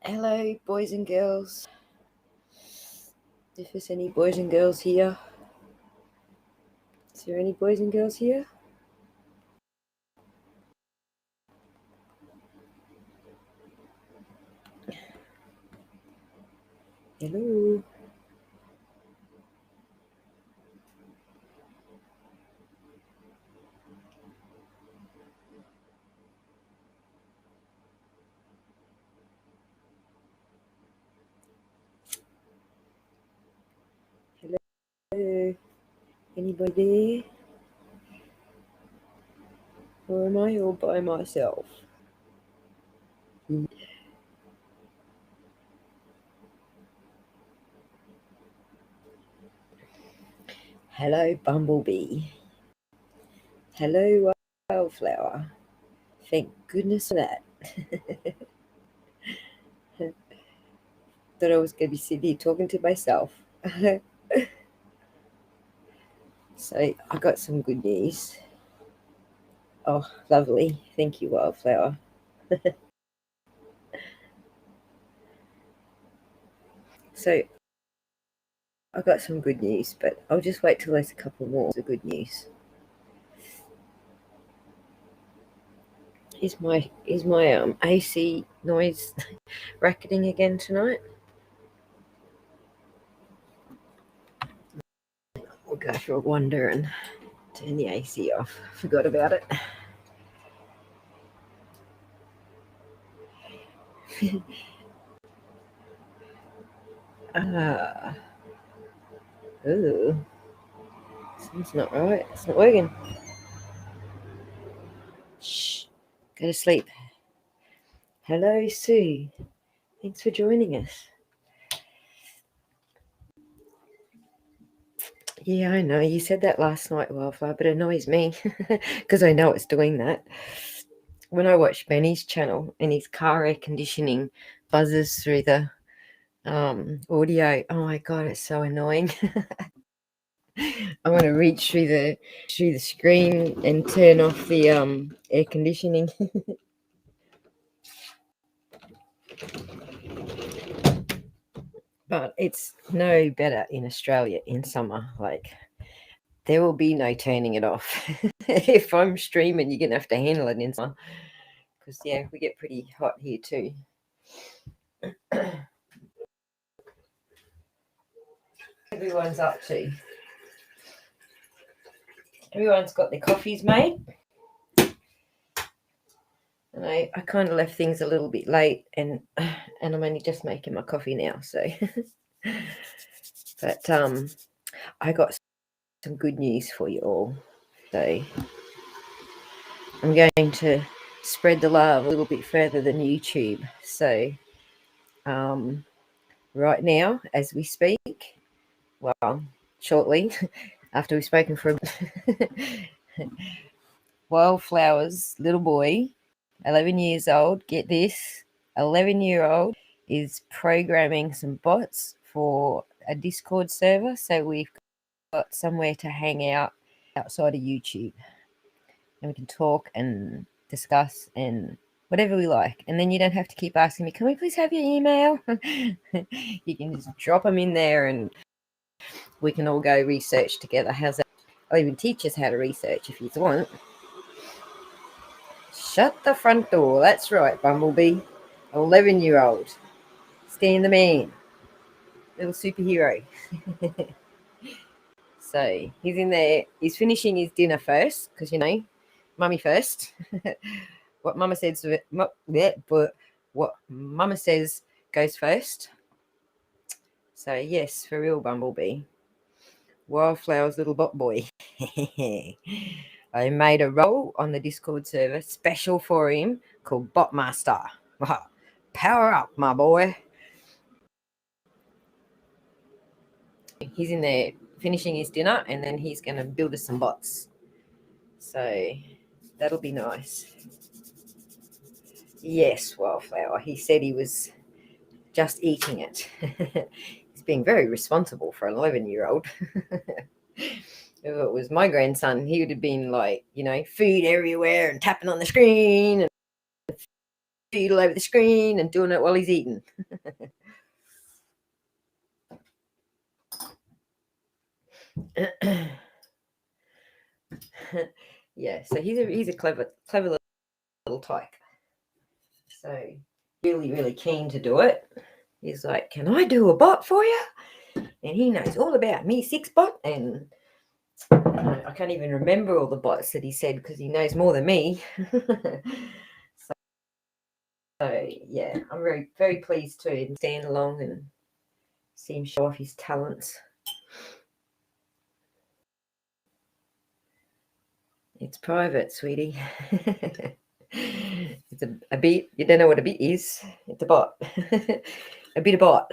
Hello, boys and girls. If there's any boys and girls here. Is there any boys and girls here? Hello. Hello. Anybody there? Or am I all by myself? Hello, Bumblebee. Hello, Wildflower. Thank goodness for that. Thought I was going to be sitting here talking to myself. So I got some good news. Oh, lovely. Thank you, Wildflower. So I got some good news, but I'll just wait till there's a couple more of good news. Is my AC noise racketing again tonight? We'll go for a wander and turn the AC off. Forgot about it. Ooh. Something's not right. It's not working. Shh. Go to sleep. Hello, Sue. Thanks for joining us. Yeah, I know. You said that last night, Wildflower, but it annoys me because I know it's doing that. When I watch Benny's channel and his car air conditioning buzzes through the audio, oh my God, it's so annoying. I want to reach through the screen and turn off the air conditioning. But it's no better in Australia in summer. Like, there will be no turning it off. If I'm streaming, you're going to have to handle it in summer. Because, yeah, we get pretty hot here too. Everyone's up to. Everyone's got their coffees made. And I kind of left things a little bit late, and I'm only just making my coffee now. So, but I got some good news for you all. So I'm going to spread the love a little bit further than YouTube. So right now, as we speak, well, shortly after we've spoken for Wildflower's little boy, 11 years old, get this, 11-year-old is programming some bots for a Discord server. So we've got somewhere to hang out outside of YouTube. And we can talk and discuss and whatever we like. And then you don't have to keep asking me, can we please have your email? You can just drop them in there and we can all go research together. How's that? I'll even teach us how to research if you want. Shut the front door. That's right, Bumblebee. 11-year-old. Stan the man. Little superhero. So he's in there. He's finishing his dinner first because, mummy first. What mama says, but what mama says goes first. So yes, for real, Bumblebee. Wildflower's little bot boy. I made a role on the Discord server special for him called Botmaster. Power up, my boy. He's in there finishing his dinner and then he's going to build us some bots. So that'll be nice. Yes, Wildflower. He said he was just eating it. He's being very responsible for an 11-year-old. If it was my grandson, he would have been like, food everywhere and tapping on the screen and food all over the screen and doing it while he's eating. Yeah, so he's a clever little tyke. So really, really keen to do it. He's like, "Can I do a bot for you?" And he knows all about me 6-bot, and I can't even remember all the bots that he said because he knows more than me. So yeah, I'm very, very pleased to stand along and see him show off his talents. It's private, sweetie. It's a bit. You don't know what a bit is. It's a bot. A bit of bot.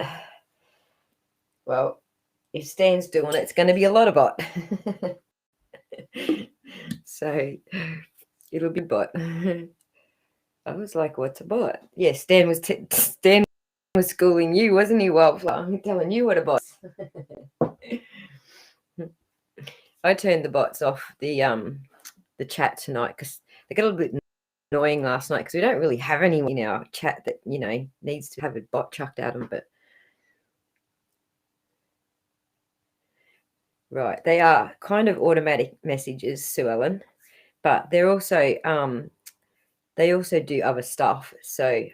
Well, if Stan's doing it, it's going to be a lot of bot. So it'll be bot. I was like, "What's a bot?" Yeah, Stan was schooling you, wasn't he, Wildflower? I'm telling you what a bot. I turned the bots off the chat tonight because they got a little bit annoying last night because we don't really have anyone in our chat that needs to have a bot chucked at them. But right, they are kind of automatic messages, Sue Ellen, but they're also they also do other stuff. So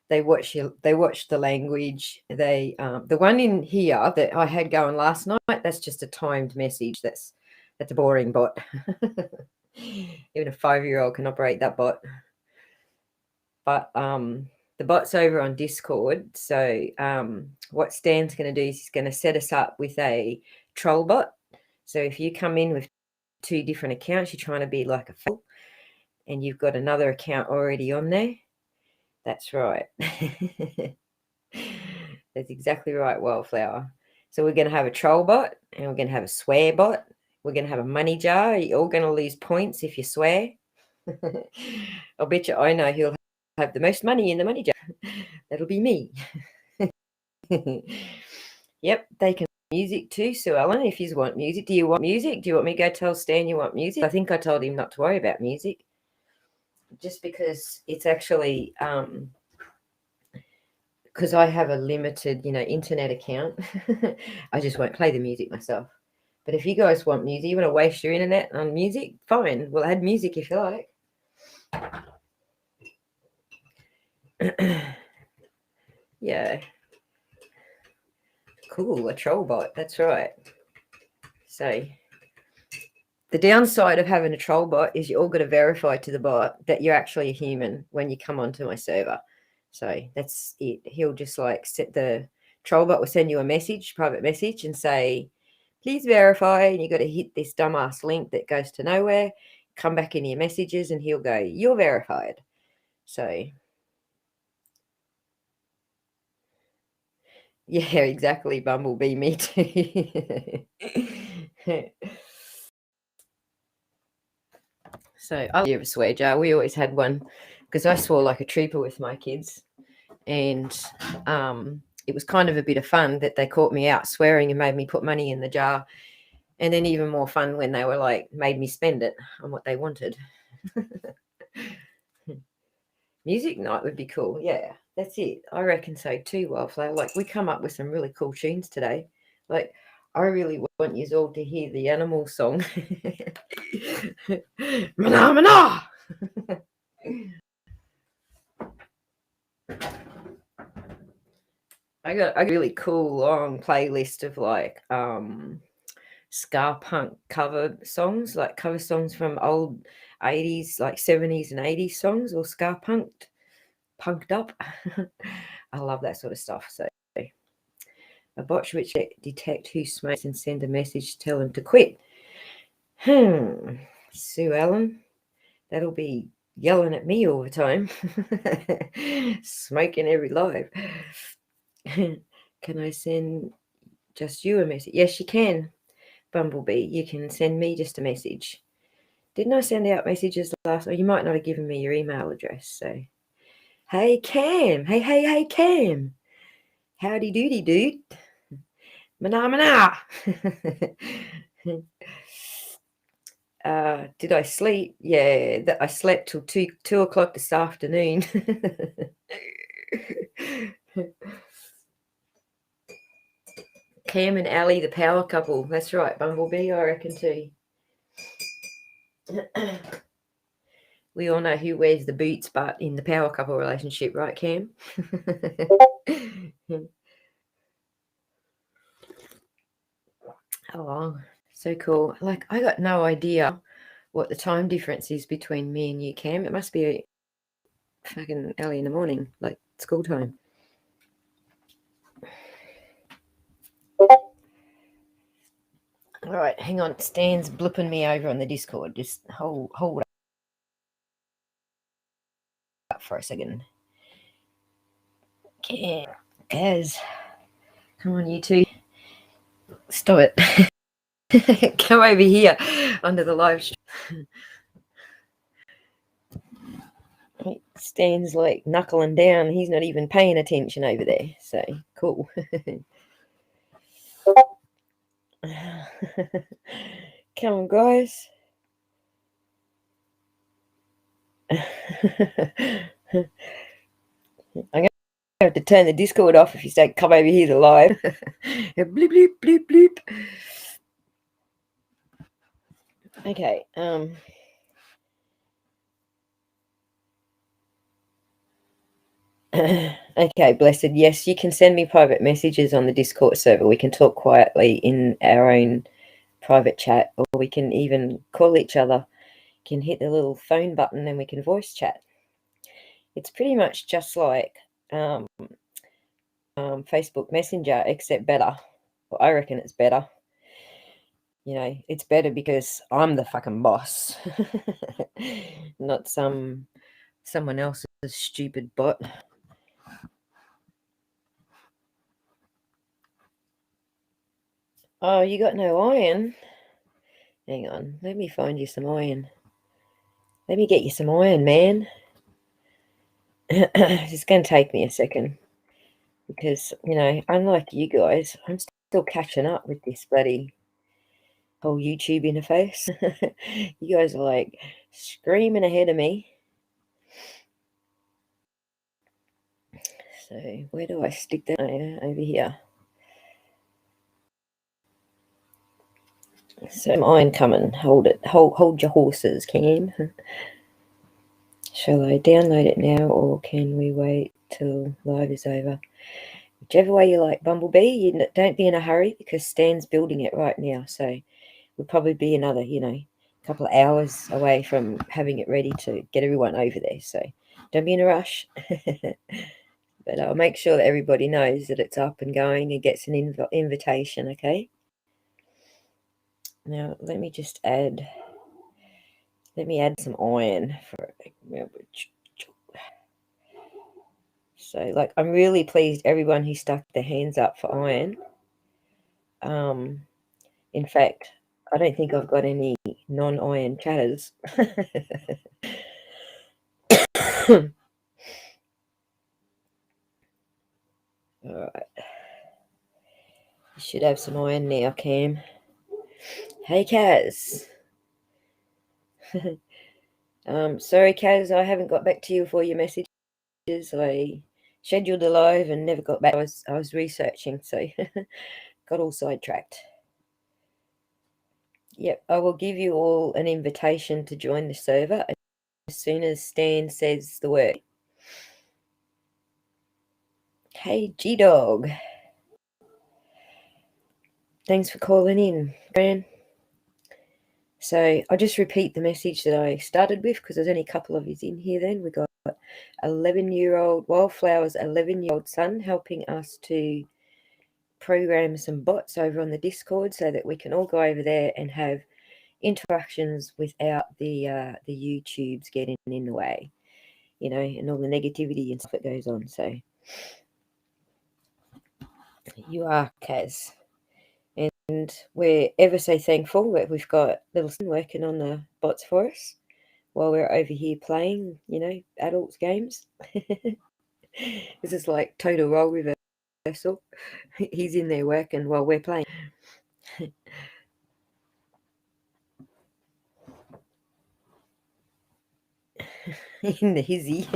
they watch the language. They the one in here that I had going last night, that's just a timed message. That's a boring bot. Even a 5-year-old can operate that bot. But the bot's over on Discord. So what Stan's going to do is he's going to set us up with a troll bot. So if you come in with 2 different accounts, you're trying to be like a fool, and you've got another account already on there. That's right. That's exactly right, Wildflower. So we're going to have a troll bot, and we're going to have a swear bot. We're going to have a money jar. You're all going to lose points if you swear. I'll bet you I know who'll have the most money in the money jar. That'll be me. Yep, they can music too, Sue Ellen, if you want music. Do you want music? Do you want me to go tell Stan you want music? I think I told him not to worry about music. Just because it's actually because I have a limited, internet account. I just won't play the music myself. But if you guys want music, you want to waste your internet on music, fine. We'll add music if you like. Yeah. Cool, a troll bot. That's right. So the downside of having a troll bot is you all got to verify to the bot that you're actually a human when you come onto my server. So that's it. He'll just like set the troll bot will send you a message, private message, and say, "Please verify." And you got to hit this dumbass link that goes to nowhere. Come back in your messages, and he'll go, "You're verified." So yeah, exactly. Bumblebee, me too. So I love a swear jar. We always had one because I swore like a trooper with my kids, and it was kind of a bit of fun that they caught me out swearing and made me put money in the jar, and then even more fun when they were like made me spend it on what they wanted. Music night would be cool. Yeah, that's it. I reckon so too, Wildflower. Like we come up with some really cool tunes today. Like I really want you all to hear the animal song. Mana mana. I got a really cool long playlist of like ska punk cover songs, like cover songs from old 80s, like 70s and 80s songs, or ska punked up. I love that sort of stuff. So a bot which detect who smokes and send a message to tell them to quit. Sue Ellen, that'll be yelling at me all the time. Smoking every live. Can I send just you a message? Yes, you can, Bumblebee. You can send me just a message. Didn't I send out messages last? Or you might not have given me your email address. So, hey Cam, hey Cam, howdy doody dude, mana mana. Did I sleep? Yeah, I slept till 2 o'clock this afternoon. Cam and Ali, the power couple. That's right, Bumblebee, I reckon too. We all know who wears the boots, but in the power couple relationship, right, Cam? Oh, so cool. Like, I got no idea what the time difference is between me and you, Cam. It must be fucking early in the morning, like school time. All right, hang on. Stan's blipping me over on the Discord. Just hold up for a second. Okay, Gaz, come on, you two. Stop it. Come over here under the live stream. Stan's like knuckling down. He's not even paying attention over there. So cool. Come on, guys. I'm going to have to turn the Discord off if you say come over here to live. Bleep, bleep, bleep, bleep. Okay. Okay, blessed. Yes, you can send me private messages on the Discord server. We can talk quietly in our own private chat, or we can even call each other. Can hit the little phone button and we can voice chat. It's pretty much just like Facebook Messenger, except better. Well, I reckon it's better. You know, it's better because I'm the fucking boss, not someone else's stupid bot. Oh, you got no iron? Hang on, let me find you some iron. Let me get you some iron, man. It's going to take me a second because, you know, unlike you guys, I'm still catching up with this bloody whole YouTube interface. You guys are like screaming ahead of me. So where do I stick that? Over here. So iron coming. Hold it. Hold your horses, Cam. Shall I download it now or can we wait till live is over? Whichever way you like, Bumblebee. You don't be in a hurry because Stan's building it right now. So we'll probably be another, you know, couple of hours away from having it ready to get everyone over there. So don't be in a rush. But I'll make sure that everybody knows that it's up and going and gets an invitation, okay? Now, let me add some iron for so, like, I'm really pleased everyone who stuck their hands up for iron. In fact, I don't think I've got any non-iron chatters. All right. You should have some iron now, Cam. Hey, Kaz. Sorry, Kaz, I haven't got back to you for your messages. I scheduled a live and never got back. I was researching, so got all sidetracked. Yep, I will give you all an invitation to join the server as soon as Stan says the word. Hey, G-Dog. Thanks for calling in, Gran. So I'll just repeat the message that I started with because there's only a couple of yous in here then. We got 11-year-old Wildflower's 11-year-old son helping us to program some bots over on the Discord so that we can all go over there and have interactions without the YouTubes getting in the way, you know, and all the negativity and stuff that goes on. So you are, Kaz. And we're ever so thankful that we've got little son working on the bots for us while we're over here playing, you know, adults games. This is like total role reversal. He's in there working while we're playing. in the hizzy.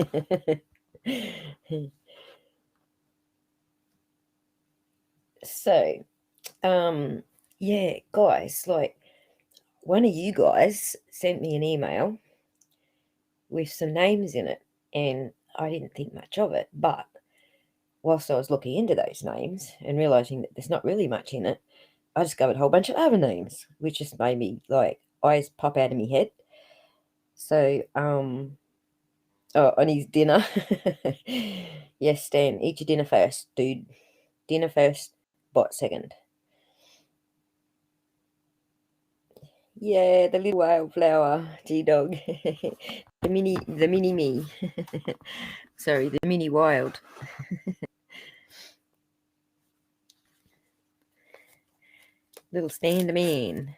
So, yeah, guys, like one of you guys sent me an email with some names in it, and I didn't think much of it. But whilst I was looking into those names and realizing that there's not really much in it, I discovered a whole bunch of other names, which just made me like eyes pop out of my head. So, on his dinner, yes, Stan, eat your dinner first, dude. Dinner first, bot second. Yeah, the little wildflower, G-dog. the mini me. Sorry, the mini wild. Little stand man.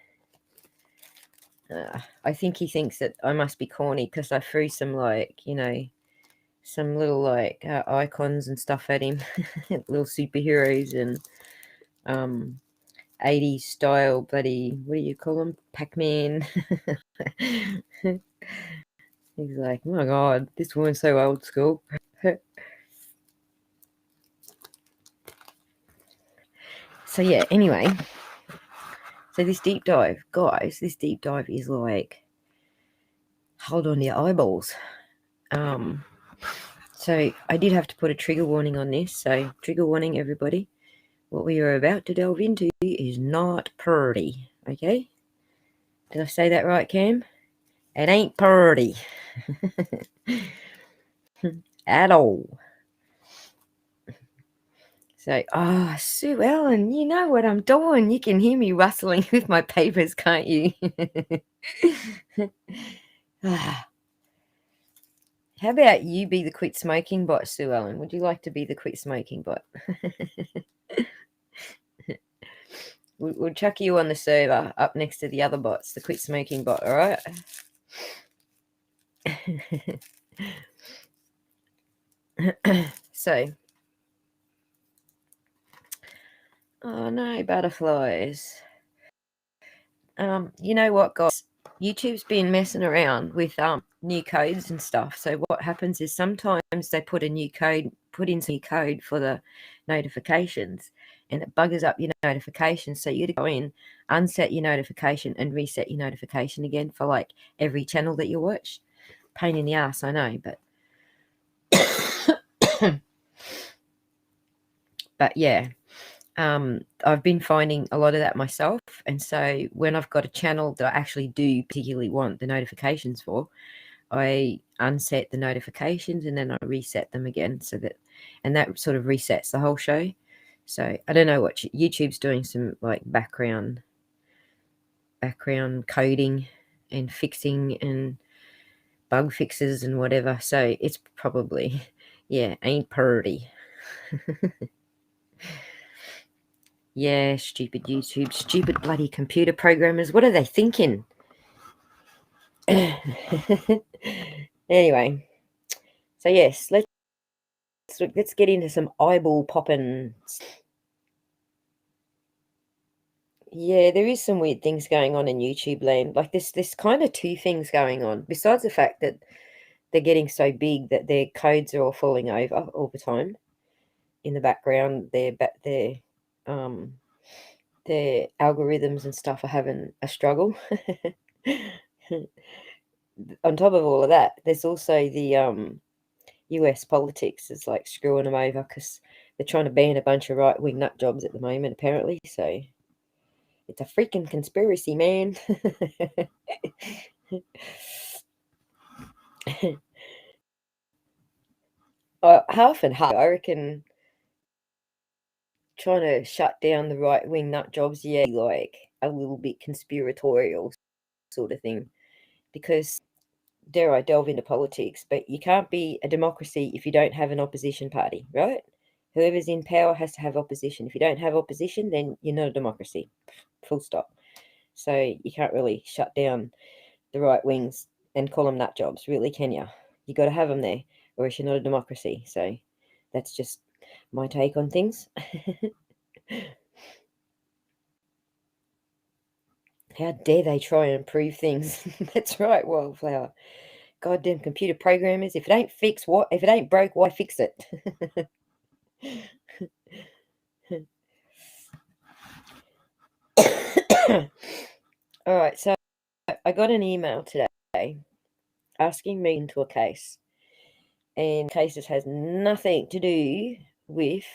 I think he thinks that I must be corny because I threw some some little icons and stuff at him, little superheroes and 80s style bloody, what do you call them, Pac-Man. He's like, oh my god, this woman's so old school. So yeah, anyway, so this deep dive, guys, is like, hold on to your eyeballs. So I did have to put a trigger warning on this. So trigger warning, everybody. What we are about to delve into is not purty, okay? Did I say that right, Cam? It ain't purty. At all. So, Sue Ellen, you know what I'm doing. You can hear me rustling with my papers, can't you? How about you be the quit smoking bot, Sue Ellen? Would you like to be the quit smoking bot? We'll chuck you on the server up next to the other bots, the quit smoking bot, all right? So, oh no, butterflies. You know what, guys? YouTube's been messing around with new codes and stuff. So what happens is sometimes they put in some code for the notifications, and it buggers up your notifications. So you got to go in, unset your notification, and reset your notification again for like every channel that you watch. Pain in the ass, I know, but but yeah. I've been finding a lot of that myself, and so when I've got a channel that I actually do particularly want the notifications for, I unset the notifications and then I reset them again, and that sort of resets the whole show. So I don't know what YouTube's doing, some like background coding and fixing and bug fixes and whatever. So it's probably, yeah, ain't purty. Yeah, stupid YouTube, stupid bloody computer programmers. What are they thinking? Anyway, so yes, let's get into some eyeball popping. Yeah, there is some weird things going on in YouTube land. Like this kind of two things going on. Besides the fact that they're getting so big that their codes are all falling over all the time. In the background, um their algorithms and stuff are having a struggle. On top of all of that, there's also the US politics is like screwing them over because they're trying to ban a bunch of right-wing nut jobs at the moment, apparently. So it's a freaking conspiracy, man. Half and half, I reckon. Trying to shut down the right-wing nut jobs, yeah, like a little bit conspiratorial sort of thing, because dare I delve into politics, but you can't be a democracy if you don't have an opposition party, right? Whoever's in power has to have opposition. If you don't have opposition, then you're not a democracy. Full stop. So you can't really shut down the right wings and call them nut jobs, really, can you? You got to have them there, or else you're not a democracy. So that's just my take on things. How dare they try and improve things? That's right, Wildflower. goddamn computer programmers. If it ain't fixed, what? If it ain't broke, why fix it? All right, so I got an email today asking me into a case, and cases has nothing to do with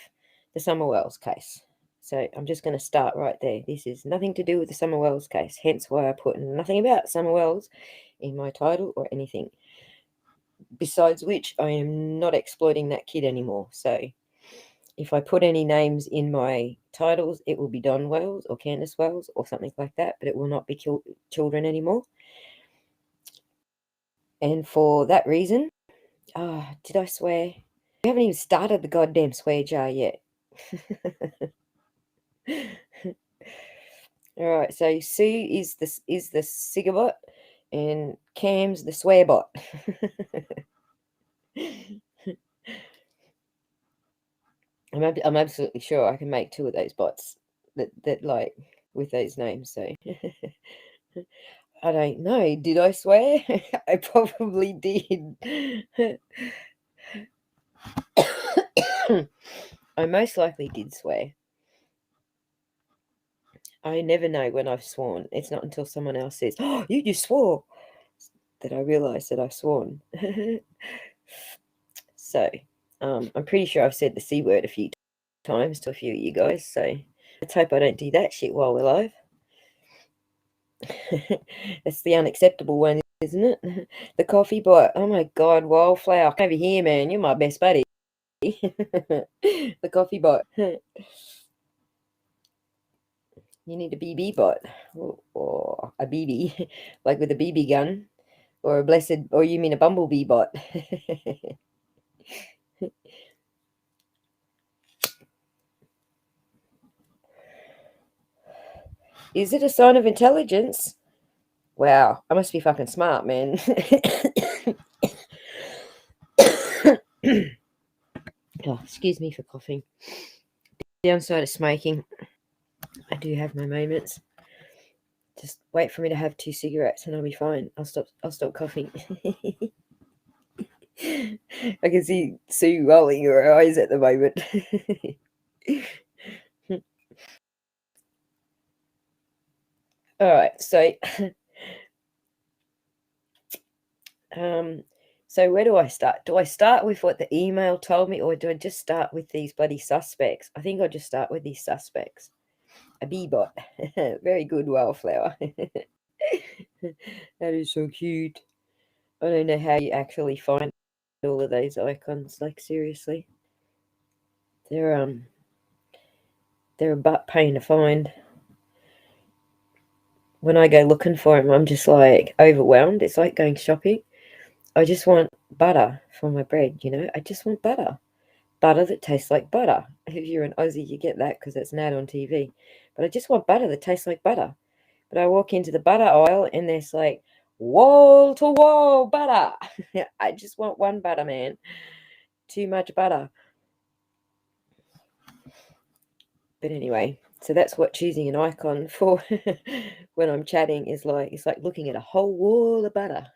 the Summerwells case. So I'm just going to start right there. This is nothing to do with the Summerwells case, hence why I put nothing about Summerwells in my title or anything. Besides which, I am not exploiting that kid anymore. So if I put any names in my titles, it will be Don Wells or Candace Wells or something like that, but it will not be children anymore. And for that reason, did I swear? We haven't even started the goddamn swear jar yet. All right, so Sue is the cigarbot, and Cam's the swearbot. I'm absolutely sure I can make 2 of those bots that like with those names. So I don't know. Did I swear? I probably did. I most likely did swear. I never know when I've sworn. It's not until someone else says, "Oh, you just swore," that I realise that I've sworn. So, I'm pretty sure I've said the C word a few times to a few of you guys. So, let's hope I don't do that shit while we're live. That's the unacceptable one, isn't it? The coffee bot. Oh my God, Wildflower. Come over here, man. You're my best buddy. The coffee bot. You need a BB bot or a BB, like with a BB gun, or a blessed, or you mean a bumblebee bot? Is it a sign of intelligence? Wow, I must be fucking smart, man. Oh, excuse me for coughing. Downside of smoking, I do have my moments. Just wait for me to have 2 cigarettes and I'll be fine. I'll stop coughing. I can see Sue rolling her eyes at the moment. All right, so so where do I start? Do I start with what the email told me, or do I just start with these bloody suspects? I think I'll just start with these suspects. A bee-bot. Very good, Wildflower. That is so cute. I don't know how you actually find all of those icons. Like, seriously. They're a butt pain to find. When I go looking for them, I'm just like overwhelmed. It's like going shopping. I just want butter for my bread, you know. I just want butter. Butter that tastes like butter. If you're an Aussie, you get that because it's an ad on TV. But I just want butter that tastes like butter. But I walk into the butter aisle and there's like wall to wall butter. I just want one butter, man. Too much butter. But anyway, so that's what choosing an icon for when I'm chatting is like. It's like looking at a whole wall of butter.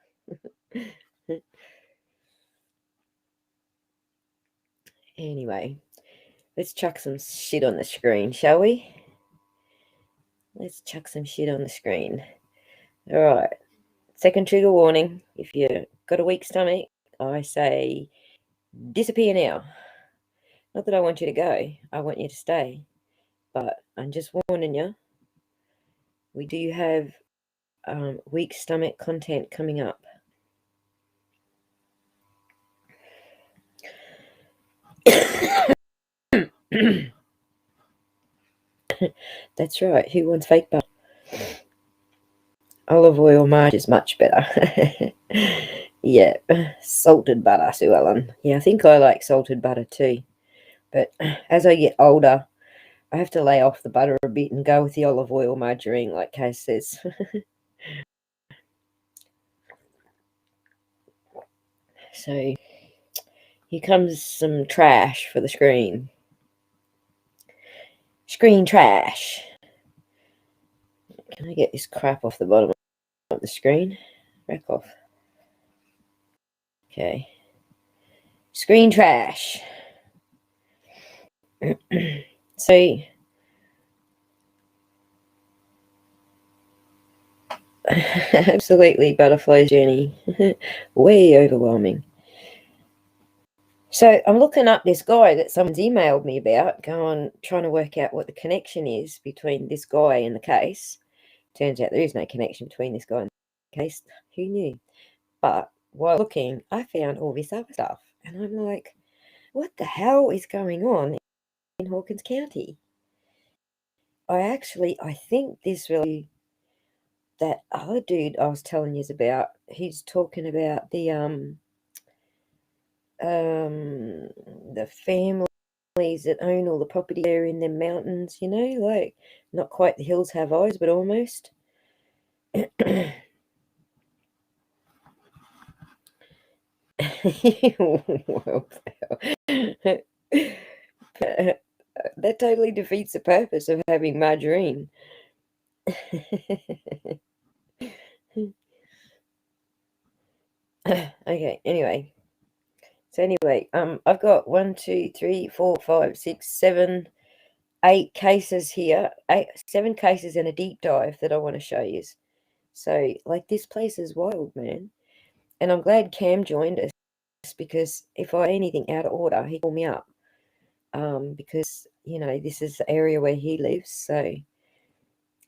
Anyway, let's chuck some shit on the screen, shall we? Let's chuck some shit on the screen. All right. Second trigger warning. If you've got a weak stomach, I say disappear now. Not that I want you to go. I want you to stay. But I'm just warning you. We do have weak stomach content coming up. That's right. Who wants fake butter? Olive oil margarine is much better. Yeah, salted butter, Sue Ellen. Yeah, I think I like salted butter too. But as I get older, I have to lay off the butter a bit and go with the olive oil margarine, like Kay says. So here comes some trash for the screen. Screen trash. Can I get this crap off the bottom of the screen? Back off. Okay. Screen trash. So absolutely butterfly's journey. Way overwhelming. So I'm looking up this guy that someone's emailed me about, trying to work out what the connection is between this guy and the case. Turns out there is no connection between this guy and the case. Who knew? But while looking, I found all this other stuff. And I'm like, what the hell is going on in Hawkins County? I think this really, that other dude I was telling you about, he's talking about the families that own all the property there in the mountains, like not quite the hills have eyes, but almost. Well, that totally defeats the purpose of having margarine. Okay, anyway. So anyway, I've got 1, 2, 3, 4, 5, 6, 7, 8 cases here. 7 cases and a deep dive that I want to show you. So, like, this place is wild, man. And I'm glad Cam joined us, because if I had anything out of order, he'd call me up. Because, this is the area where he lives. So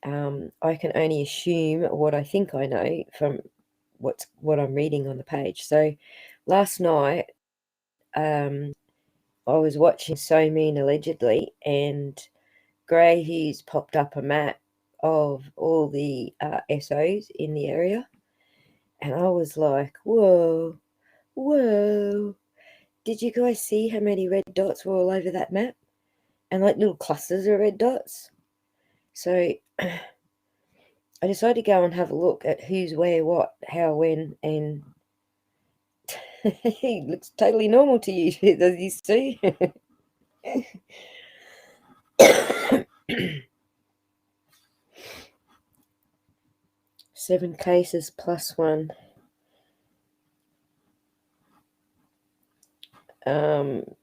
I can only assume what I think I know from what I'm reading on the page. So last night, I was watching So Mean Allegedly, and Gray Hughes popped up a map of all the SOs in the area. And I was like, whoa. Did you guys see how many red dots were all over that map? And like little clusters of red dots. So I decided to go and have a look at who's where, what, how, when, and he looks totally normal to you, does he see? 7 cases plus 1.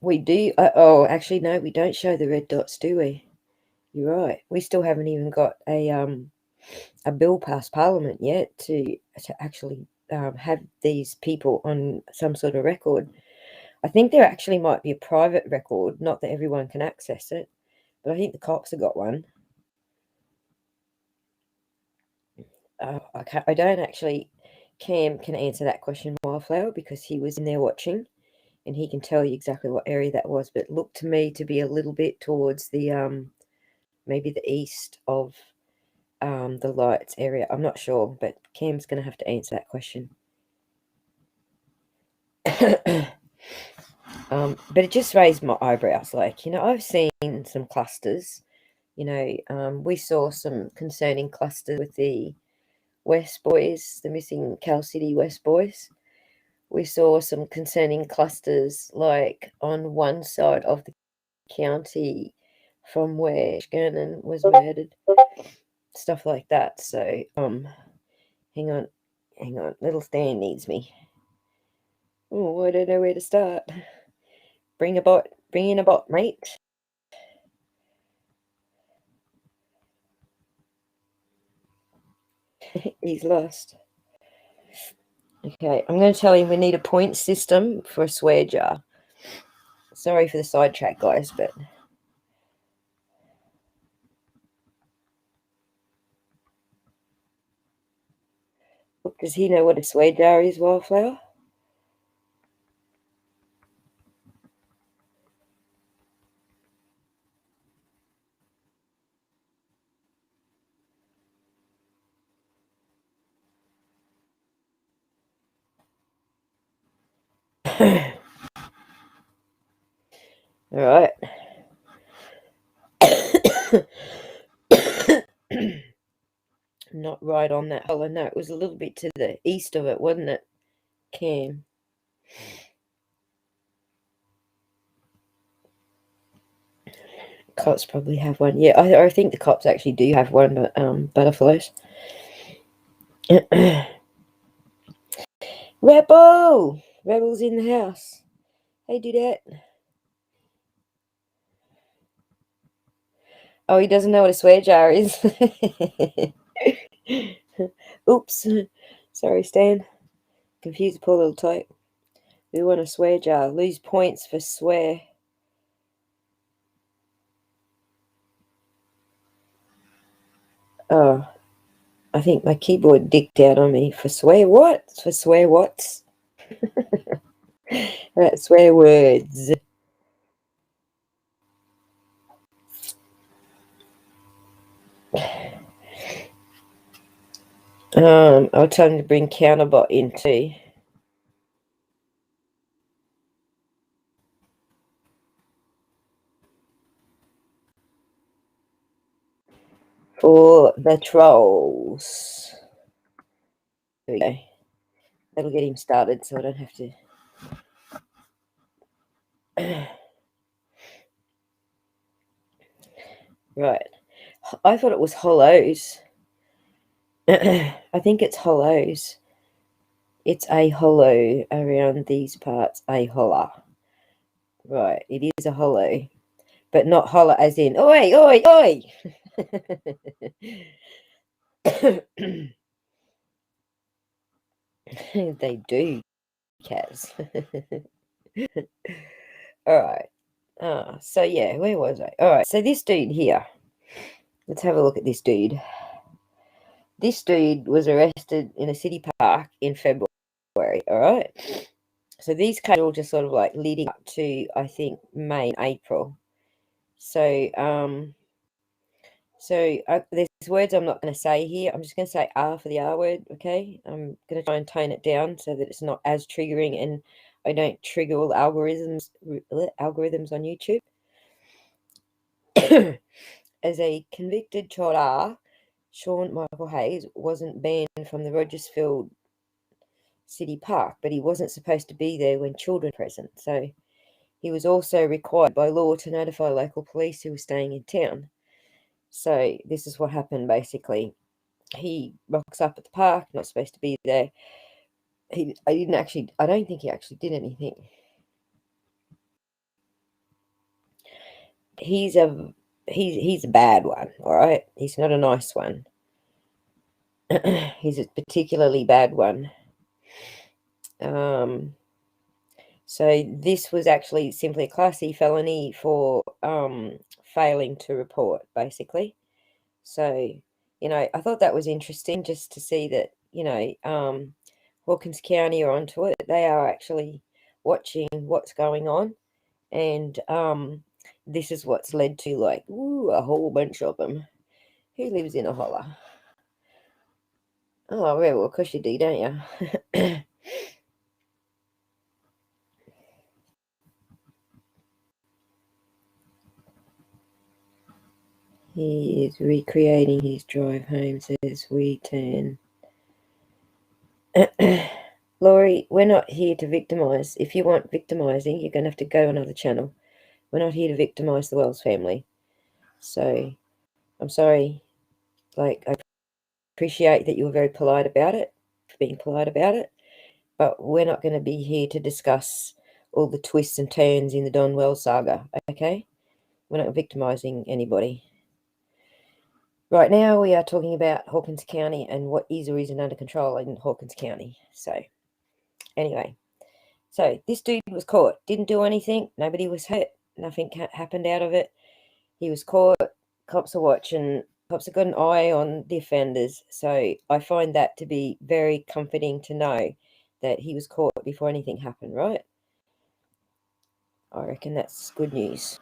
We do. Actually, no, we don't show the red dots, do we? You're right. We still haven't even got a bill past Parliament yet to actually have these people on some sort of record. I think there actually might be a private record, not that everyone can access it, but I think the cops have got one. I don't actually. Cam can answer that question, Wildflower, because he was in there watching, and he can tell you exactly what area that was. But it looked to me to be a little bit towards the maybe the east of the lights area. I'm not sure, but Cam's going to have to answer that question. But it just raised my eyebrows. Like, I've seen some clusters. We saw some concerning clusters with the West Boys, the missing Cal City West Boys. We saw some concerning clusters, like on one side of the county from where Shannon was murdered. Stuff like that. So, hang on. Little Stan needs me. Oh, I don't know where to start. Bring in a bot, mate. He's lost. Okay, I'm going to tell him we need a point system for a swear jar. Sorry for the sidetrack, guys, but... Does he know what a swear jar is, Wildflower? All right. Not right on that hole. No, it was a little bit to the east of it, wasn't it, Cam? Cops probably have one. Yeah, I think the cops actually do have one, but butterflies. Rebel! Rebels in the house. Hey, do that. Oh, he doesn't know what a swear jar is. Oops. Sorry, Stan. Confused the poor little type. We want a swear jar. Lose points for swear. Oh, I think my keyboard dicked out on me. For swear what? For swear what's? Swear words. I'll tell him to bring Counterbot in too. For the trolls. There we go. That'll get him started so I don't have to. Right. I thought it was hollows. I think it's hollows. It's a hollow around these parts. A holler. Right. It is a hollow. But not holler as in, oi, oi, oi. They do, Kaz. All right. So yeah, where was I? All right. So this dude here. Let's have a look at this dude. This dude was arrested in a city park in February. All right. So these cases are all just sort of like leading up to, I think, May and April. So there's words I'm not going to say here. I'm just going to say R for the R word, okay? I'm going to try and tone it down so that it's not as triggering and I don't trigger all the algorithms on YouTube. As a convicted child R, Sean Michael Hayes wasn't banned from the Rogersfield City Park, but he wasn't supposed to be there when children were present. So he was also required by law to notify local police who were staying in town. So this is what happened, basically. He rocks up at the park, not supposed to be there. I don't think he actually did anything. He's a bad one, all right? He's not a nice one. He's a particularly bad one. So this was actually simply a Class C felony for failing to report, basically. So, I thought that was interesting just to see that, Hawkins County are onto it. They are actually watching what's going on. And this is what's led to, like, a whole bunch of them. Who lives in a holler? Oh, well, of course you do, don't you? He is recreating his drive home, says we turn. Laurie, we're not here to victimise. If you want victimising, you're going to have to go another channel. We're not here to victimise the Wells family. So, I'm sorry. Like, I appreciate that you were very polite about it, for being polite about it. But we're not going to be here to discuss all the twists and turns in the Don Wells saga, okay? We're not victimising anybody. Right now, we are talking about Hawkins County and what is or isn't under control in Hawkins County. So, anyway. So, this dude was caught. Didn't do anything. Nobody was hurt. Nothing happened out of it. He was caught. Cops are watching. Cops have got an eye on the offenders. So, I find that to be very comforting to know that he was caught before anything happened, right? I reckon that's good news.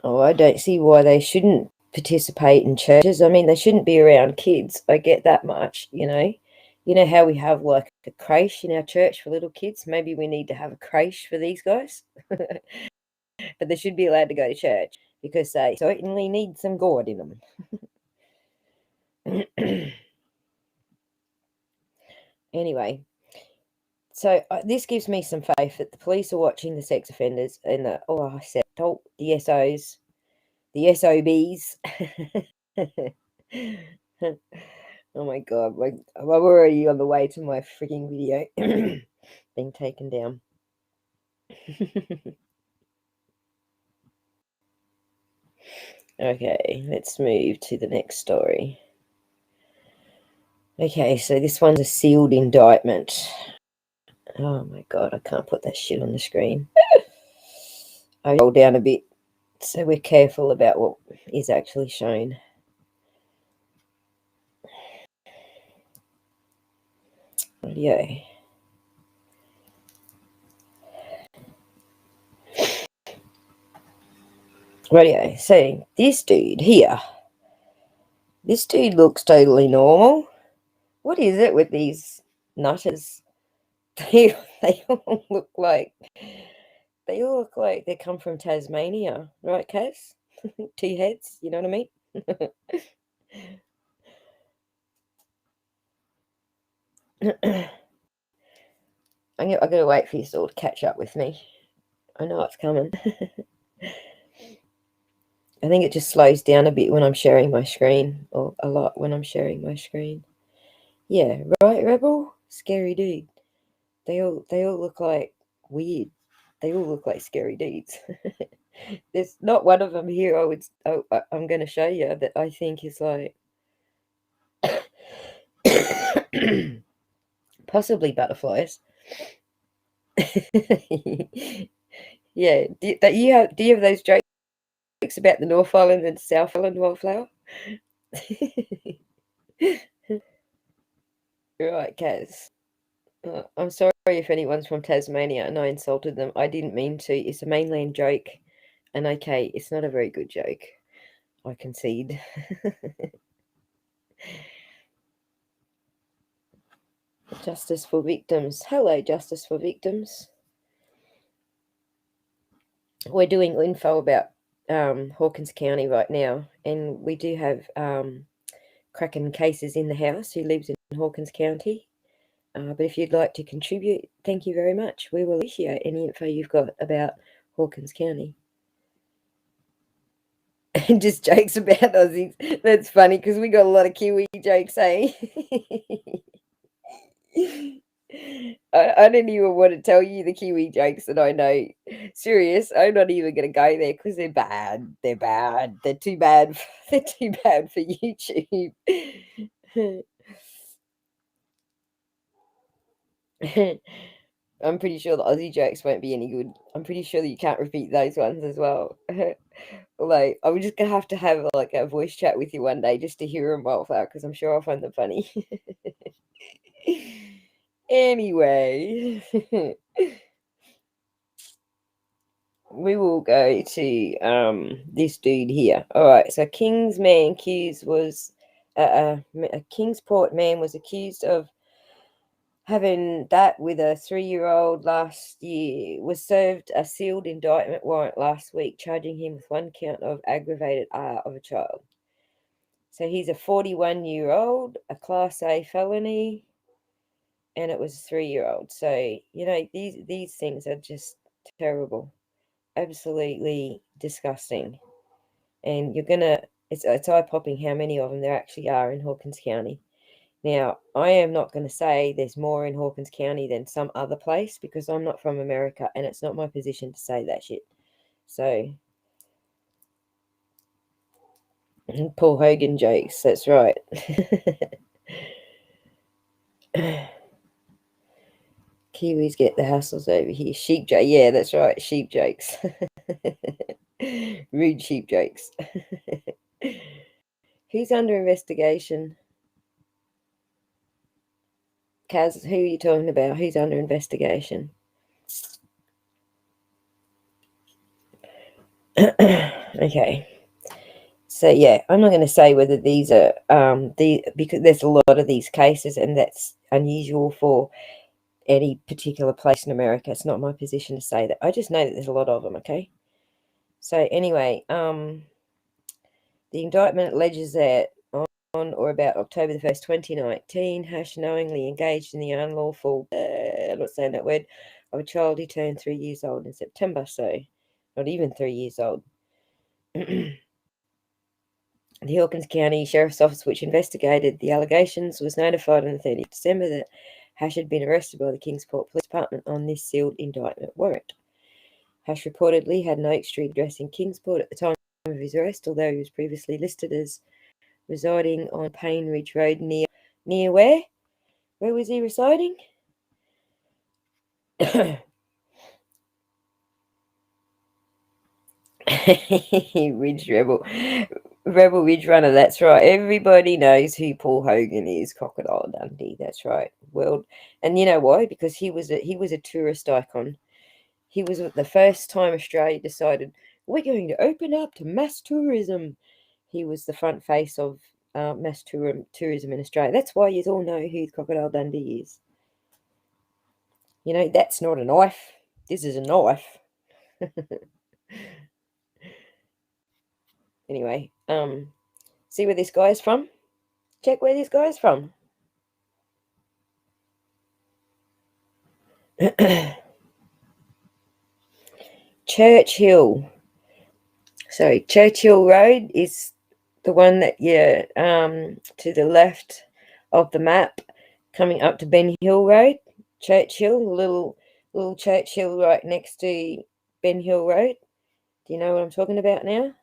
Oh, I don't see why they shouldn't participate in churches. I mean, they shouldn't be around kids. I get that much, You know how we have like a creche in our church for little kids? Maybe we need to have a creche for these guys. But they should be allowed to go to church because they certainly need some God in them. Anyway, so this gives me some faith that the police are watching the sex offenders and the SOs, the SOBs. Oh my God, I'm already on the way to my freaking video being taken down. Okay, let's move to the next story. Okay, so this one's a sealed indictment. Oh my God, I can't put that shit on the screen. I roll down a bit so we're careful about what is actually shown. Yeah. Radio. So this dude here, this dude looks totally normal. What is it with these nutters? They all look like they come from Tasmania, right, Kaz? Two heads, you know what I mean? I gotta wait for you all to catch up with me. I know it's coming. I think it just slows down a bit when I'm sharing my screen, or a lot when I'm sharing my screen. Yeah, right, Rebel? Scary dude. They all look like weird. They all look like scary dudes. There's not one of them here I'm going to show you that I think is like possibly butterflies. Yeah, do you have those jokes about the North Island and South Island wildflower? Right, Kaz. I'm sorry if anyone's from Tasmania and I insulted them. I didn't mean to. It's a mainland joke. And okay, it's not a very good joke. I concede. Justice for victims. Hello, Justice for victims. We're doing info about Hawkins County right now, and we do have Kraken cases in the house who lives in Hawkins County. But if you'd like to contribute, thank you very much. We will appreciate any info you've got about Hawkins County. And just jokes about Aussies. That's funny because we got a lot of Kiwi jokes, eh? I don't even want to tell you the Kiwi jokes that I know. Serious, I'm not even going to go there because they're bad. They're bad. They're too bad. They're too bad for YouTube. I'm pretty sure the Aussie jokes won't be any good. I'm pretty sure that you can't repeat those ones as well. Like, I'm just gonna have to have like a voice chat with you one day just to hear them both out because I'm sure I'll find them funny. Anyway, we will go to this dude here. All right, so a Kingsport man was accused of having that with a 3-year-old last year, was served a sealed indictment warrant last week, charging him with one count of aggravated of a child. So he's a 41-year-old, a Class A felony, and it was a 3-year-old. So, you know, these things are just terrible, absolutely disgusting. And it's eye-popping how many of them there actually are in Hawkins County. Now, I am not going to say there's more in Hawkins County than some other place because I'm not from America and it's not my position to say that shit. So, Paul Hogan jokes, that's right. Kiwis get the hassles over here. Sheep joke, yeah, that's right, sheep jokes. Rude sheep jokes. Who's under investigation? Kaz, who are you talking about? Who's under investigation? Okay. So yeah, I'm not going to say whether these are because there's a lot of these cases and that's unusual for any particular place in America. It's not my position to say that. I just know that there's a lot of them, okay? So anyway, the indictment alleges that on or about October the 1st, 2019, Hash knowingly engaged in the unlawful, I'm not saying that word, of a child who turned 3 years old in September, so not even 3 years old. The Hawkins County Sheriff's Office, which investigated the allegations, was notified on the 30th of December that Hash had been arrested by the Kingsport Police Department on this sealed indictment warrant. Hash reportedly had an Oak Street address in Kingsport at the time of his arrest, although he was previously listed as residing on Payne Ridge Road near where? Where was he residing? Ridge Rebel Ridge Runner, that's right. Everybody knows who Paul Hogan is, Crocodile Dundee, that's right. And you know why? Because he was a tourist icon. He was the first time Australia decided we're going to open up to mass tourism. He was the front face of mass tourism in Australia. That's why you all know who Crocodile Dundee is. You know, that's not a knife. This is a knife. Anyway, see where this guy's from? Check where this guy's from. Churchill. So Churchill Road is the one that to the left of the map, coming up to Ben Hill Road. Churchill, little Churchill right next to Ben Hill Road. Do you know what I'm talking about now?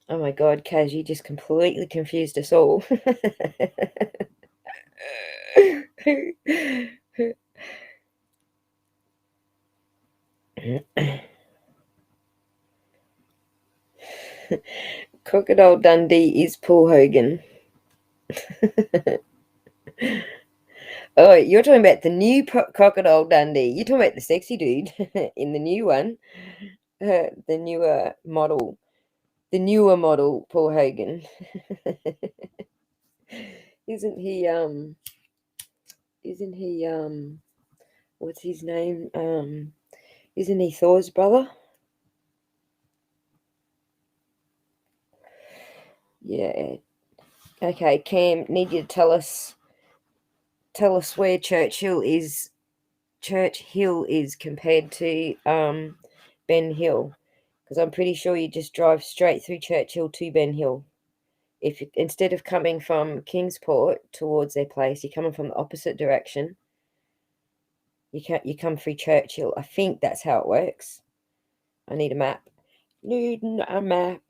Oh my God, Kaz, you just completely confused us all. Crocodile Dundee is Paul Hogan. Oh, you're talking about the new Crocodile Dundee. You're talking about the sexy dude in the new one, the newer model, Paul Hogan. Isn't he? What's his name? Isn't he Thor's brother? Yeah. Okay, Cam, need you to tell us where Churchill is compared to Ben Hill, because I'm pretty sure you just drive straight through Churchill to Ben Hill. If you, instead of coming from Kingsport towards their place, you're coming from the opposite direction. You come through Churchill. I think that's how it works. I need a map. Need a map.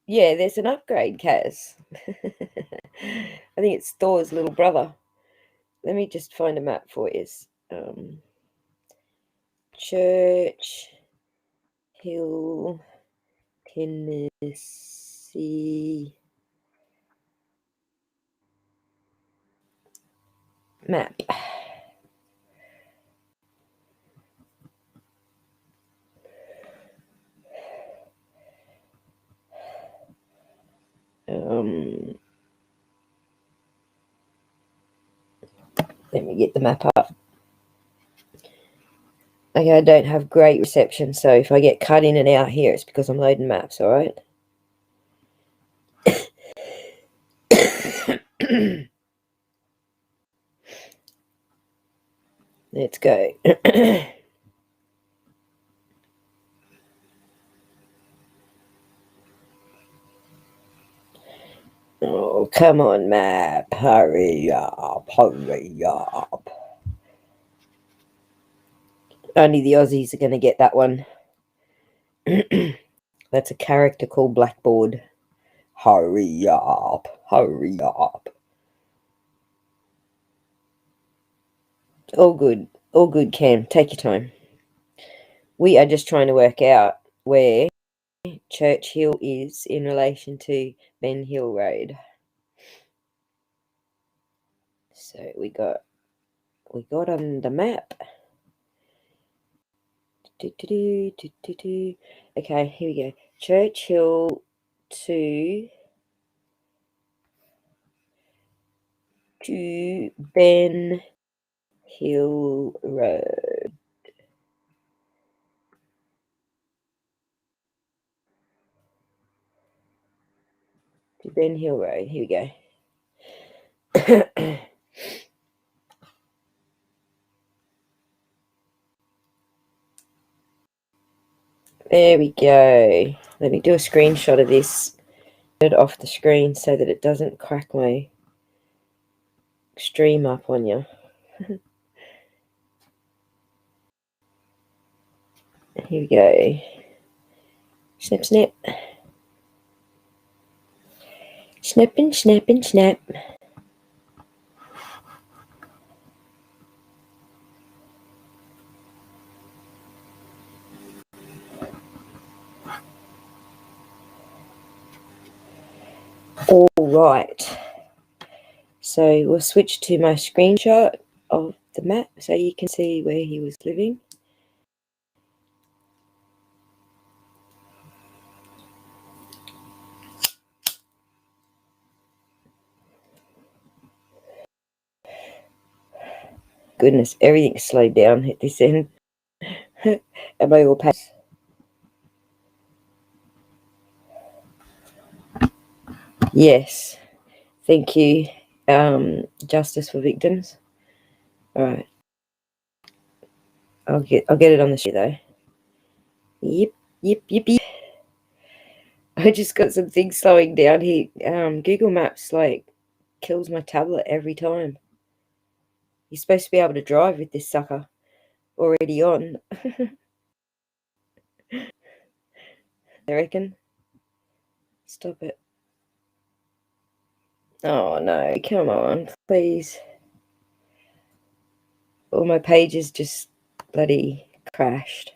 Yeah, there's an upgrade, Kaz. I think it's Thor's little brother. Let me just find a map for you. Church Hill, Tennessee. Map. Let me get the map up. Okay, I don't have great reception, so if I get cut in and out here, it's because I'm loading maps, all right? Let's go. Oh, come on, map. Hurry up. Only the Aussies are going to get that one. That's a character called Blackboard. Hurry up. All good, Cam. Take your time. We are just trying to work out where Churchill is in relation to Ben Hill Road. So we got on the map. Okay, here we go. Churchill to Ben Hill Road. to Ben Hill Road. Here we go. There we go. Let me do a screenshot of this. Get it off the screen so that it doesn't crack my stream up on you. Here we go. Snip, snap. Snip and snap and snap. All right. So we'll switch to my screenshot of the map so you can see where he was living. Goodness, everything's slowed down at this end. Am I all pass? Yes. Thank you. Justice for victims. All right. I'll get it on the sheet though. Yep. I just got some things slowing down here. Google Maps like kills my tablet every time. You're supposed to be able to drive with this sucker already on. I reckon. Stop it. Oh no, come on, please. All my pages just bloody crashed.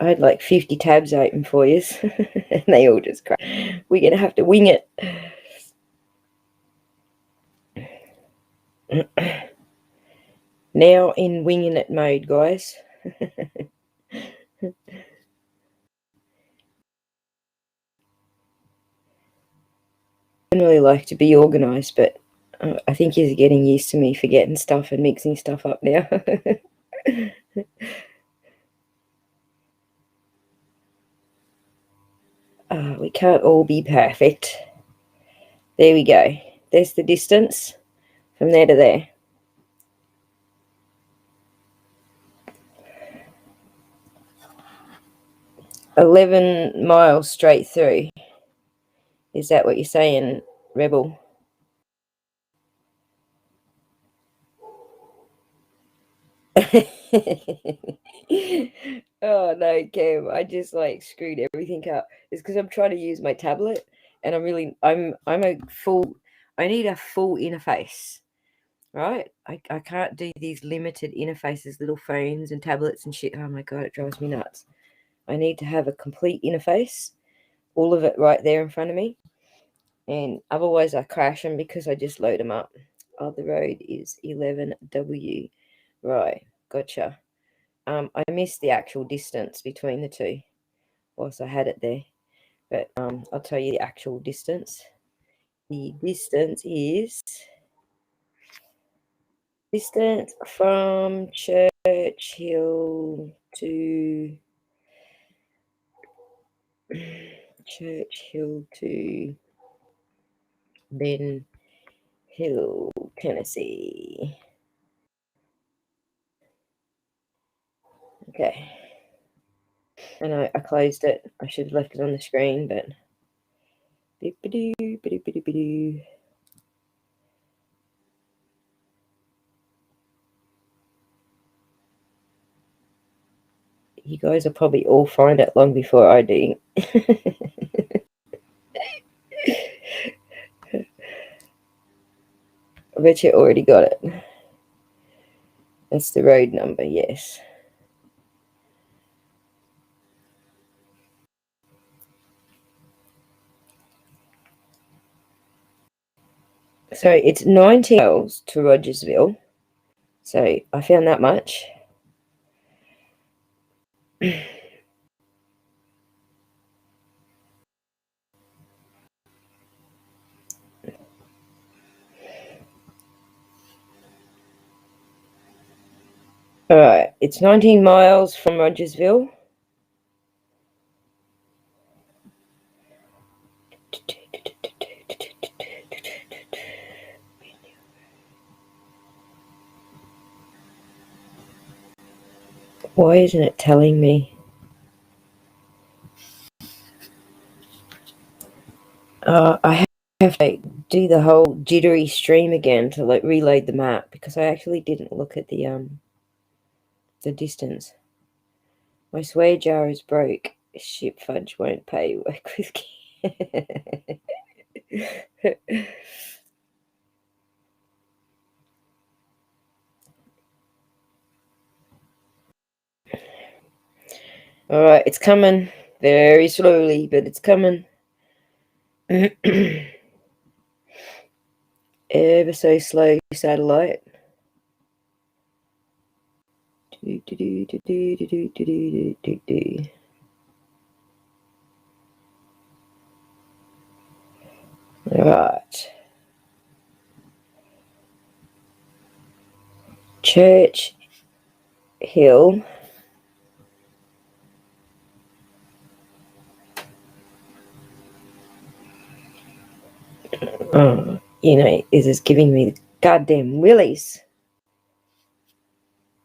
I had like 50 tabs open for you, and they all just crashed. We're going to have to wing it. Now in winging it mode, guys. I don't really like to be organised, but I think you're getting used to me forgetting stuff and mixing stuff up now. We can't all be perfect. There we go. There's the distance from there to there. 11 miles straight through. Is that what you're saying, Rebel? Oh no, Cam, I just like screwed everything up. It's because I'm trying to use my tablet and I need a full interface, right? I can't do these limited interfaces, little phones and tablets and shit. Oh my god, it drives me nuts. I need to have a complete interface, all of it right there in front of me, and otherwise I crash them because I just load them up. Oh, the road is 11W. Right, gotcha. I missed the actual distance between the two whilst I had it there, but I'll tell you the actual distance. The distance is from Churchill to Ben Hill, Tennessee. Okay. And I closed it. I should have left it on the screen, but you guys will probably all find it long before I do. I bet you already got it. That's the road number, yes. So it's 90 miles to Rogersville. So I found that much. All right, it's 19 miles from Rogersville. Why isn't it telling me? I have to do the whole jittery stream again to reload the map, because I actually didn't look at the distance. My swear jar is broke. Ship fudge won't pay. Work with All right, it's coming very slowly, but it's coming. Ever so slow satellite. Right. Church Hill. Oh, is this giving me the goddamn willies?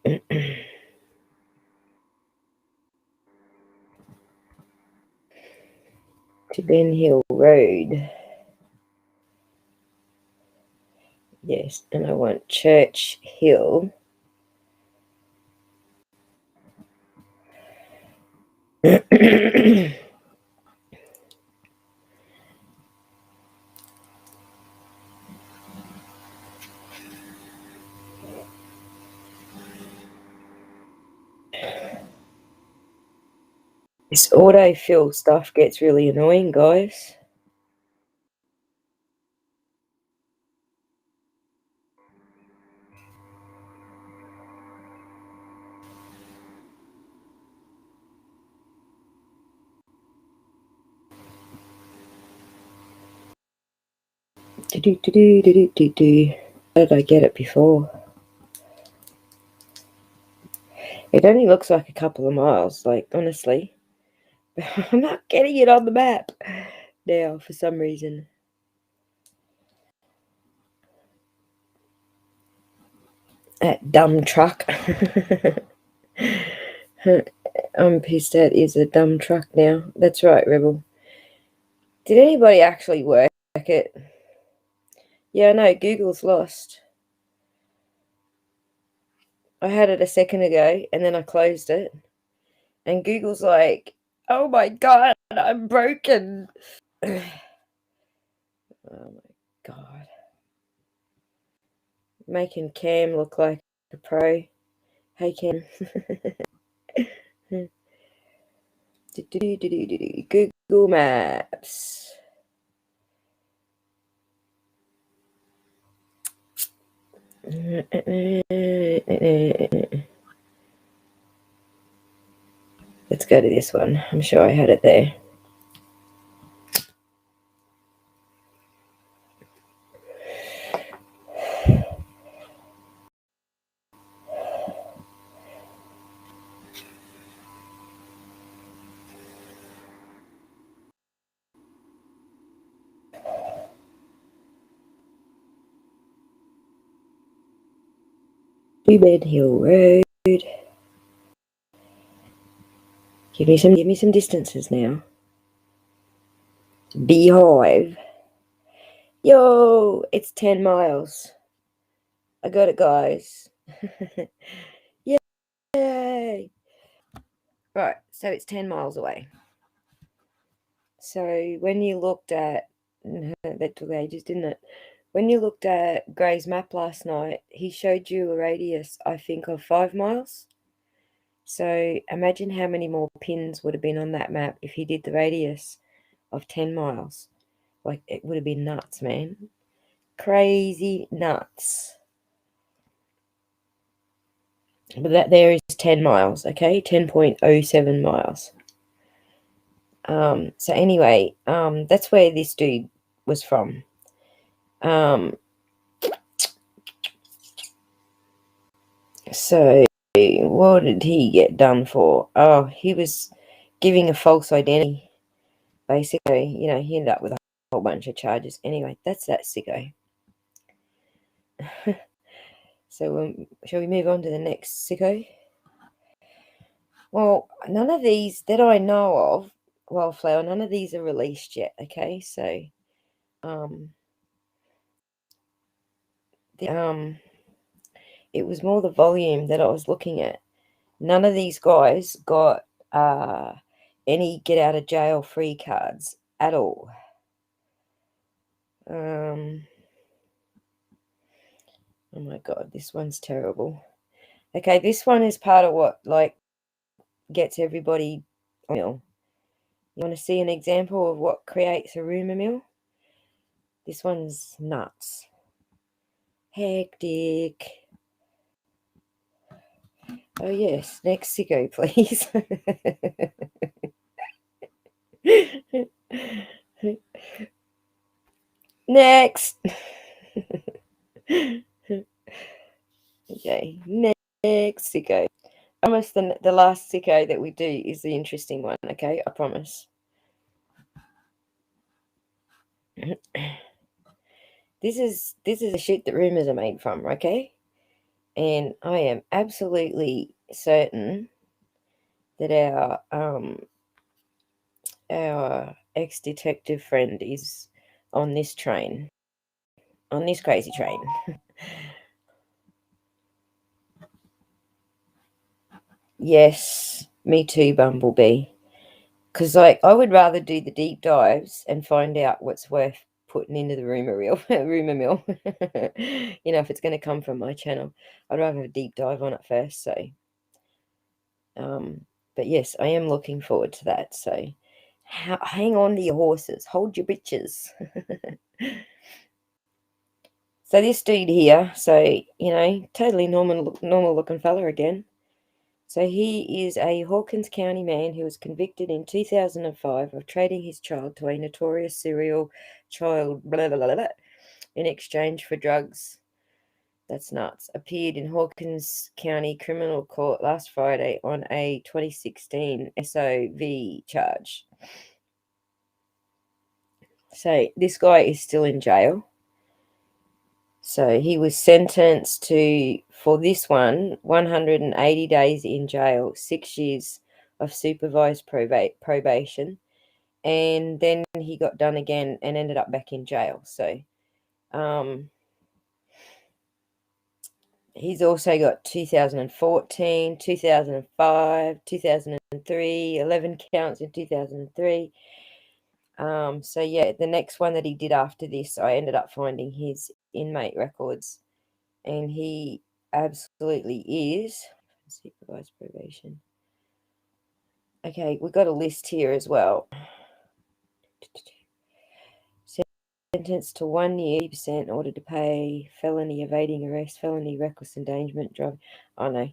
To Ben Hill Road. Yes, and I want Church Hill. This autofill stuff gets really annoying, guys. How did I get it before? It only looks like a couple of miles, honestly. I'm not getting it on the map now for some reason. That dumb truck. I'm pissed that is a dumb truck now. That's right, Rebel. Did anybody actually work it? Yeah, no, Google's lost. I had it a second ago and then I closed it. And Google's like, oh my God, I'm broken. Oh my God. Making Cam look like a pro. Hey, Cam. Google Maps. Let's go to this one. I'm sure I had it there. Bed Hill Road. Give me some distances now. Beehive. Yo, it's 10 miles. I got it, guys. Yay! Right, so it's 10 miles away. So when you looked at, that took ages, didn't it? When you looked at Gray's map last night, he showed you a radius, I think, of 5 miles. So imagine how many more pins would have been on that map if he did the radius of 10 miles. It would have been nuts, man. Crazy nuts. But that there is 10 miles, okay? 10.07 miles. So anyway, that's where this dude was from. So what did he get done for? Oh, he was giving a false identity. Basically, he ended up with a whole bunch of charges. Anyway, that's that sicko. So shall we move on to the next sicko? Well, none of these that I know of, Wildflower, none of these are released yet. Okay, so it was more the volume that I was looking at. None of these guys got any get out of jail free cards at all. Oh my God, this one's terrible. Okay, this one is part of what gets everybody mill. You want to see an example of what creates a rumor mill? This one's nuts. Hectic. Oh yes, next sicko, please. Next. Okay, next sicko. Almost the last sicko that we do is the interesting one, okay? I promise. This is the shit that rumors are made from, okay? And I am absolutely certain that our ex-detective friend is on this train, on this crazy train. Yes, me too, Bumblebee. Because I would rather do the deep dives and find out what's worth putting into the rumor mill. If it's going to come from my channel, I'd rather have a deep dive on it first. So, but yes, I am looking forward to that. So, hang on to your horses, hold your bitches. So this dude here, totally normal looking fella again. So he is a Hawkins County man who was convicted in 2005 of trading his child to a notorious serial child in exchange for drugs. That's nuts. Appeared in Hawkins County Criminal Court last Friday on a 2016 SOV charge. So this guy is still in jail. So he was sentenced for this one, 180 days in jail, 6 years of supervised probation, and then he got done again and ended up back in jail. So he's also got 2014, 2005, 2003, 11 counts in 2003. So yeah, the next one that he did after this, I ended up finding his inmate records, and he absolutely is supervised probation. Okay, we've got a list here as well. Sentenced to 1 year, 50% ordered to pay, felony evading arrest, felony reckless endangerment, drug. Oh no,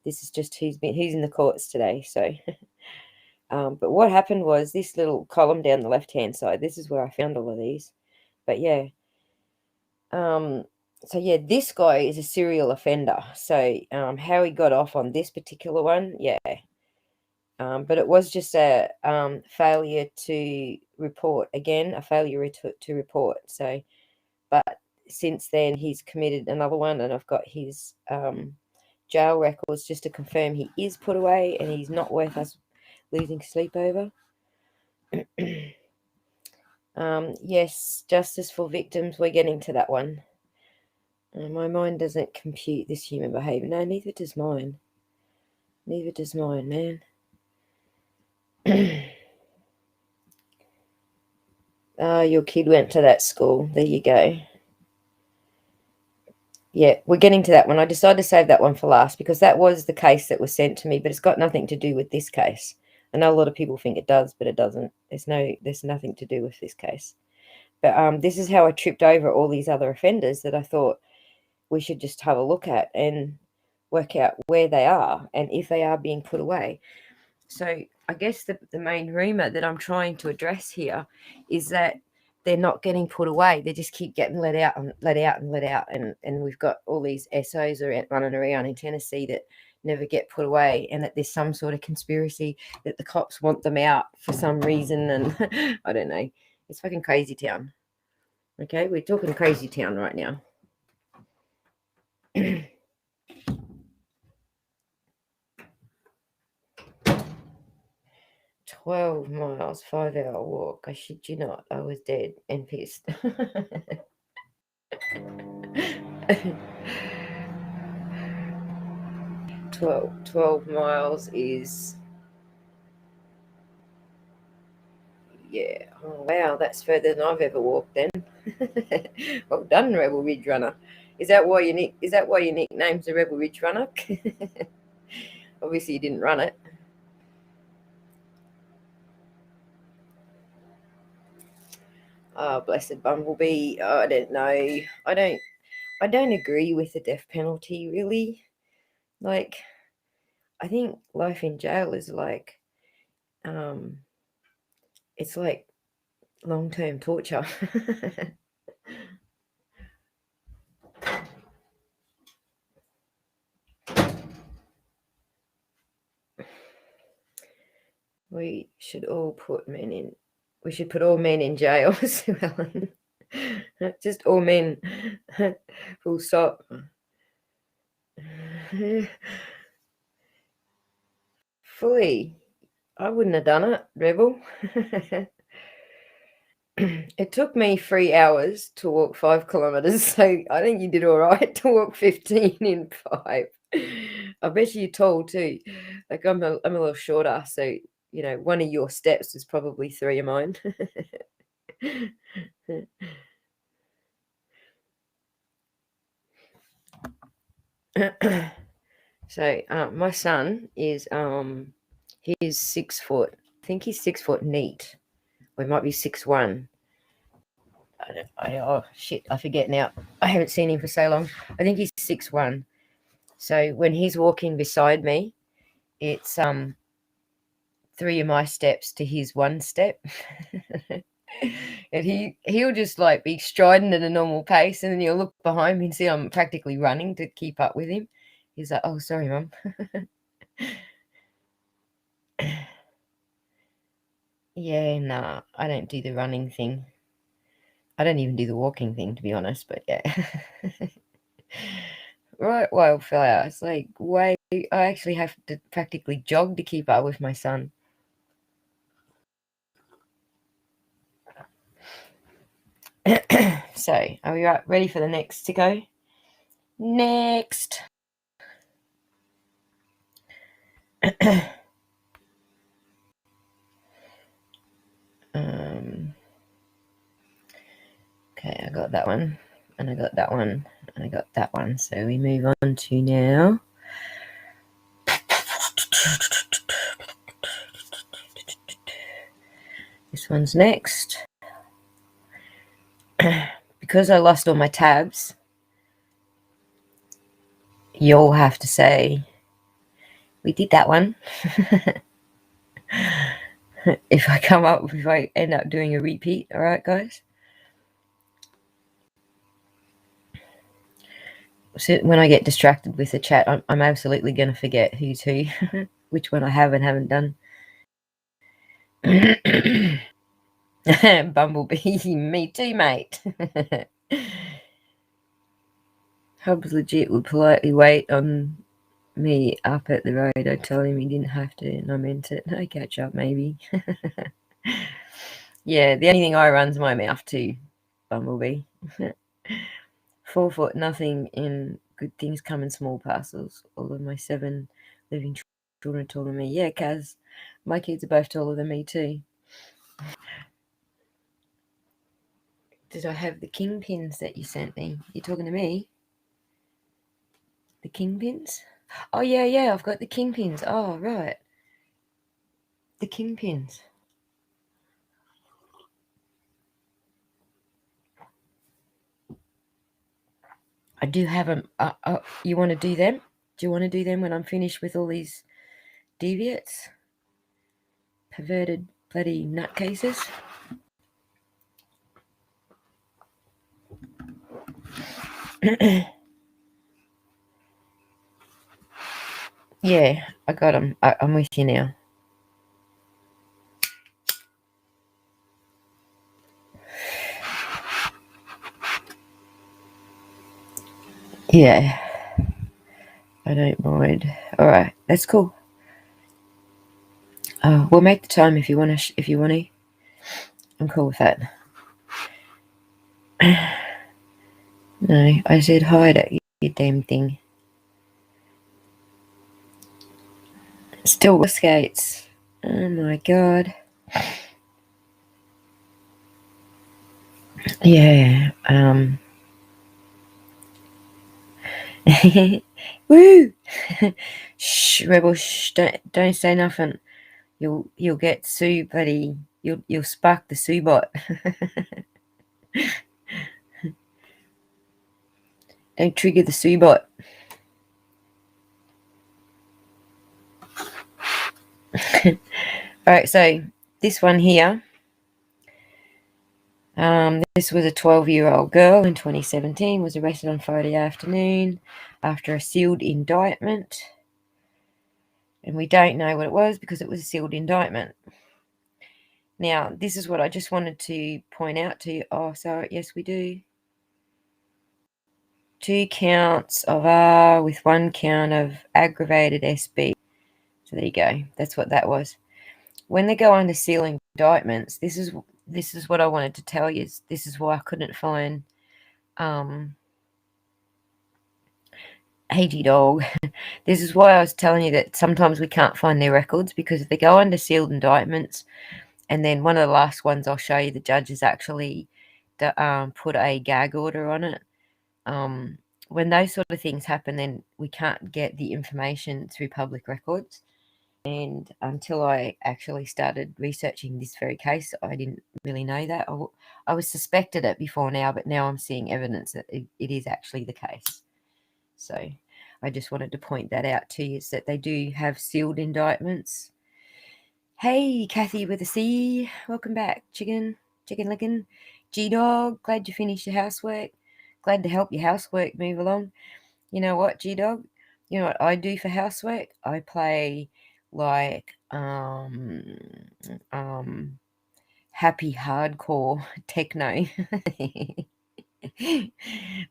this is just who's in the courts today. So, but what happened was this little column down the left-hand side. This is where I found all of these. But yeah, so yeah, this guy is a serial offender. So how he got off on this particular one, yeah. But it was just a failure to report. Again, a failure to report. So, but since then he's committed another one, and I've got his jail records just to confirm he is put away and he's not worth us losing sleep over. Yes, justice for victims. We're getting to that one. My mind doesn't compute this human behavior. No, neither does mine. Neither does mine, man. Your kid went to that school. There you go. Yeah, we're getting to that one. I decided to save that one for last because that was the case that was sent to me, but it's got nothing to do with this case. I know a lot of people think it does, but it doesn't. There's nothing to do with this case. But this is how I tripped over all these other offenders that I thought we should just have a look at and work out where they are and if they are being put away. So I guess the main rumor that I'm trying to address here is that they're not getting put away. They just keep getting let out and let out and let out. And we've got all these SOs running around in Tennessee that never get put away, and that there's some sort of conspiracy that the cops want them out for some reason. And I don't know. It's fucking crazy town. Okay, we're talking crazy town right now. 12 miles, 5-hour walk. I shit you not. I was dead and pissed. 12 miles is, yeah. Oh, wow, that's further than I've ever walked then. Well done, Rebel Ridge Runner. Is that why your nickname's the Rebel Ridge Runner? Obviously you didn't run it. Oh, blessed Bumblebee. Oh, I don't know. I don't agree with the death penalty, really. Like, I think life in jail is like, it's like long-term torture. We should put all men in jail, Sue Ellen. Just all men. Full stop. Fully. I wouldn't have done it, Rebel. It took me 3 hours to walk 5 kilometres, so I think you did all right to walk 15 in 5. I bet you're tall too. Like I'm a little shorter, so one of your steps was probably 3 of mine. So my son is he's 6 foot. I think he's 6 foot neat, or he might be 6'1". Oh shit, I forget now. I haven't seen him for so long. I think he's 6'1". So when he's walking beside me, it's 3 of my steps to his 1 step. And he'll just like be striding at a normal pace, and then you'll look behind me and see I'm practically running to keep up with him. He's like, "Oh, sorry, Mum." Yeah, nah, I don't do the running thing. I don't even do the walking thing, to be honest, but yeah. Right, wildflower. It's like I actually have to practically jog to keep up with my son. So, are we ready for the next to go? Next. Okay, I got that one, and I got that one, and I got that one. So we move on to now. This one's next. Because I lost all my tabs, you'll have to say, we did that one. If I end up doing a repeat, all right, guys? So when I get distracted with the chat, I'm absolutely going to forget who's who, which one I have and haven't done. Bumblebee, me too, mate. Hubs legit would politely wait on me up at the road. I told him he didn't have to, and I meant it. No catch up, maybe. Yeah, the only thing I run's my mouth too, Bumblebee. 4 foot, nothing in good things come in small parcels. All of my 7 living children are taller than me. Yeah, Kaz, my kids are both taller than me too. Did I have the kingpins that you sent me? You talking to me? The kingpins? Oh, yeah, I've got the kingpins. Oh, right. The kingpins. I do have them. You want to do them? Do you want to do them when I'm finished with all these deviates? Perverted bloody nutcases? Yeah, I got them. I'm with you now. Yeah, I don't mind. All right, that's cool. We'll make the time if you want to. If you want to, I'm cool with that. No, I said hide it, you damn thing. Still skates. Oh my god. Yeah. Woo. Shh, rebel. Shh. Don't say nothing. You'll get Sue, buddy. You'll spark the Sue bot. Don't trigger the Sue bot. Alright, so this one here. This was a 12-year-old girl in 2017, was arrested on Friday afternoon after a sealed indictment. And we don't know what it was because it was a sealed indictment. Now, this is what I just wanted to point out to you. Oh, sorry. Yes, we do. 2 counts of R with 1 count of aggravated SB. So there you go. That's what that was. When they go under seal indictments, this is what I wanted to tell you. This is why I couldn't find AG Dog. This is why I was telling you that sometimes we can't find their records, because if they go under sealed indictments, and then one of the last ones I'll show you, the judge has actually put a gag order on it. When those sort of things happen, then we can't get the information through public records. And until I actually started researching this very case, I didn't really know that. I was suspected it before now, but now I'm seeing evidence that it is actually the case. So I just wanted to point that out to you, is that they do have sealed indictments. Hey, Kathy with a C, welcome back. Chicken licking. G-Dog, glad you finished your housework. Glad to help your housework move along. You know what, G-Dog? You know what I do for housework? I play like happy hardcore techno.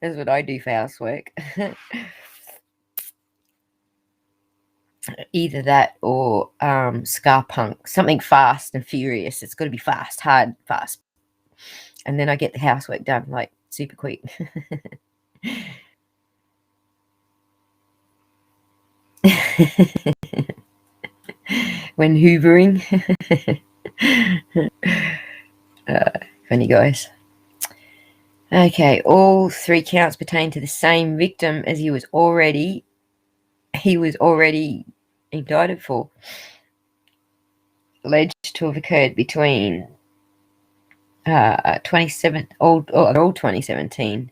That's what I do for housework. Either that or ska punk, something fast and furious. It's got to be fast, hard, fast. And then I get the housework done like super quick. When hoovering. Funny guys. Okay, all 3 counts pertain to the same victim, as he was already indicted for. Alleged to have occurred between 2017.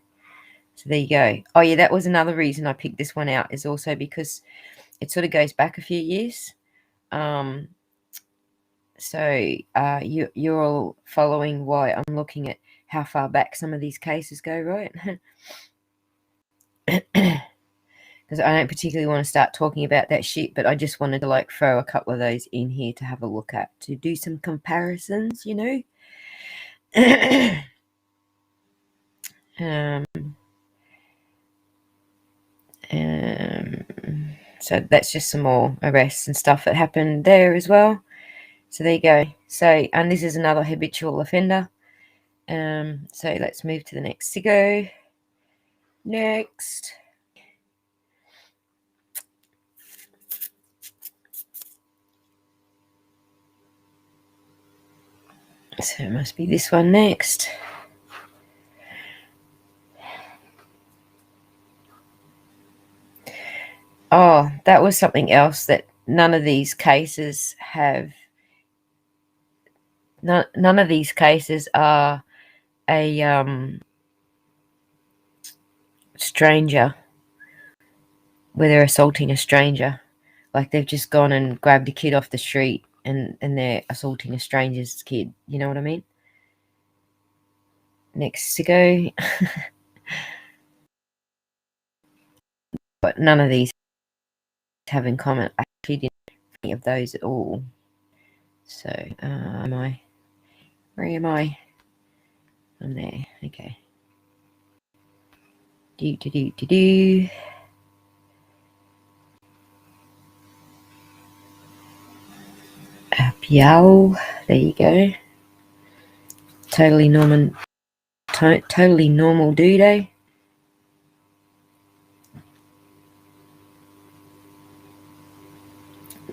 So there you go. Oh yeah, that was another reason I picked this one out, is also because it sort of goes back a few years. So you're all following why I'm looking at how far back some of these cases go, right? Because I don't particularly want to start talking about that shit, but I just wanted to like throw a couple of those in here to have a look at, to do some comparisons, you know. So that's just some more arrests and stuff that happened there as well. So there you go. So, and this is another habitual offender. So let's move to the next sicko. Next. So it must be this one next. Oh, that was something else that none of these cases have. None of these cases are a stranger, where they're assaulting a stranger. Like they've just gone and grabbed a kid off the street and they're assaulting a stranger's kid. You know what I mean? Next to go. But none of these have in common. I actually didn't have any of those at all. So, where am I? I'm there. Okay. Do. Yow, there you go. Totally normal dude.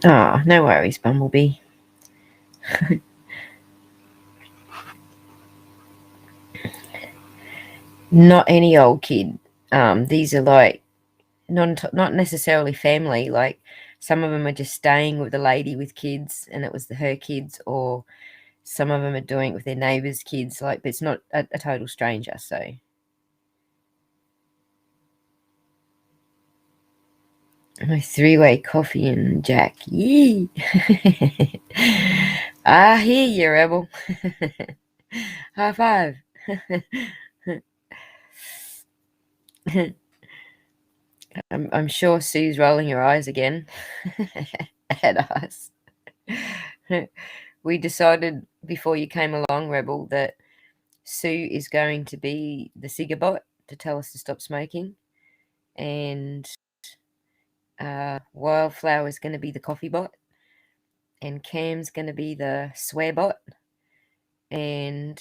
Ah, no worries, Bumblebee. Not any old kid. These are like not necessarily family. Like some of them are just staying with the lady with kids, and it was her kids, or some of them are doing it with their neighbours' kids. Like, but it's not a total stranger. So. My three-way coffee and Jack. Yee! I hear you, Rebel. High five. I'm sure Sue's rolling her eyes again at us. We decided before you came along, Rebel, that Sue is going to be the cigar to tell us to stop smoking, and Wildflower is going to be the coffee bot, and Cam's going to be the swear bot, and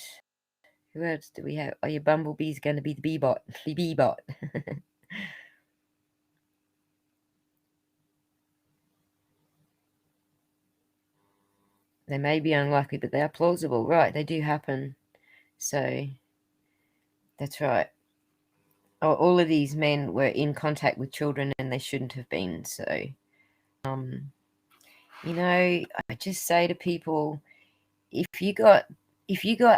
who else do we have? Oh, your Bumblebee's going to be the bee-bot. The bee-bot. They may be unlikely, but they are plausible. Right, they do happen. So, that's right. Oh, all of these men were in contact with children and they shouldn't have been. So, I just say to people, if you got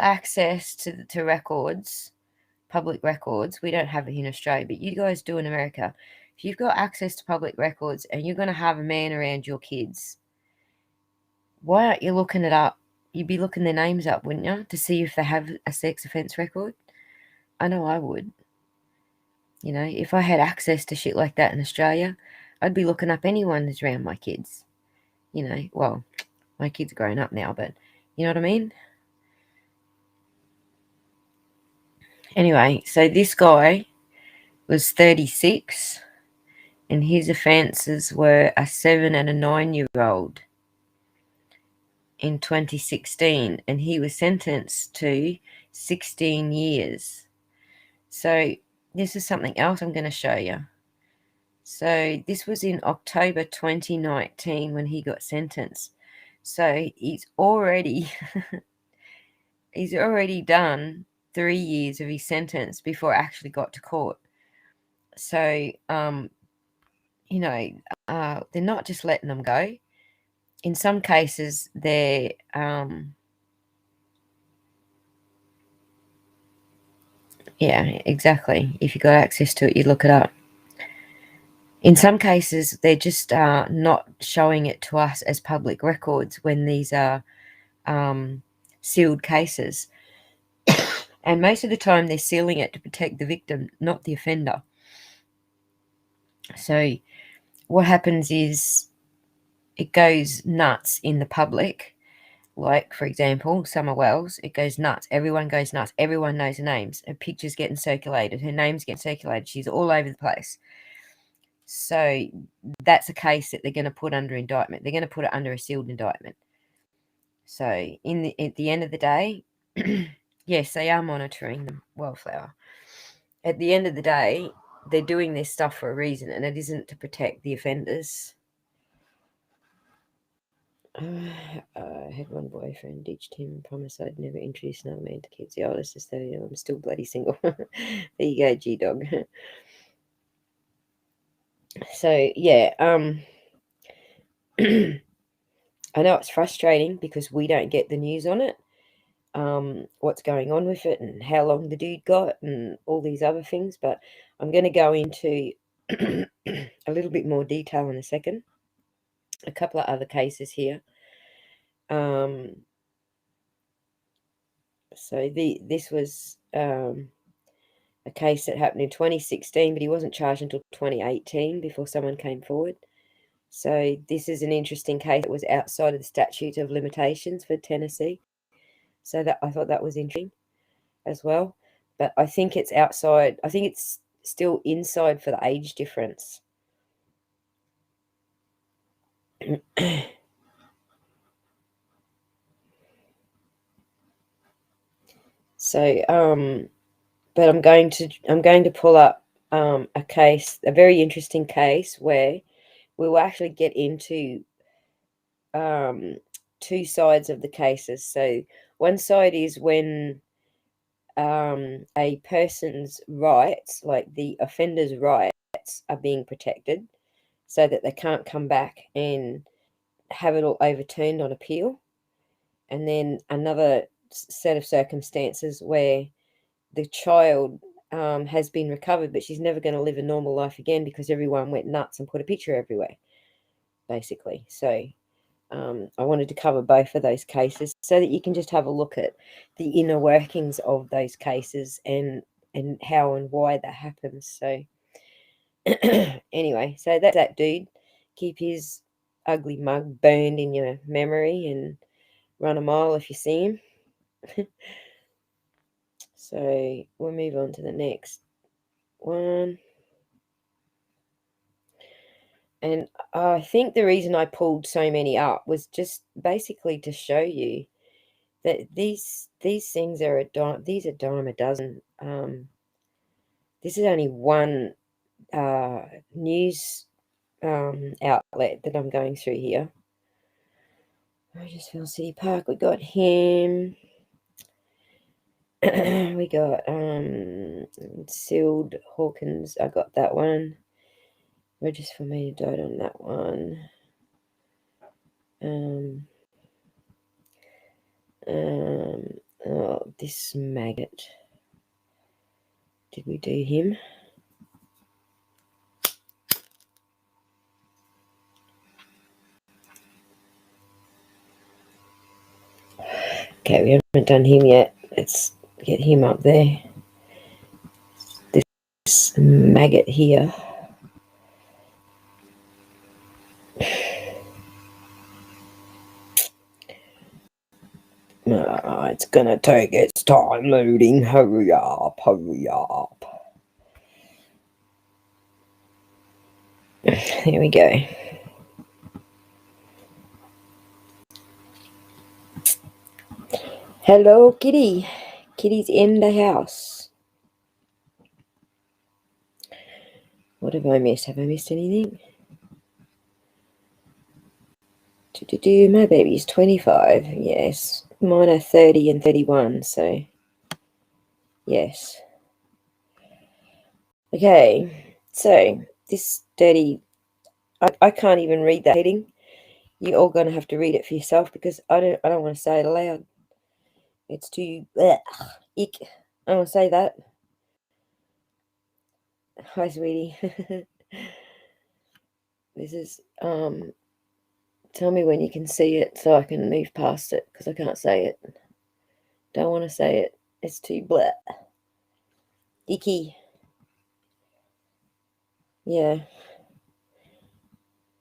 access to records, public records, we don't have it in Australia, but you guys do in America. If you've got access to public records and you're going to have a man around your kids, why aren't you looking it up? You'd be looking their names up, wouldn't you, to see if they have a sex offence record? I know I would. If I had access to shit like that in Australia, I'd be looking up anyone that's around my kids. Well, my kids are grown up now, but you know what I mean? Anyway, so this guy was 36 and his offences were a 7 and a 9-year-old in 2016, and he was sentenced to 16 years. So this is something else I'm going to show you. So this was in October 2019 when he got sentenced. So he's already done 3 years of his sentence before it actually got to court. So they're not just letting them go. In some cases, they're yeah, exactly. If you got access to it, you look it up. In some cases, they're just not showing it to us as public records when these are sealed cases. And most of the time, they're sealing it to protect the victim, not the offender. So what happens is it goes nuts in the public. Like, for example, Summer Wells, it goes nuts. Everyone goes nuts. Everyone knows her names. Her picture's getting circulated. Her name's getting circulated. She's all over the place. So that's a case that they're going to put under indictment. They're going to put it under a sealed indictment. So at the end of the day, yes, they are monitoring the Wildflower. At the end of the day, they're doing this stuff for a reason, and it isn't to protect the offenders. I had one boyfriend, ditched him, promised I'd never introduce another man to kids. The oldest is 30, I'm still bloody single. There you go, G-Dog. So, yeah, I know it's frustrating because we don't get the news on it, what's going on with it and how long the dude got and all these other things, but I'm going to go into a little bit more detail in a second. A couple of other cases here. So this was a case that happened in 2016, but he wasn't charged until 2018 before someone came forward. So this is an interesting case that was outside of the statute of limitations for Tennessee. So that I thought that was interesting as well. But I think it's outside. I think it's still inside for the age difference. So, but I'm going to pull up a case, a very interesting case where we will actually get into two sides of the cases. So one side is when a person's rights, like the offender's rights, are being protected so that they can't come back and have it all overturned on appeal. And then another set of circumstances where the child has been recovered, but she's never going to live a normal life again because everyone went nuts and put a picture everywhere, basically. So I wanted to cover both of those cases so that you can just have a look at the inner workings of those cases and how and why that happens. So anyway, so that's that dude. Keep his ugly mug burned in your memory and run a mile if you see him. So we'll move on to the next one. And I think the reason I pulled so many up was just basically to show you that these things are these are dime a dozen. This is only one news outlet that I'm going through here. Rogersville City Park, we got him. We got sealed Hawkins, I got that one. Rogersville Media died on that one. Oh, this maggot. Did we do him? Okay, we haven't done him yet. Let's get him up there. This maggot here. It's gonna take its time loading. Hurry up, hurry up. Here we go. Hello, kitty. Kitty's in the house. What have I missed? Have I missed anything? My baby's 25. Yes. Mine are 30 and 31, so yes. Okay, so this dirty... I can't even read that heading. You're all going to have to read it for yourself because I don't want to say it aloud. It's too... ick. I don't want to say that. Hi, sweetie. This is... Tell me when you can see it so I can move past it because I can't say it. Don't want to say it. It's too blah. Icky. Yeah.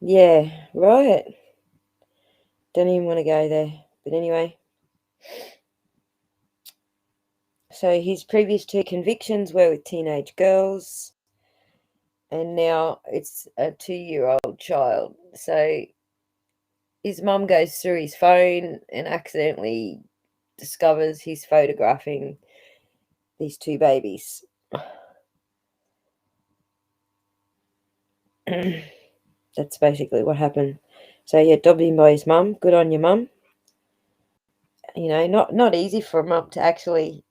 Yeah, right. Don't even want to go there. But anyway. So his previous two convictions were with teenage girls. And now it's a 2-year-old child. So his mum goes through his phone and accidentally discovers he's photographing these two babies. That's basically what happened. So yeah, dobbed him by his mum. Good on your mum. You know, not easy for a mum to actually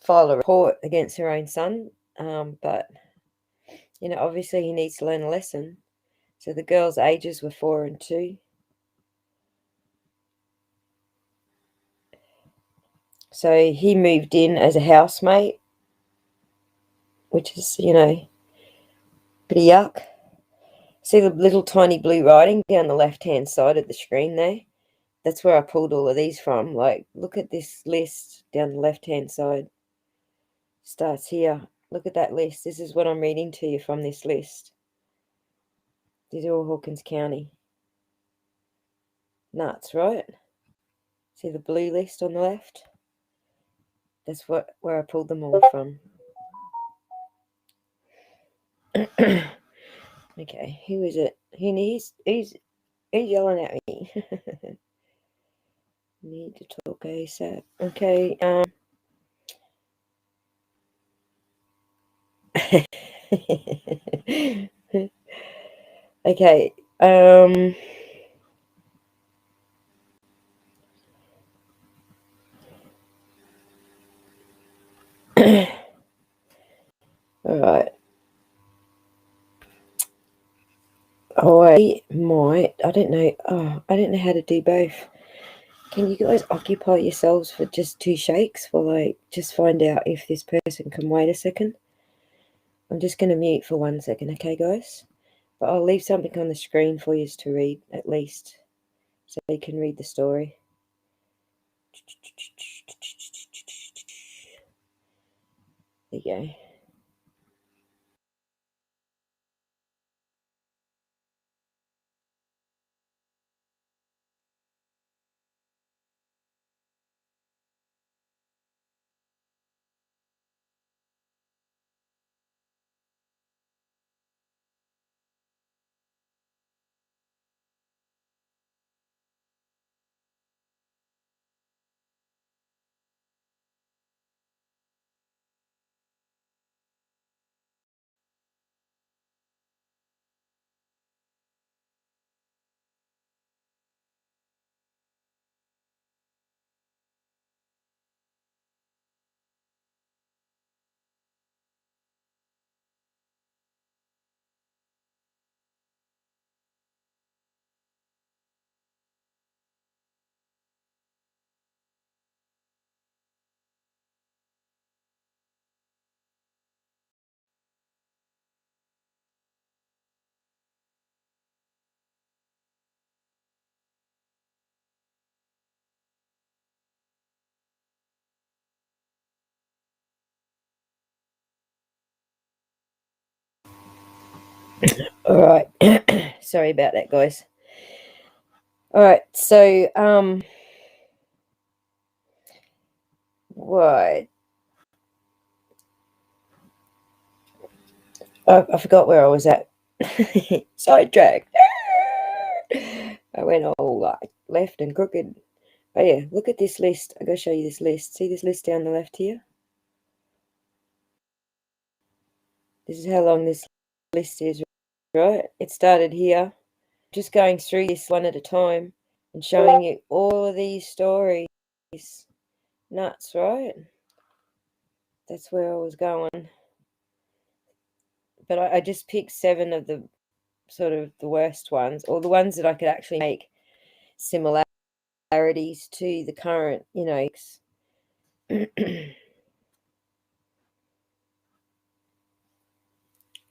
file a report against her own son. But you know, obviously he needs to learn a lesson. So the girls' ages were 4 and 2. So he moved in as a housemate, which is, you know, pretty yuck. See the little tiny blue writing down the left-hand side of the screen there? That's where I pulled all of these from. Like, look at this list down the left-hand side. Starts here. Look at that list. This is what I'm reading to you from this list. These are all Hawkins County. Nuts, right? See the blue list on the left? That's where I pulled them all from. Okay, who is it? He's yelling at me. Need to talk ASAP. Okay, Okay. All right. I might. I don't know. Oh, I don't know how to do both. Can you guys occupy yourselves for just 2 shakes while I just find out if this person can wait a second? I'm just going to mute for 1 second, okay, guys? But I'll leave something on the screen for you to read, at least, so you can read the story. There you go. All right. Sorry about that, guys. All right. So, what? I forgot where I was at. Sidetracked. I went all like left and crooked. Oh yeah, look at this list. I gotta show you this list. See this list down the left here? This is how long this list is, right? It started here. Just going through this one at a time and showing you all of these stories. Nuts, right? That's where I was going. But I just picked 7 of the sort of the worst ones, or the ones that I could actually make similarities to the current,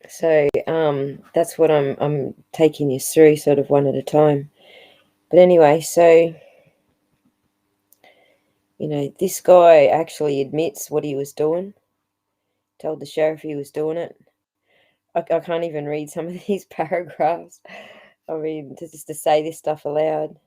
So that's what I'm taking you through, sort of one at a time. But anyway, so this guy actually admits what he was doing. Told the sheriff he was doing it. I can't even read some of these paragraphs. I mean, just to say this stuff aloud.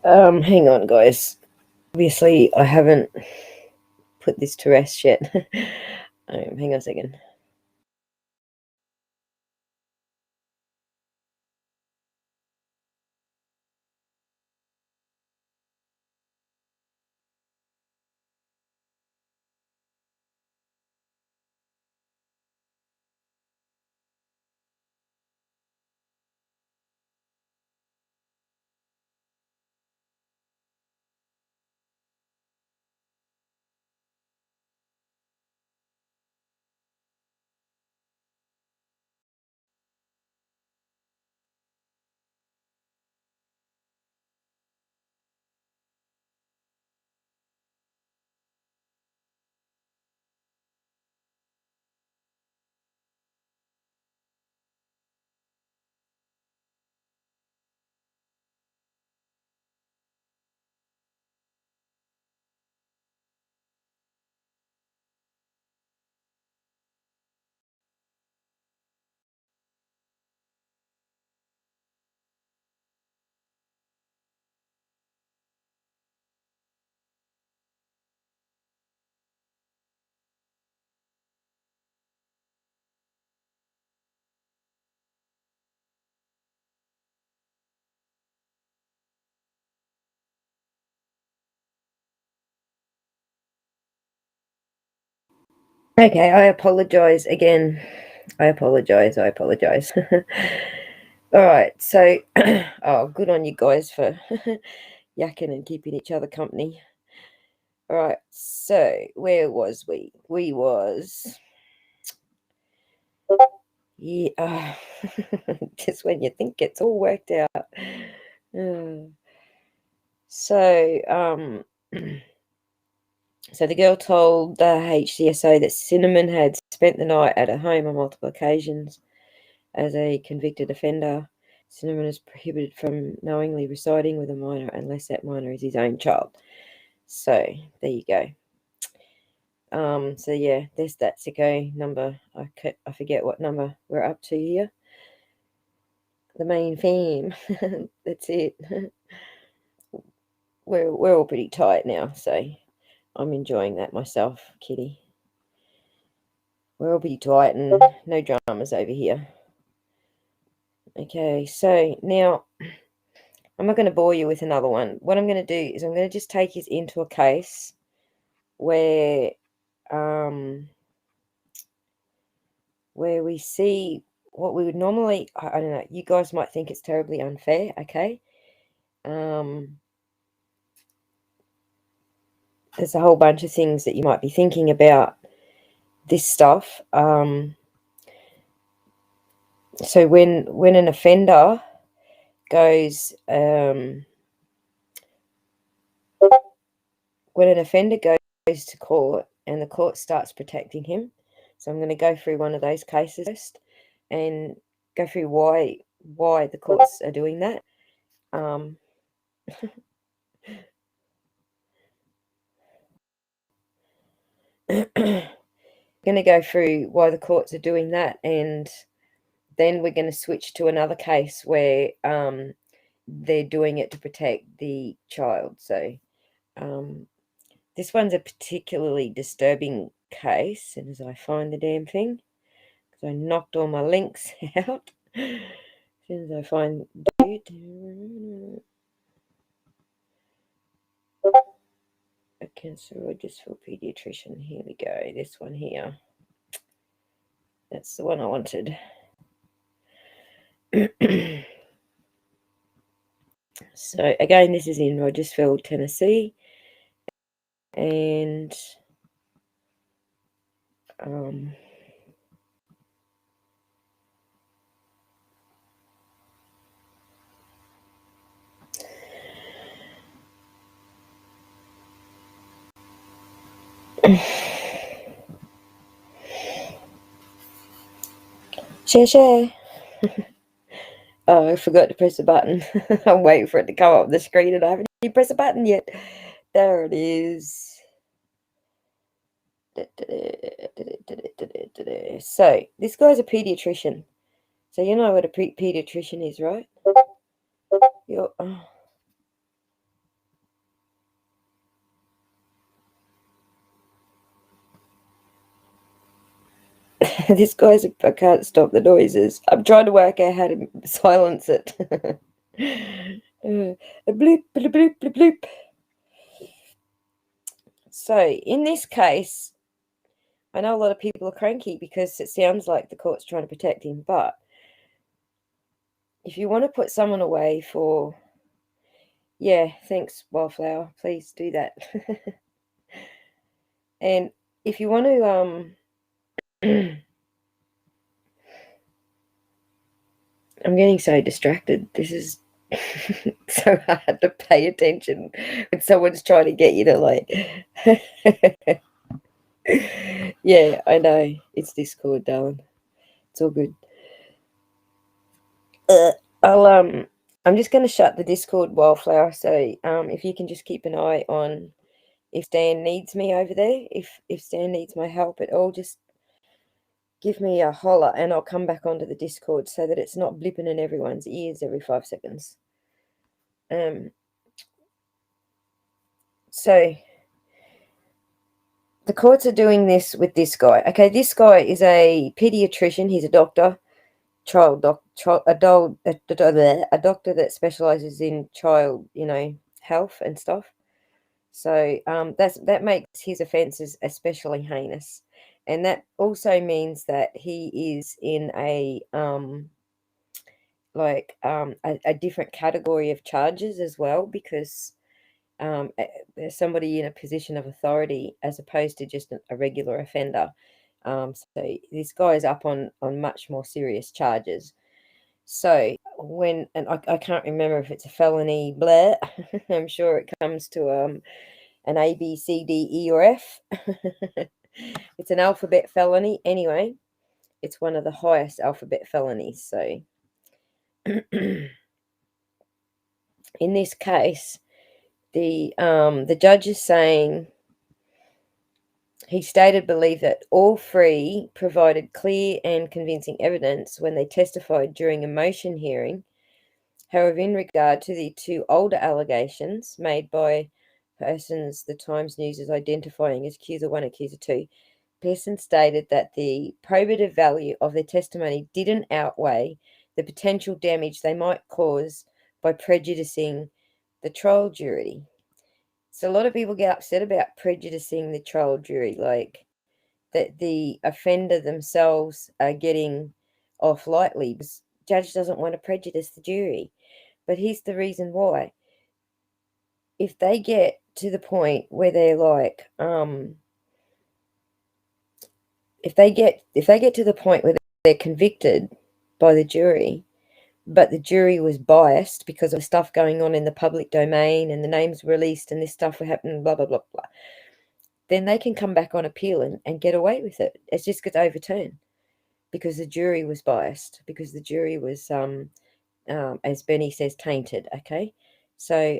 Hang on, guys. Obviously, I haven't put this to rest yet. Hang on a second. Okay, I apologise again. I apologise. All right, so oh, good on you guys for yakking and keeping each other company. All right, so where was we? We was yeah, just when you think it's all worked out. So so the girl told the HCSO that Cinnamon had spent the night at her home on multiple occasions. As a convicted offender, Cinnamon is prohibited from knowingly residing with a minor unless that minor is his own child. So there you go. So yeah, there's that sicko number. I forget what number we're up to here. The main theme. That's it. We're all pretty tight now, so I'm enjoying that myself, Kitty. We're all pretty tight and no dramas over here. Okay, so now I'm not going to bore you with another one. What I'm going to do is I'm going to just take us into a case where we see what we would normally, I don't know, you guys might think it's terribly unfair, okay? There's a whole bunch of things that you might be thinking about this stuff. So when an offender goes to court and the court starts protecting him, so I'm going to go through one of those cases first and go through why the courts are doing that. Going to go through why the courts are doing that, and then we're going to switch to another case where they're doing it to protect the child. So this one's a particularly disturbing case, and as I find the damn thing, because I knocked all my links out. As soon as I find a cancer register for pediatrician. Here we go. This one here. That's the one I wanted. So again, this is in Rogersville, Tennessee, and share. Oh, I forgot to press the button. I'm waiting for it to come up on the screen and I haven't even pressed the button yet. There it is. So, this guy's a pediatrician. So, you know what a pediatrician is, right? This guy's, I can't stop the noises. I'm trying to work out how to silence it. Bloop, bloop, bloop, bloop, bloop. So, in this case, I know a lot of people are cranky because it sounds like the court's trying to protect him, but if you want to put someone away for, yeah, thanks, Wildflower, please do that. And if you want to, I'm getting so distracted. This is so hard to pay attention when someone's trying to get you to like. Yeah, I know. It's Discord, darling. It's all good. I'm just going to shut the Discord, Wildflower. So if you can just keep an eye on if Stan needs me over there, if Stan needs my help at all, just give me a holler and I'll come back onto the Discord so that it's not blipping in everyone's ears every 5 seconds. So the courts are doing this with this guy. Okay, this guy is a pediatrician. He's a doctor, a doctor that specializes in child, health and stuff. So that makes his offences especially heinous. And that also means that he is in a different category of charges as well, because there's somebody in a position of authority as opposed to just a regular offender. So this guy is up on much more serious charges. So I can't remember if it's a felony, blah. I'm sure it comes to an A, B, C, D, E, or F. It's an alphabet felony. Anyway, it's one of the highest alphabet felonies. So in this case, the judge is saying he stated belief that all three provided clear and convincing evidence when they testified during a motion hearing. However, in regard to the two older allegations made by persons the Times News is identifying as accuser 1 and accuser 2, Pearson stated that the probative value of their testimony didn't outweigh the potential damage they might cause by prejudicing the trial jury. So a lot of people get upset about prejudicing the trial jury, like that the offender themselves are getting off lightly because the judge doesn't want to prejudice the jury. But here's the reason why. If they get to the point where they're like, if they get to the point where they're convicted by the jury, but the jury was biased because of stuff going on in the public domain and the names released and this stuff happened, blah, blah, blah, blah, then they can come back on appeal and get away with it. It just gets overturned because the jury was biased, because the jury was, as Benny says, tainted, okay? So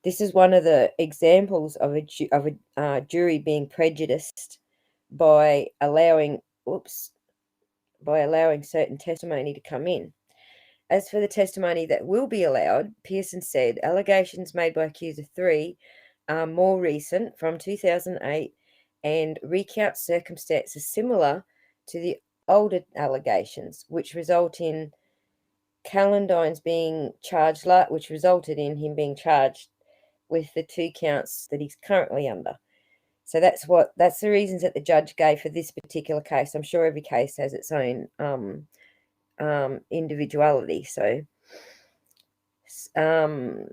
this is one of the examples of a jury being prejudiced by allowing certain testimony to come in. As for the testimony that will be allowed, Pearson said allegations made by accuser 3 are more recent, from 2008, and recount circumstances similar to the older allegations, which result in Callandine's being charged, which resulted in him being charged with the 2 counts that he's currently under. So that's the reasons that the judge gave for this particular case. I'm sure every case has its own individuality. So so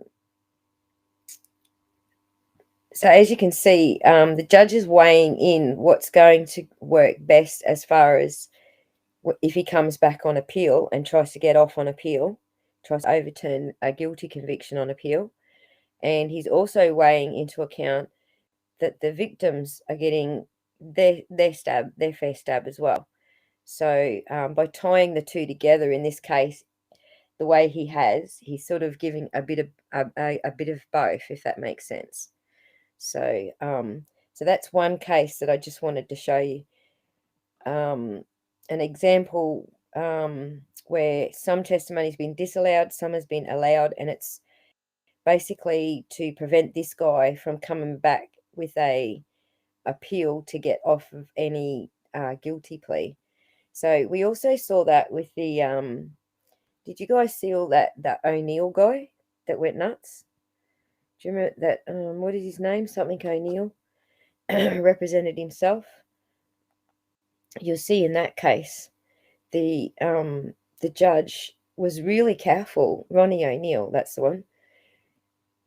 as you can see, the judge is weighing in what's going to work best as far as if he comes back on appeal and tries to get off on appeal, tries to overturn a guilty conviction on appeal. And he's also weighing into account that the victims are getting their fair stab as well. So by tying the two together in this case, the way he's sort of giving a bit of both, if that makes sense. So so that's one case that I just wanted to show you. An example where some testimony has been disallowed, some has been allowed, and it's basically to prevent this guy from coming back with a appeal to get off of any guilty plea. So we also saw that with the did you guys see all that O'Neill guy that went nuts? Do you remember that? What is his name? Something O'Neill represented himself. You'll see in that case, the judge was really careful. Ronnie O'Neill, that's the one.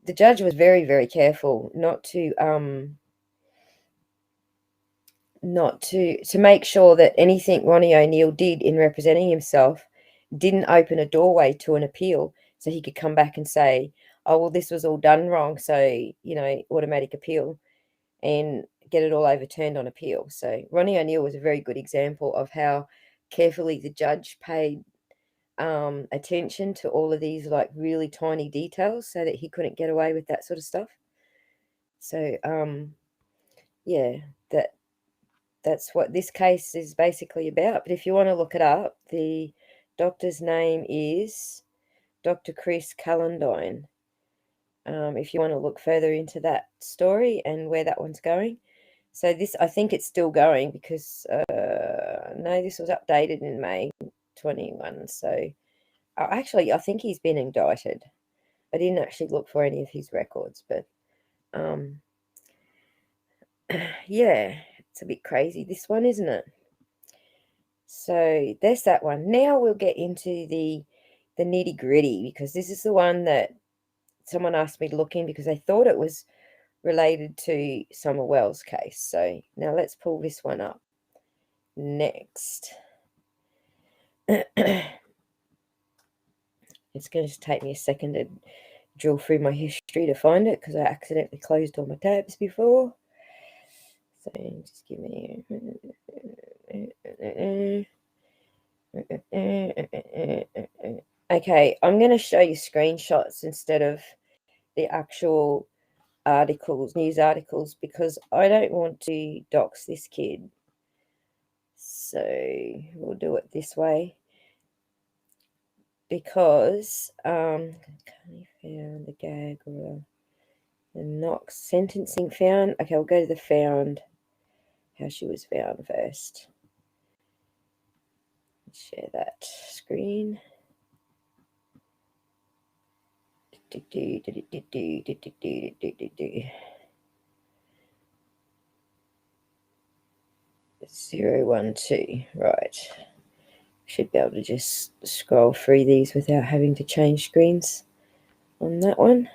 The judge was very, very careful not to make sure that anything Ronnie O'Neill did in representing himself didn't open a doorway to an appeal, so he could come back and say, oh, well, this was all done wrong, so, automatic appeal, and get it all overturned on appeal. So Ronnie O'Neill was a very good example of how carefully the judge paid attention to all of these like really tiny details so that he couldn't get away with that sort of stuff. So yeah, that's what this case is basically about. But if you want to look it up, the doctor's name is Dr. Chris Callandine. If you want to look further into that story and where that one's going. So this, I think it's still going because, no, this was updated in May 21. So actually, I think he's been indicted. I didn't actually look for any of his records, but yeah. It's a bit crazy, this one, isn't it? So there's that one. Now we'll get into the nitty gritty, because this is the one that someone asked me to look in because they thought it was related to Summer Wells case. So now let's pull this one up next. It's going to take me a second to drill through my history to find it, because I accidentally closed all my tabs before. So just give me... Okay, I'm going to show you screenshots instead of the actual articles, news articles, because I don't want to dox this kid. So we'll do it this way. Because found the gag or the Knox sentencing found. Okay, we'll go to the found, how she was found first. Let's share that screen. Zero 1 2, right. Should be able to just scroll through these without having to change screens on that one.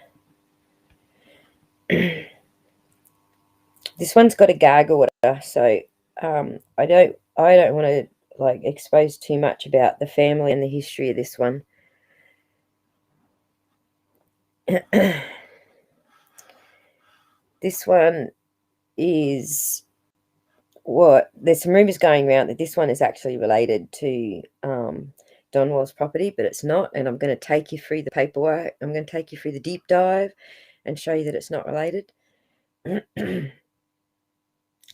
This one's got a gag order, so I don't want to like expose too much about the family and the history of this one. This one is there's some rumors going around that this one is actually related to Donwell's property, but it's not. And I'm going to take you through the paperwork. I'm going to take you through the deep dive and show you that it's not related.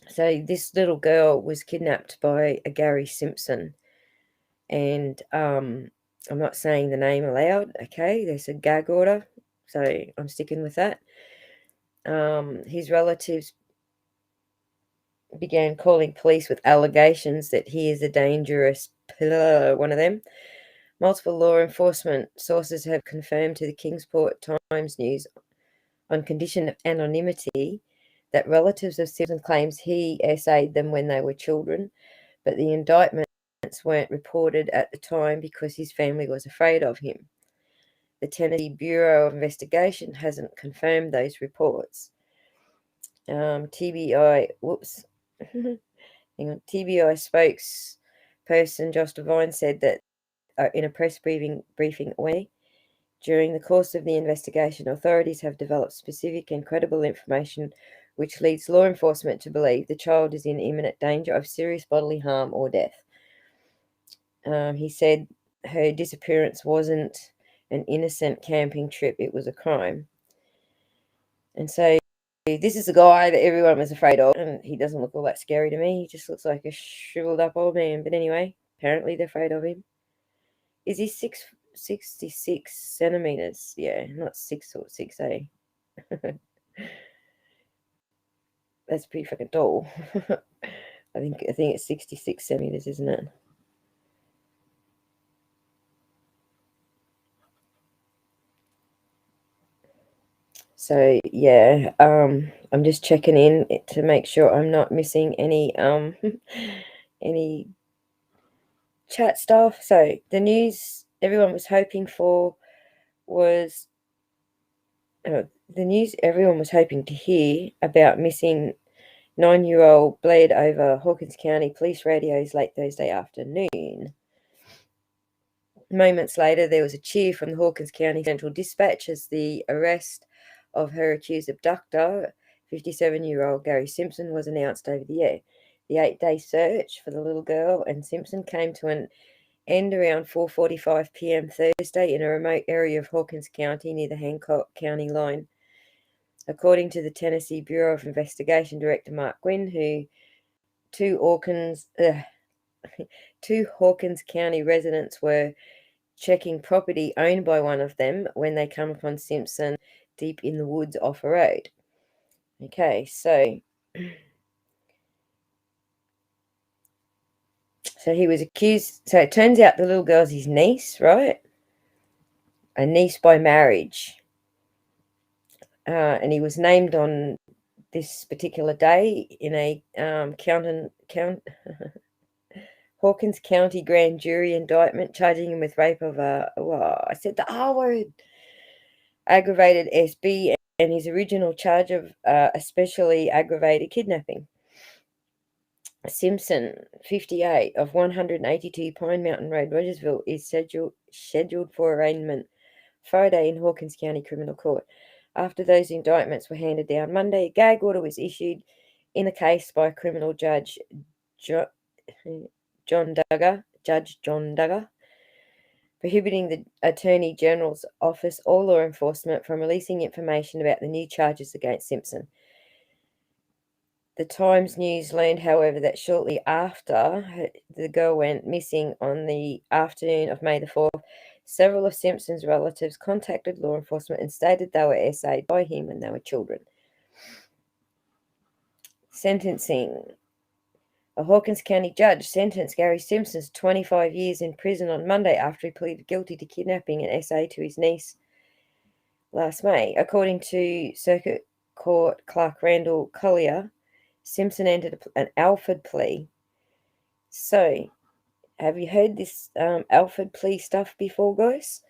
So this little girl was kidnapped by a Gary Simpson, and I'm not saying the name aloud. Okay, there's a gag order, so I'm sticking with that. His relatives began calling police with allegations that he is a dangerous one of them. Multiple law enforcement sources have confirmed to the Kingsport Times News, on condition of anonymity, that relatives of Simpson claims he SA'd them when they were children, but the indictments weren't reported at the time because his family was afraid of him. The Tennessee Bureau of Investigation hasn't confirmed those reports. TBI spokesperson Josh Devine said that in a press briefing way, during the course of the investigation, authorities have developed specific and credible information which leads law enforcement to believe the child is in imminent danger of serious bodily harm or death. He said her disappearance wasn't an innocent camping trip, it was a crime. And so this is the guy that everyone was afraid of, and he doesn't look all that scary to me. He just looks like a shriveled up old man. But anyway, apparently they're afraid of him. Is he 66 centimeters? Yeah, not 6'6", eh? That's pretty fucking tall. I think it's 66 centimeters, isn't it? So yeah, I'm just checking in to make sure I'm not missing any any chat stuff. So the news everyone was hoping for was the news everyone was hoping to hear about missing 9-year-old bled over Hawkins County police radios late Thursday afternoon. Moments later, there was a cheer from the Hawkins County Central Dispatch as the arrest of her accused abductor, 57-year-old Gary Simpson, was announced over the air. The 8-day search for the little girl and Simpson came to an end around 4:45 p.m. Thursday in a remote area of Hawkins County near the Hancock County line. According to the Tennessee Bureau of Investigation Director Mark Gwynn, two Hawkins County residents were checking property owned by one of them when they come upon Simpson deep in the woods off a road. Okay, so he was accused. So it turns out the little girl's his niece, right? A niece by marriage. And he was named on this particular day in a Hawkins County grand jury indictment charging him with rape of I said the R word, aggravated SB, and his original charge of especially aggravated kidnapping. Simpson, 58, of 182 Pine Mountain Road, Rogersville, is scheduled for arraignment Friday in Hawkins County Criminal Court. After those indictments were handed down Monday, a gag order was issued in the case by criminal Judge John Duggar, prohibiting the Attorney General's office or law enforcement from releasing information about the new charges against Simpson. The Times News learned, however, that shortly after the girl went missing on the afternoon of May the 4th, several of Simpson's relatives contacted law enforcement and stated they were essayed by him when they were children. Sentencing. A Hawkins County judge sentenced Gary Simpson to 25 years in prison on Monday after he pleaded guilty to kidnapping an essay to his niece last May. According to Circuit Court Clerk Randall Collier, Simpson entered an Alfred Plea. So, have you heard this Alfred Plea stuff before, guys?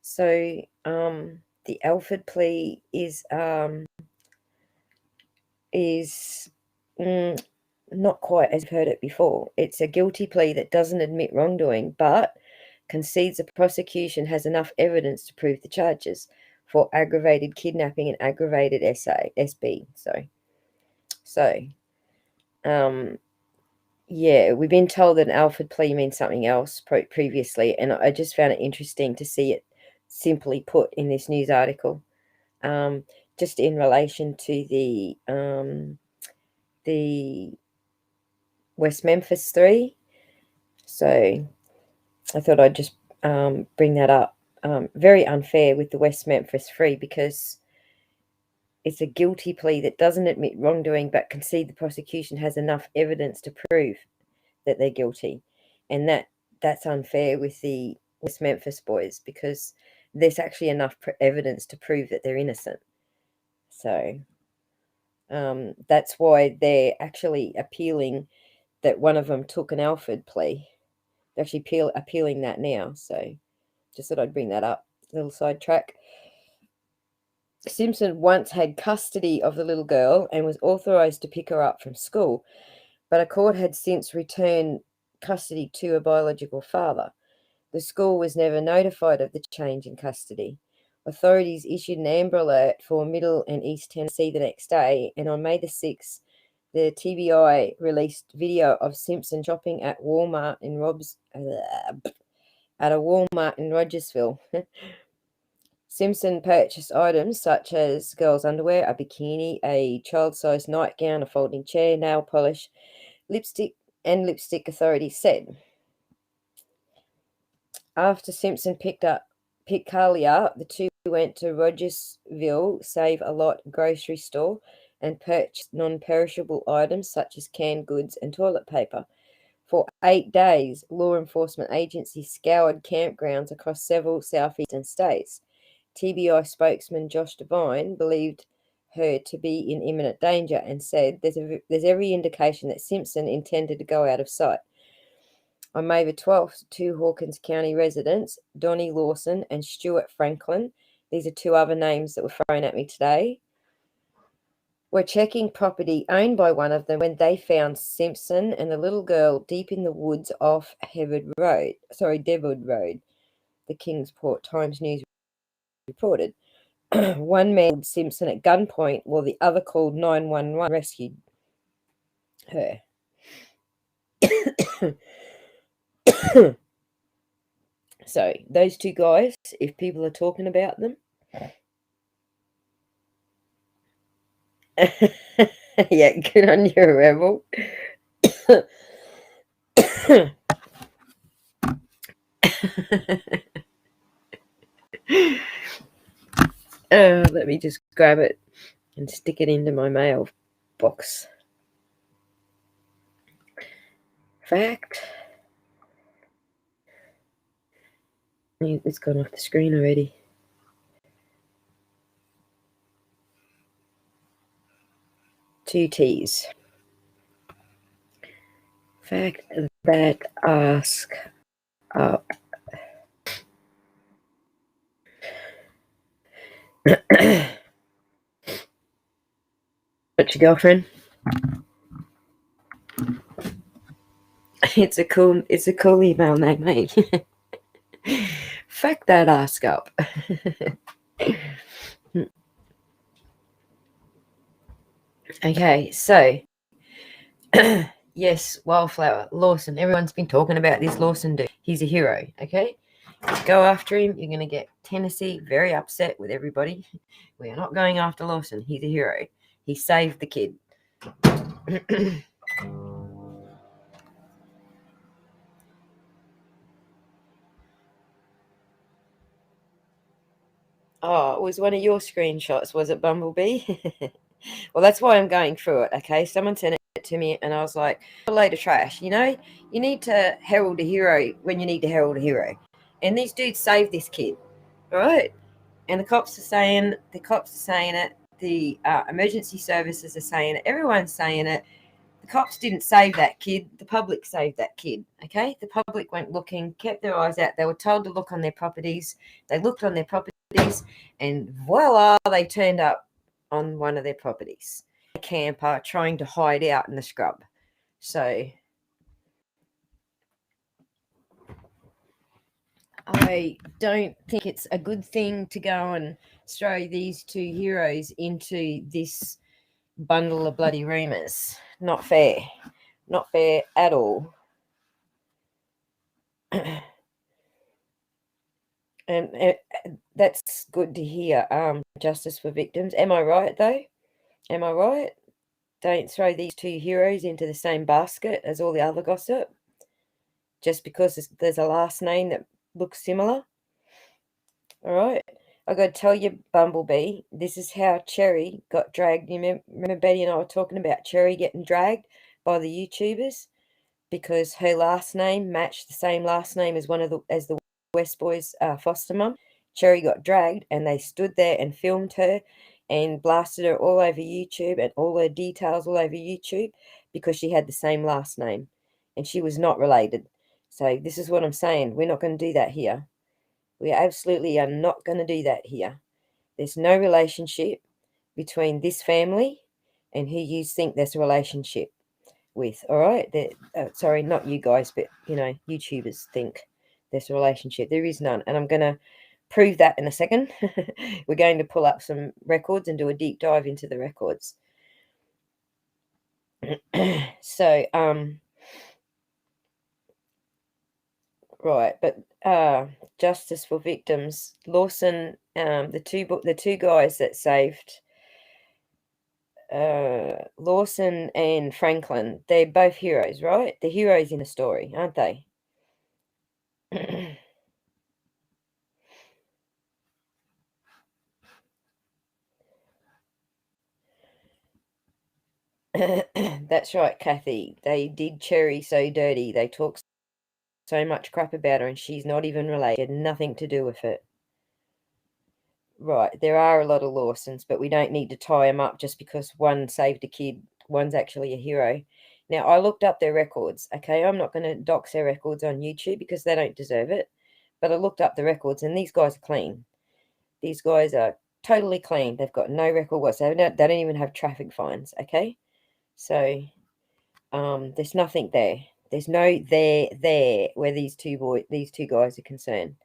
So, the Alfred Plea is not quite as you've heard it before. It's a guilty plea that doesn't admit wrongdoing, but concedes the prosecution has enough evidence to prove the charges for aggravated kidnapping and aggravated SB. Yeah, we've been told that an Alfred Plea means something else previously, and I just found it interesting to see it simply put in this news article, just in relation to the West Memphis 3. So I thought I'd just bring that up. Very unfair with the West Memphis 3 because it's a guilty plea that doesn't admit wrongdoing but concede the prosecution has enough evidence to prove that they're guilty. And that's unfair with the West Memphis boys because there's actually enough evidence to prove that they're innocent. So that's why they're actually appealing that one of them took an Alfred plea. They're actually appealing that now. So just thought I'd bring that up. Little sidetrack. Simpson once had custody of the little girl and was authorized to pick her up from school, but a court had since returned custody to a biological father. The school was never notified of the change in custody. Authorities issued an Amber Alert for Middle and East Tennessee the next day, and on May the 6th, the TBI released video of Simpson shopping at Walmart in Rogersville. Simpson purchased items such as girls' underwear, a bikini, a child-sized nightgown, a folding chair, nail polish, lipstick, authorities said. After Simpson picked Carly up, the two went to Rogersville Save-A-Lot grocery store and purchased non-perishable items such as canned goods and toilet paper. For 8 days, law enforcement agencies scoured campgrounds across several southeastern states. TBI spokesman Josh Devine believed her to be in imminent danger and said there's every indication that Simpson intended to go out of sight. On May the 12th, two Hawkins County residents, Donnie Lawson and Stuart Franklin, these are two other names that were thrown at me today, were checking property owned by one of them when they found Simpson and the little girl deep in the woods off Deadwood Road, the Kingsport Times News reported. One man called Simpson at gunpoint while the other called 911 rescued her. So those two guys, if people are talking about them, yeah, good on you, Rebel. Let me just grab it and stick it into my mail box. Fact. It's gone off the screen already. 2 T's. Fact that ask up. What's your girlfriend? It's a cool email name, mate. Fact that ask up. Okay, so yes, Wildflower, Lawson. Everyone's been talking about this Lawson dude. He's a hero, okay? Go after him. You're going to get Tennessee very upset with everybody. We are not going after Lawson. He's a hero. He saved the kid. Oh, it was one of your screenshots, was it, Bumblebee? Well, that's why I'm going through it, okay? Someone sent it to me, and I was like, a load of trash. You know, you need to herald a hero when you need to herald a hero. And these dudes saved this kid, all right? And the cops are saying it. The emergency services are saying it. Everyone's saying it. The cops didn't save that kid. The public saved that kid, okay? The public went looking, kept their eyes out. They were told to look on their properties. They looked on their properties, and voila, they turned up on one of their properties. A camper trying to hide out in the scrub. So I don't think it's a good thing to go and throw these 2 heroes into this bundle of bloody rumours. Not fair. Not fair at all. And that's good to hear. Justice for victims. Am I right, though? Am I right? Don't throw these 2 heroes into the same basket as all the other gossip just because there's a last name that looks similar. All right. I got to tell you, Bumblebee, this is how Cherry got dragged. You remember Betty and I were talking about Cherry getting dragged by the YouTubers because her last name matched the same last name as the West Boys' foster mum. Cherry got dragged, and they stood there and filmed her and blasted her all over YouTube and all her details all over YouTube because she had the same last name and she was not related. So this is what I'm saying. We're not going to do that here. We absolutely are not going to do that here. There's no relationship between this family and who you think there's a relationship with. All right. Sorry, not you guys, but YouTubers think there's a relationship. There is none, and I'm going to prove that in a second. We're going to pull up some records and do a deep dive into the records. So right, but justice for victims. Lawson, the two guys that saved Lawson and Franklin, they're both heroes, right? They're heroes in the story, aren't they? That's right, Kathy. They did Cherry so dirty. They talk so much crap about her, and she's not even related. Nothing to do with it. Right, there are a lot of Lawsons, but we don't need to tie them up just because one saved a kid. One's actually a hero. Now, I looked up their records, okay? I'm not going to dox their records on YouTube because they don't deserve it. But I looked up the records, and these guys are clean. These guys are totally clean. They've got no record whatsoever. They don't even have traffic fines, okay? So, there's nothing there. There's no there where these two guys are concerned.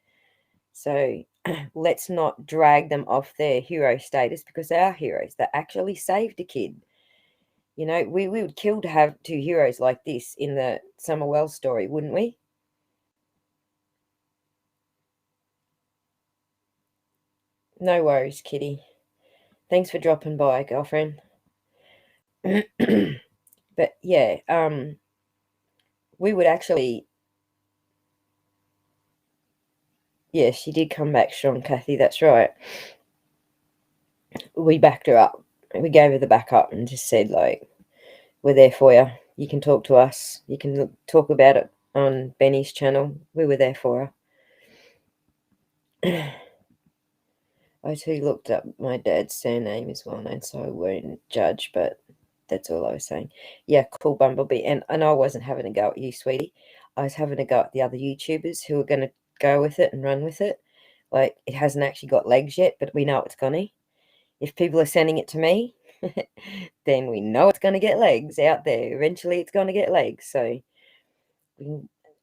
So let's not drag them off their hero status because they are heroes. They actually saved a kid. We would kill to have 2 heroes like this in the Summer Wells story, wouldn't we? No worries, Kitty. Thanks for dropping by, girlfriend. But yeah, we would actually. Yeah, she did come back strong, Kathy. That's right. We backed her up. We gave her the backup and just said, like, we're there for you. You can talk to us. You can talk about it on Benny's channel. We were there for her. I too looked up my dad's surname is well known, so I won't judge, but That's all I was saying. Yeah, cool, Bumblebee. And I wasn't having a go at you, sweetie. I was having a go at the other YouTubers who are going to go with it and run with it. Like, it hasn't actually got legs yet, but we know it's going to. If people are sending it to me, then we know it's going to get legs out there. Eventually, it's going to get legs. So,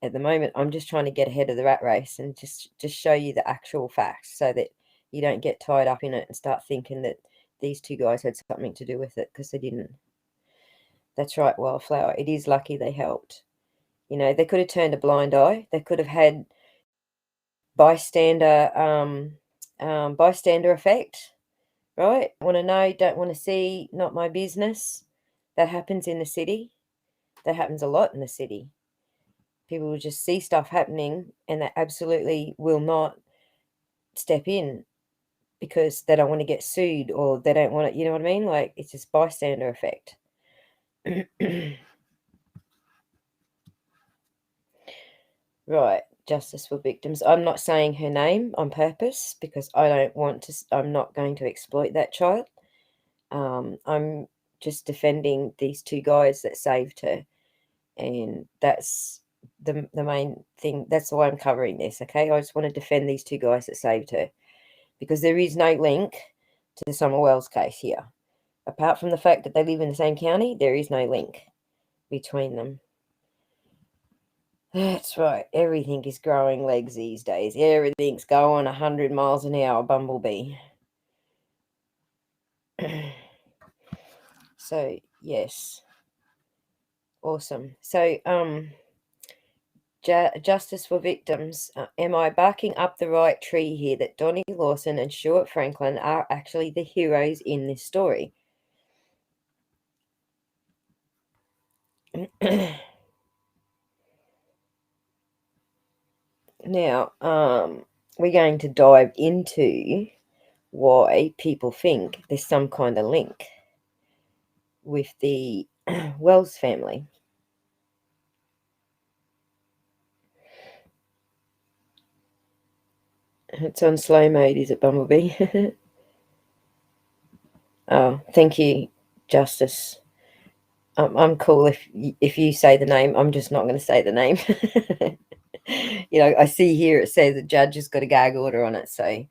at the moment, I'm just trying to get ahead of the rat race and just show you the actual facts so that you don't get tied up in it and start thinking that these two guys had something to do with it, because they didn't. That's right, Wildflower. It is lucky they helped. You know, they could have turned a blind eye. They could have had bystander bystander effect, right? Want to know, don't want to see, not my business. That happens in the city. That happens a lot in the city. People will just see stuff happening and they absolutely will not step in because they don't want to get sued, or they don't want to, you know what I mean? Like, it's just bystander effect. Right, justice for victims. I'm not saying her name on purpose because I don't want to, I'm not going to exploit that child. I'm just defending these two guys that saved her. And that's the main thing. That's why I'm covering this, okay? I just want to defend these two guys that saved her, because there is no link to the Summer Wells case here. Apart from the fact that they live in the same county, there is no link between them. That's right. Everything is growing legs these days. Everything's going 100 miles an hour, Bumblebee. So, yes. Awesome. So, justice for victims. Am I barking up the right tree here that Donnie Lawson and Stuart Franklin are actually the heroes in this story? Now, we're going to dive into why people think there's some kind of link with the Wells family. It's on slow mode, is it, Bumblebee? Oh, thank you, Justice. I'm cool if you say the name. I'm just not going to say the name. You know, I see here it says the judge has got a gag order on it. So,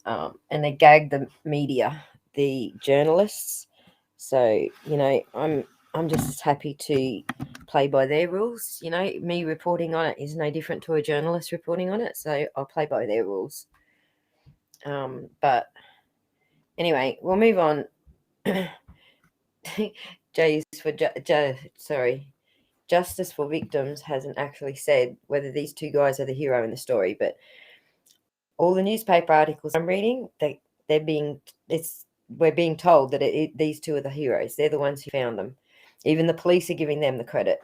and they gagged the media, the journalists. So, you know, I'm just as happy to play by their rules. You know, me reporting on it is no different to a journalist reporting on it. So I'll play by their rules. But anyway, we'll move on. J is for sorry. Justice for Victims hasn't actually said whether these two guys are the hero in the story, but all the newspaper articles I'm reading, we're being told that these two are the heroes. They're the ones who found them. Even the police are giving them the credit.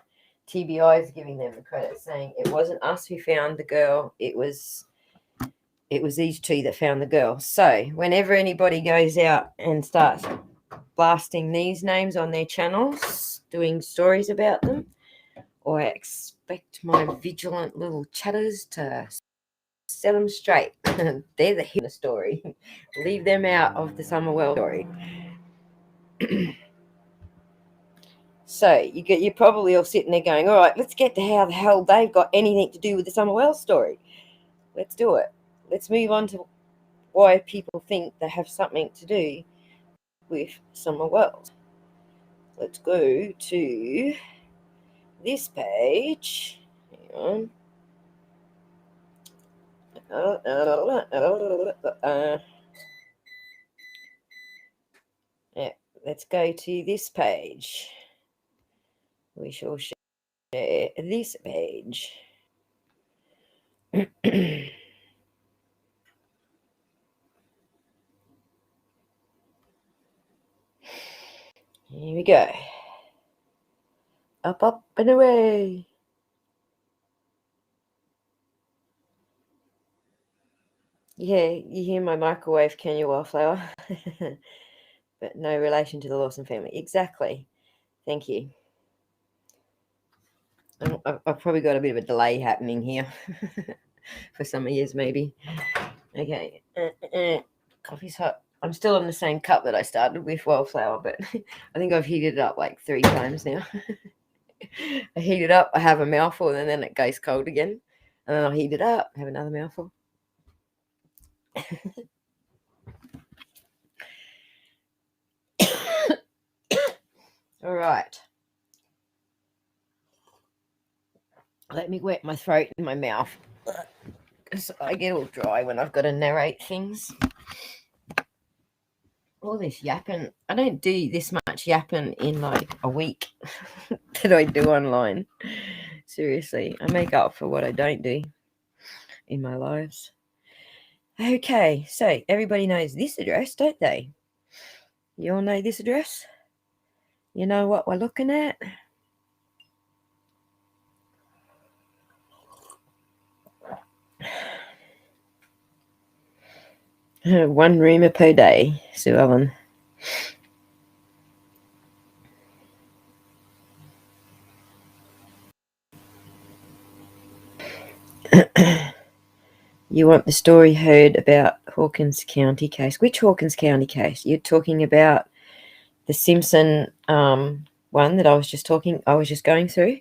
TBI is giving them the credit, saying it wasn't us who found the girl. It was these two that found the girl. So whenever anybody goes out and starts blasting these names on their channels, doing stories about them, or I expect my vigilant little chatters to set them straight. They're the hero of the story. Leave them out of the Summer Wells story. So you're probably all sitting there going, all right, let's get to how the hell they've got anything to do with the Summer Wells story. Let's do it. Let's move on to why people think they have something to do with Summer Wells. Let's go to this page. Hang on. Yeah, let's go to this page. We shall share this page. Here we go. Up, up, and away. Yeah, you hear my microwave, can you, Wildflower? But no relation to the Lawson family. Exactly. Thank you. I've probably got a bit of a delay happening here for some of years, maybe. Okay. Coffee's hot. I'm still on the same cup that I started with, Wildflower, but I think I've heated it up like 3 times now. I heat it up, I have a mouthful, and then it goes cold again. And then I'll heat it up, have another mouthful. All right. Let me wet my throat and my mouth, because I get all dry when I've got to narrate things. All this yapping. I don't do this much yapping in like a week that I do online. Seriously, I make up for what I don't do in my lives. Okay, so everybody knows this address, don't they? You all know this address? You know what we're looking at? One rumour per day, Sue Ellen. You want the story heard about Hawkins County case. Which Hawkins County case? You're talking about the Simpson one that I was just going through?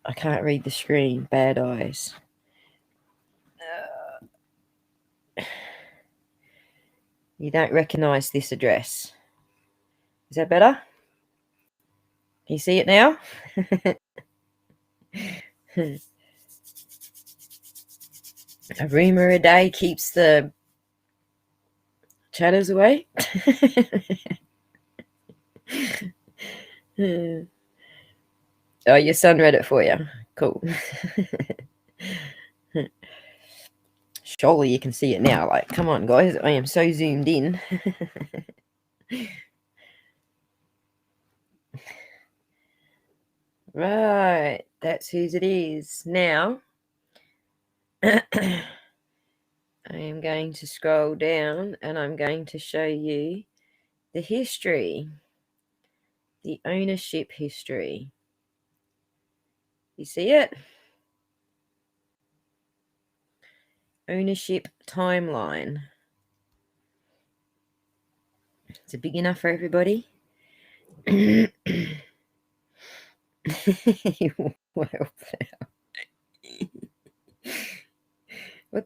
I can't read the screen. Bad eyes. You don't recognise this address. Is that better? Can you see it now? A rumour a day keeps the chatters away. Oh, your son read it for you. Cool. Surely you can see it now. Like, come on, guys. I am so zoomed in. Right. That's whose it is. Now, I am going to scroll down and I'm going to show you the history, the ownership history. You see it? Ownership timeline. Is it big enough for everybody? What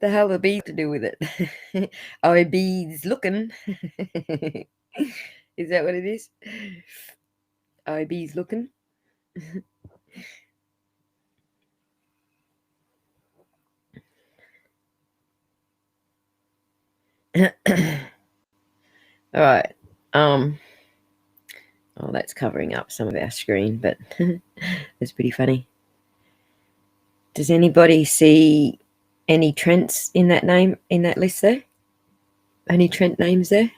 the hell are bees to do with it? Oh, bees looking. Is that what it is? Oh, bees looking. All right. Oh, that's covering up some of our screen, but it's pretty funny. Does anybody see any Trents in that list there? Any Trent names there?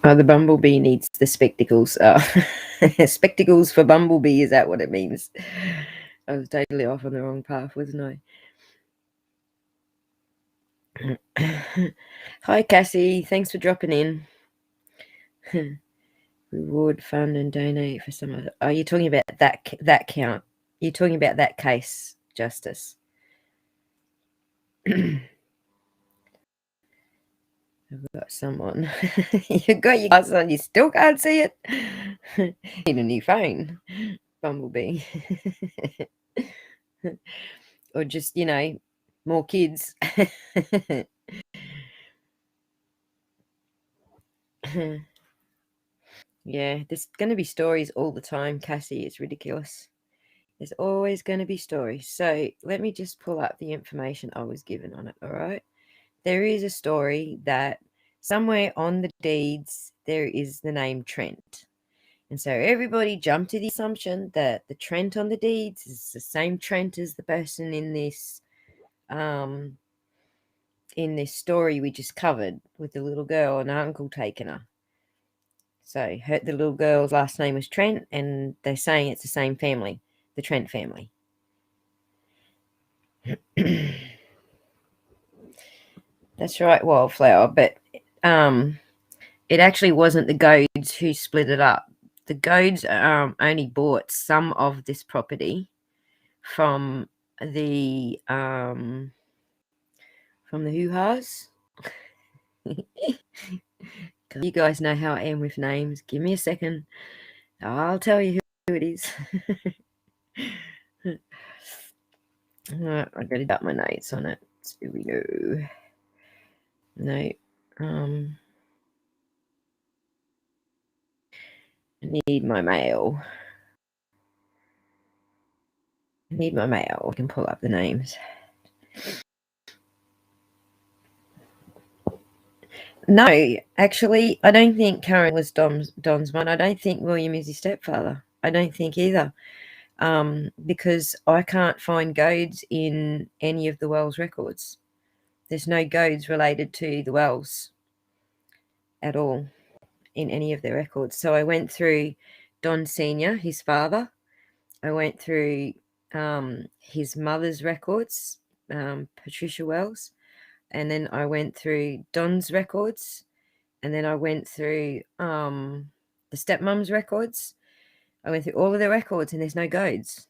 Oh, the bumblebee needs the spectacles. Spectacles for bumblebee, is that what it means? I was totally off on the wrong path, wasn't I? Hi, Cassie. Thanks for dropping in. Reward, fund, and donate for some other. Are you talking about that count? You're talking about that case, Justice. I've got someone. You got your glasses on, you still can't see it. Need a new phone, Bumblebee. Or just, more kids. Yeah, there's going to be stories all the time, Cassie. It's ridiculous. There's always going to be stories. So let me just pull up the information I was given on it, all right? There is a story that somewhere on the deeds there is the name Trent. And so everybody jumped to the assumption that the Trent on the deeds is the same Trent as the person in this story we just covered with the little girl and her uncle taking her. So the little girl's last name was Trent, and they're saying it's the same family, the Trent family. That's right, Wildflower. But it actually wasn't the Goads who split it up. The Goads only bought some of this property from the hoo-has. You guys know how I am with names. Give me a second. I'll tell you who it is. I gotta got my notes on it. Here we go. No. I need my mail. I can pull up the names. No, actually, I don't think Karen was Don's mum. I don't think William is his stepfather. I don't think either. Because I can't find Goads in any of the Wells records. There's no Goads related to the Wells at all in any of their records. So I went through Don Sr., his father. I went through his mother's records, Patricia Wells. And then I went through Don's records. And then I went through the stepmom's records. I went through all of their records and there's no Goads.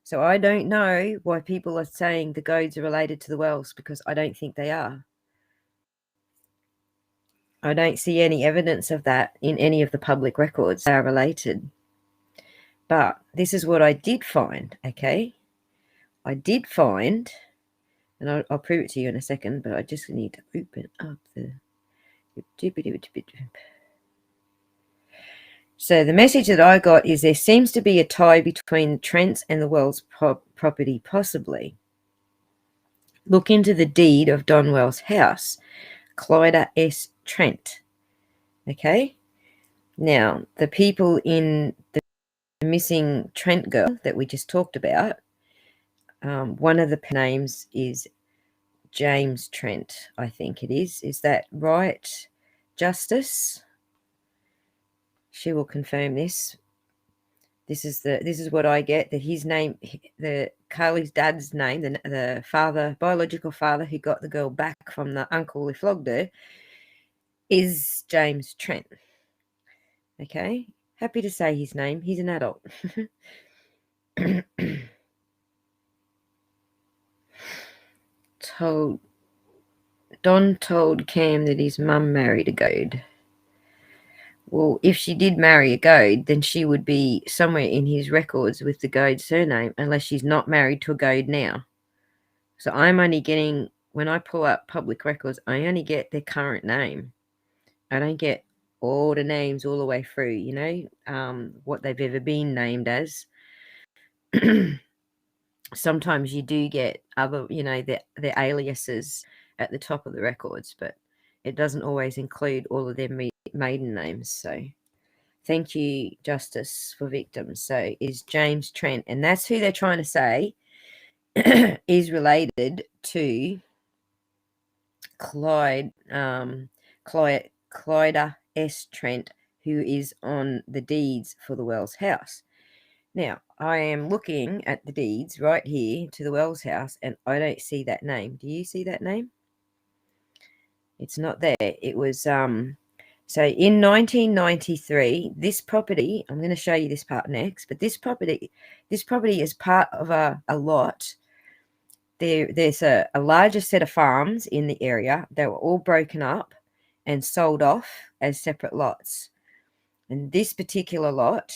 So I don't know why people are saying the Goads are related to the Wells, because I don't think they are. I don't see any evidence of that in any of the public records. They are related. But this is what I did find, okay? I did find, and I'll prove it to you in a second, but I just need to open up the... So the message that I got is there seems to be a tie between the Trents and the Wells property, possibly. Look into the deed of Don Wells' house, Clyda S. Trent. Okay? Now, the people in the missing Trent girl that we just talked about, one of the names is James Trent, I think it is. Is that right, Justice? She will confirm this. This is what I get, that his name, the Carly's dad's name, the father, biological father who got the girl back from the uncle who flogged her, is James Trent. Okay, happy to say his name. He's an adult. Don told Cam that his mum married a Goad. Well, if she did marry a Goad, then she would be somewhere in his records with the Goad surname, unless she's not married to a Goad now. So I'm only getting, when I pull up public records, I only get their current name. I don't get all the names all the way through, you know, what they've ever been named as. Sometimes you do get other, you know, the aliases at the top of the records, but it doesn't always include all of their maiden names. So thank you, Justice for Victims. So is James Trent, and that's who they're trying to say is related to Clyda S. Trent, who is on the deeds for the Wells house. Now, I am looking at the deeds right here to the Wells house, and I don't see that name. Do you see that name? It's not there. It was, so in 1993, this property, I'm going to show you this part next, but this property is part of a lot. There's a larger set of farms in the area. They were all broken up and sold off as separate lots. And this particular lot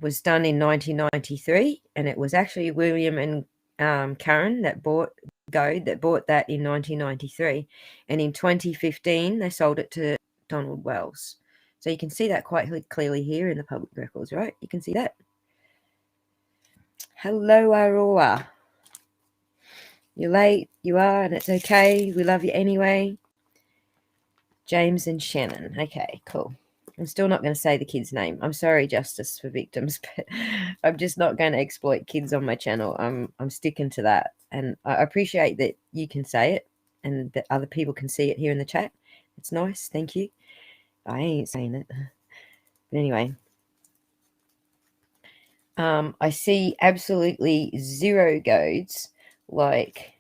was done in 1993, and it was actually William and Karen that bought that in 1993, and in 2015 they sold it to Donald Wells. So you can see that quite clearly here in the public records, right? You can see that. Hello, Aurora. You're late, you are, and it's okay. We love you anyway. James and Shannon. Okay, cool. I'm still not going to say the kid's name. I'm sorry, Justice for Victims, but I'm just not going to exploit kids on my channel. I'm sticking to that. And I appreciate that you can say it and that other people can see it here in the chat. It's nice. Thank you. I ain't saying it. But anyway, I see absolutely zero Goads. Like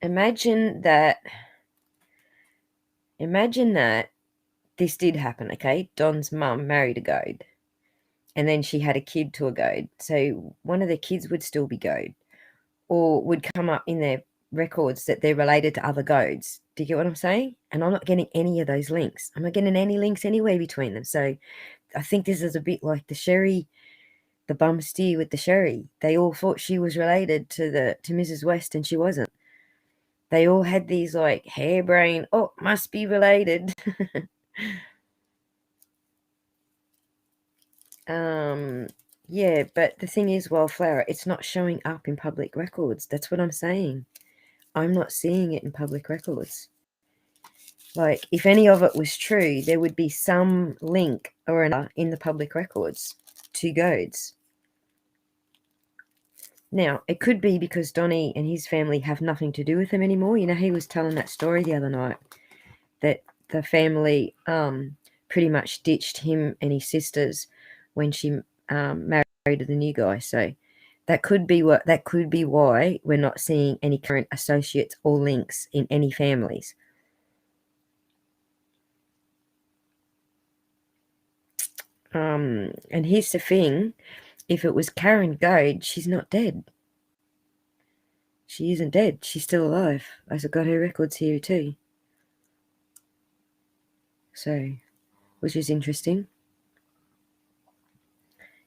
imagine that Imagine that this did happen, okay? Don's mum married a goat, and then she had a kid to a goat. So one of the kids would still be goat, or would come up in their records that they're related to other goats. Do you get what I'm saying? And I'm not getting any of those links. I'm not getting any links anywhere between them. So I think this is a bit like the bum steer with the sherry. They all thought she was related to Mrs. West, and she wasn't. They all had these like harebrained, oh, must be related. Yeah, but the thing is, Wildflower, it's not showing up in public records. That's what I'm saying. I'm not seeing it in public records. Like, if any of it was true, there would be some link or another in the public records to goads. Now, it could be because Donnie and his family have nothing to do with him anymore. You know, he was telling that story the other night that the family pretty much ditched him and his sisters when she married the new guy. So that could be why we're not seeing any current associates or links in any families. And here's the thing, if it was Karen Goad, she's not dead. She isn't dead. She's still alive. I've got her records here too. So, which is interesting.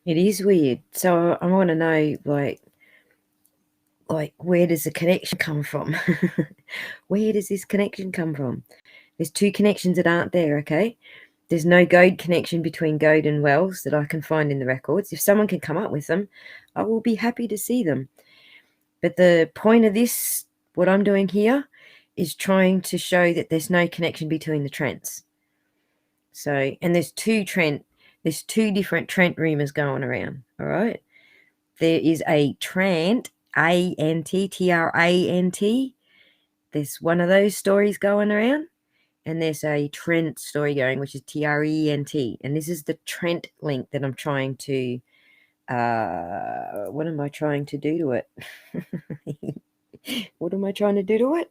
It is weird. So I want to know, like where does the connection come from? Where does this connection come from? There's two connections that aren't there, okay? There's no Goad connection between Goad and Wells that I can find in the records. If someone can come up with them, I will be happy to see them. But the point of this, what I'm doing here, is trying to show that there's no connection between the Trents. So, and there's two different Trent rumors going around, all right? There is a Trent, A-N-T, T-R-A-N-T. There's one of those stories going around. And there's a Trent story going, which is T-R-E-N-T. And this is the Trent link that I'm trying to, what am I trying to do to it? What am I trying to do to it?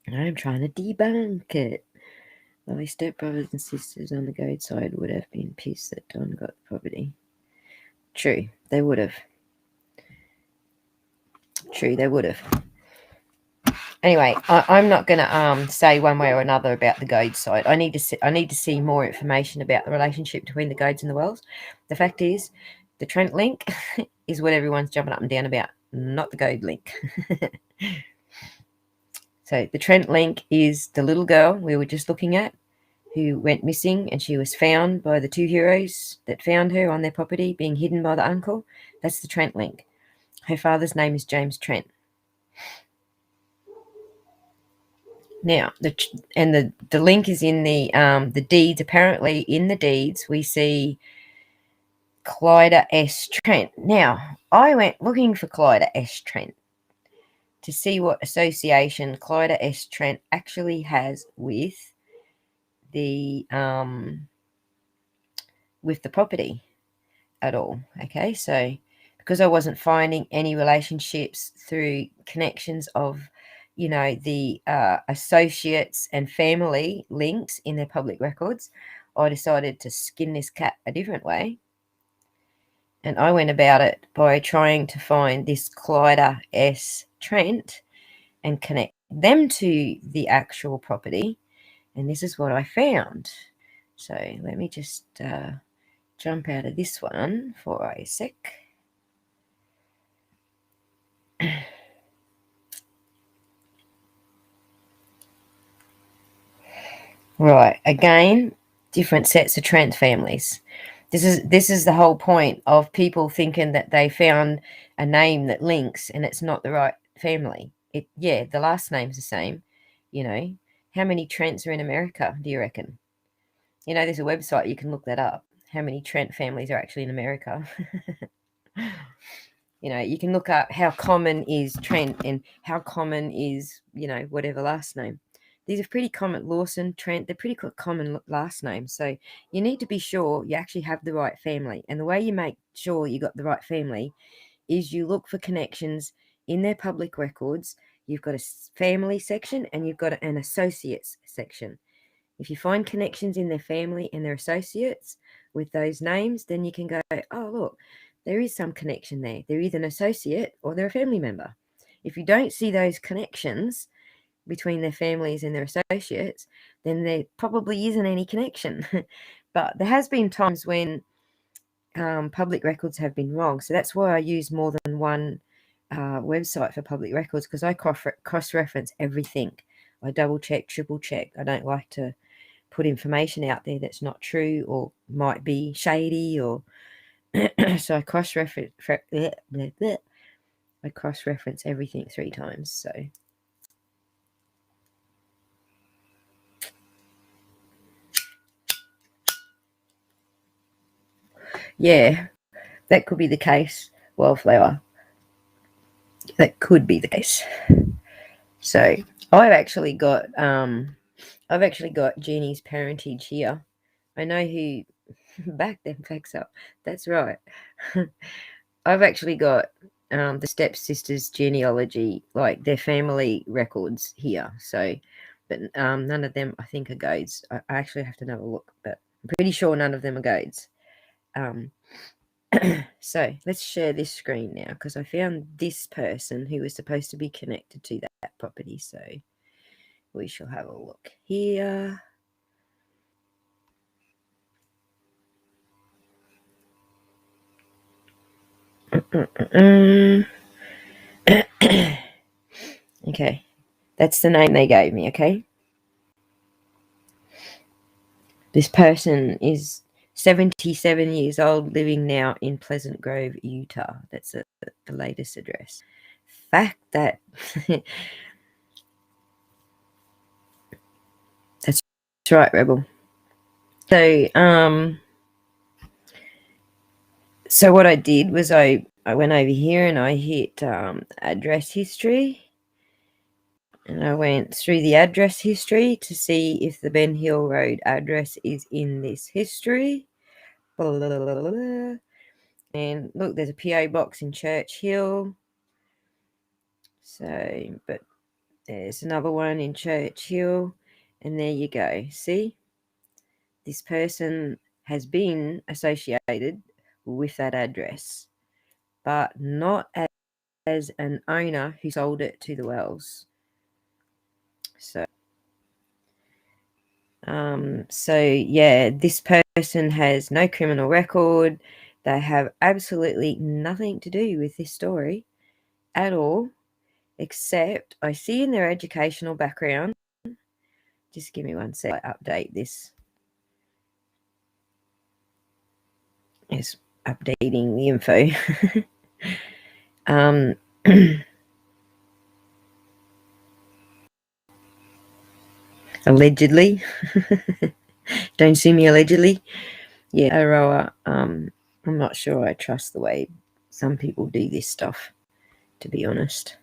I'm trying to debunk it. My stepbrothers and sisters on the Goad side would have been pissed that Don got the property. True, they would have. Anyway, I'm not going to say one way or another about the Goad side. I need to see more information about the relationship between the Goads and the Wells. The fact is, the Trent link is what everyone's jumping up and down about, not the Goad link. So the Trent link is the little girl we were just looking at, who went missing, and she was found by the two heroes that found her on their property, being hidden by the uncle. That's the Trent link. Her father's name is James Trent. Now, the link is in the deeds. Apparently, in the deeds, we see Clyda S. Trent. Now, I went looking for Clyda S. Trent to see what association Clyda S. Trent actually has with the property at all. Okay, so because I wasn't finding any relationships through connections of, the associates and family links in their public records, I decided to skin this cat a different way. And I went about it by trying to find this Clyda S. Trent and connect them to the actual property. And this is what I found. So let me just jump out of this one for a sec. Right, again, different sets of Trent families. This is the whole point of people thinking that they found a name that links and it's not the right family. The last name's the same. How many Trents are in America, do you reckon? There's a website, you can look that up. How many Trent families are actually in America? You can look up how common is Trent and how common is, whatever last name. These are pretty common. Lawson, Trent, they're pretty common last names. So you need to be sure you actually have the right family. And the way you make sure you got the right family is you look for connections in their public records you've got a family section and you've got an associates section. If you find connections in their family and their associates with those names, then you can go, oh, look, there is some connection there. They're either an associate or they're a family member. If you don't see those connections between their families and their associates, then there probably isn't any connection. But there has been times when public records have been wrong. So that's why I use more than one website for public records, because I cross-reference everything. I double check, triple check. I don't like to put information out there that's not true or might be shady, or so I cross-reference everything 3 times. So yeah, that could be the case, Wildflower. That could be the case. So I've actually got Jeannie's parentage here. I know who back them facts up. That's right. I've actually got the stepsisters' genealogy, like their family records here. So, but none of them I think are goats. I actually have to have a look, but I'm pretty sure none of them are goats. So let's share this screen now, because I found this person who was supposed to be connected to that property. So we shall have a look here. Okay, that's the name they gave me. Okay, this person is 77 years old, living now in Pleasant Grove, Utah. That's the latest address. Fact that that's right, Rebel. So what I did was I went over here and I hit address history, and I went through the address history to see if the Ben Hill Road address is in this history. Blah, blah, blah, blah, blah. And look, there's a PO box in Church Hill. So, but there's another one in Church Hill, and there you go. See, this person has been associated with that address, but not as an owner who sold it to the Wells. So yeah, this person has no criminal record. They have absolutely nothing to do with this story at all, except I see in their educational background. Just give me one sec. I update this. It's updating the info. Allegedly. Don't sue me allegedly. Yeah, Aroa, I'm not sure I trust the way some people do this stuff, to be honest.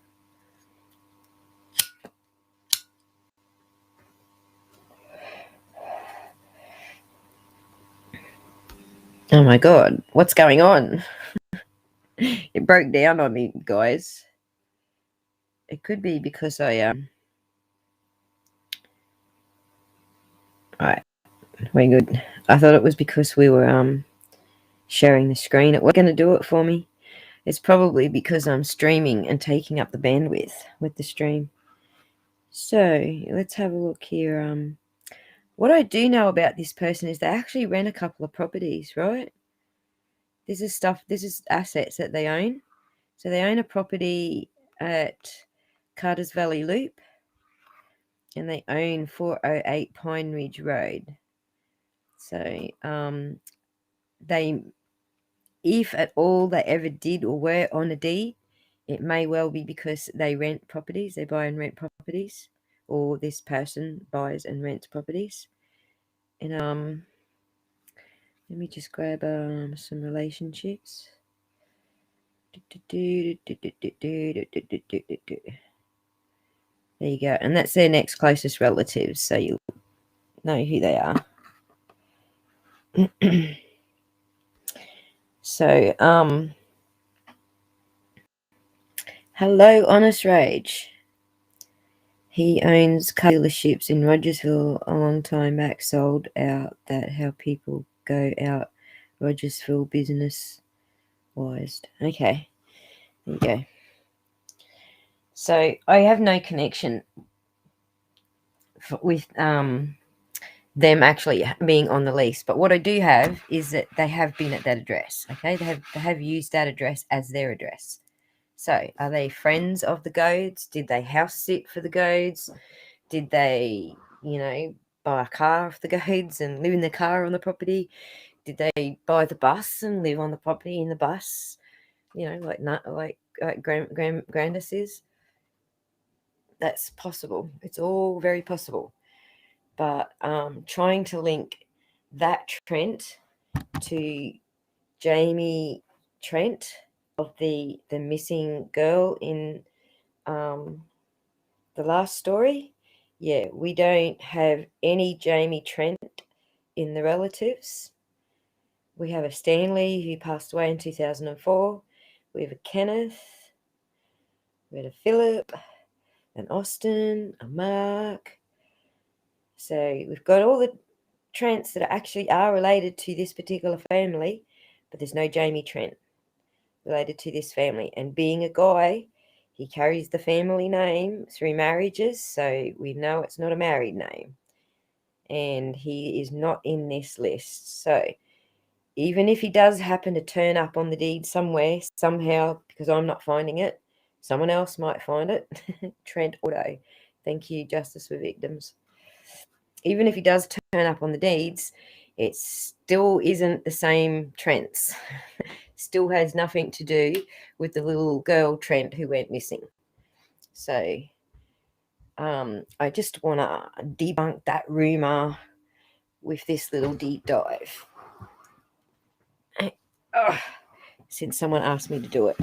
Oh my God, what's going on? It broke down on me, guys. It could be because I Alright, we're good. I thought it was because we were sharing the screen. It wasn't going to do it for me. It's probably because I'm streaming and taking up the bandwidth with the stream. So let's have a look here. What I do know about this person is they actually rent a couple of properties, right? This is assets that they own. So they own a property at Carter's Valley Loop, and they own 408 Pine Ridge Road. So they, if at all they ever did or were on a deed, it may well be because they rent properties, they buy and rent properties, or this person buys and rents properties. And let me just grab some relationships. There you go. And that's their next closest relatives, so you know who they are. So, hello, Honest Rage. He owns car dealerships in Rogersville a long time back, sold out. That how people go out Rogersville business-wise. Okay, there you go. So I have no connection with them actually being on the lease, but what I do have is that they have been at that address. Okay, they have used that address as their address. So are they friends of the Goads? Did they house sit for the Goads? Did they, buy a car off the Goads and live in the car on the property? Did they buy the bus and live on the property in the bus? Like Grandis is. That's possible. It's all very possible. But trying to link that Trent to Jamie Trent of the missing girl in the last story, yeah, we don't have any Jamie Trent in the relatives. We have a Stanley who passed away in 2004. We have a Kenneth. We had a Philip, an Austin, a Mark. So we've got all the Trents that actually are related to this particular family, but there's no Jamie Trent related to this family. And being a guy, he carries the family name through marriages, so we know it's not a married name. And he is not in this list. So even if he does happen to turn up on the deed somewhere, somehow, because I'm not finding it, someone else might find it. Trent Auto. Thank you, Justice for Victims. Even if he does turn up on the deeds, it still isn't the same Trents. Still has nothing to do with the little girl Trent who went missing. So I just want to debunk that rumor with this little deep dive. Since someone asked me to do it.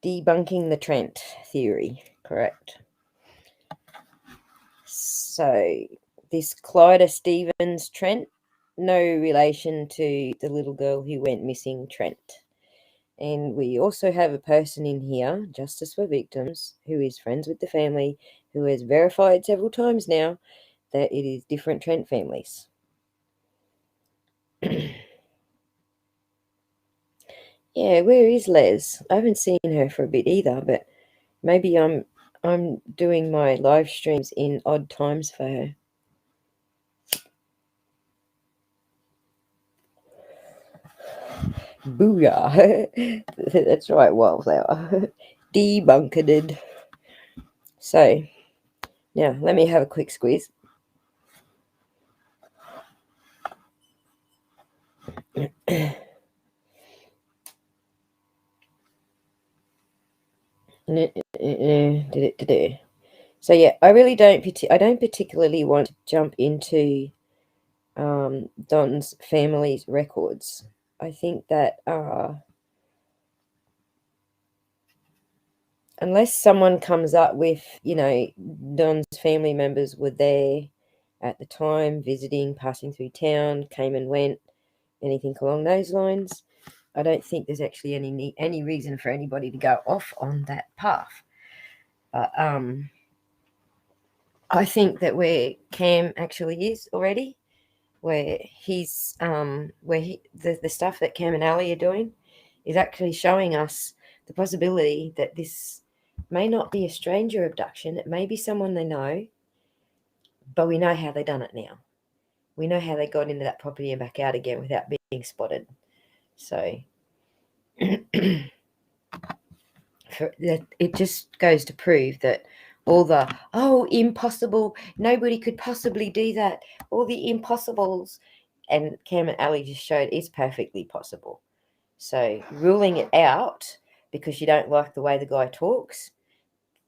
Debunking the Trent theory, correct. So this Clyda Stevens Trent, no relation to the little girl who went missing Trent. And we also have a person in here, Justice for Victims, who is friends with the family, who has verified several times now that it is different Trent families. Yeah, where is Les? I haven't seen her for a bit either, but maybe I'm doing my live streams in odd times for her. Booyah. That's right, Wildflower. Debunkeded. So, now let me have a quick squeeze. So yeah, I really don't particularly want to jump into Don's family's records. I think that unless someone comes up with, Don's family members were there at the time, visiting, passing through town, came and went, anything along those lines, I don't think there's actually any reason for anybody to go off on that path. But I think that where Cam actually is already, where he's the stuff that Cam and Ali are doing is actually showing us the possibility that this may not be a stranger abduction. It may be someone they know, but we know how they done it now. We know how they got into that property and back out again without being spotted. So it just goes to prove that all the impossible, nobody could possibly do that, all the impossibles, and Cam and Ali just showed it's perfectly possible. So ruling it out because you don't like the way the guy talks,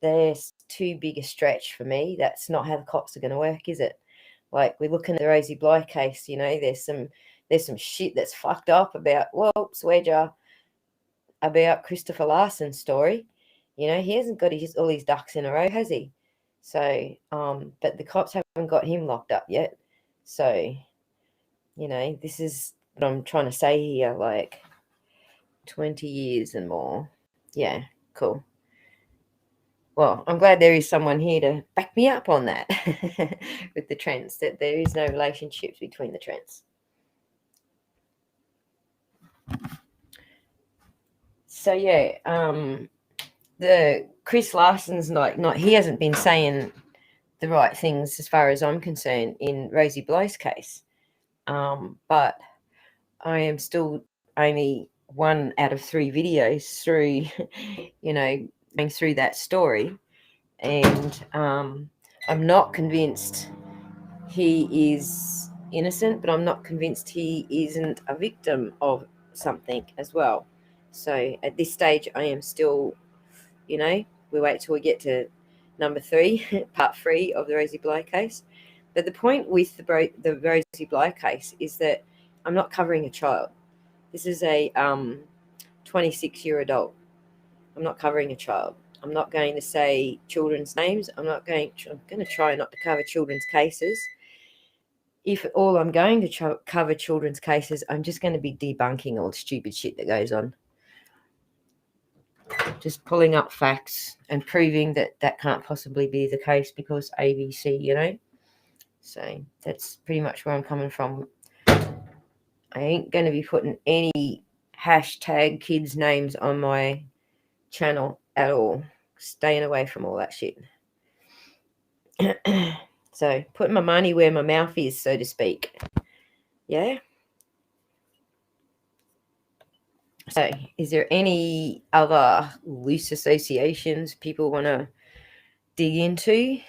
there's too big a stretch for me. That's not how the cops are going to work, is it? Like, we're looking at the Rosie Bly case, there's some shit that's fucked up about, about Christopher Larson's story. He hasn't got all his ducks in a row, has he? So, but the cops haven't got him locked up yet. So, this is what I'm trying to say here, like 20 years and more. Yeah, cool. Well, I'm glad there is someone here to back me up on that with the trends, that there is no relationships between the trends. So yeah, the Chris Larson's not he hasn't been saying the right things as far as I'm concerned in Rosie Bly's case. But I am still only 1 out of 3 videos through, going through that story, and I'm not convinced he is innocent, but I'm not convinced he isn't a victim of something as well. So at this stage, I am still, we wait till we get to number 3, part 3 of the Rosie Bly case. But the point with the Rosie Bly case is that I'm not covering a child. This is a 26-year adult. I'm not covering a child. I'm not going to say children's names. I'm going to try not to cover children's cases. If all I'm going to cover children's cases, I'm just going to be debunking all the stupid shit that goes on. Just pulling up facts and proving that that can't possibly be the case because ABC, So that's pretty much where I'm coming from. I ain't going to be putting any hashtag kids' names on my channel at all. Staying away from all that shit. So putting my money where my mouth is, so to speak. Yeah. So is there any other loose associations people want to dig into?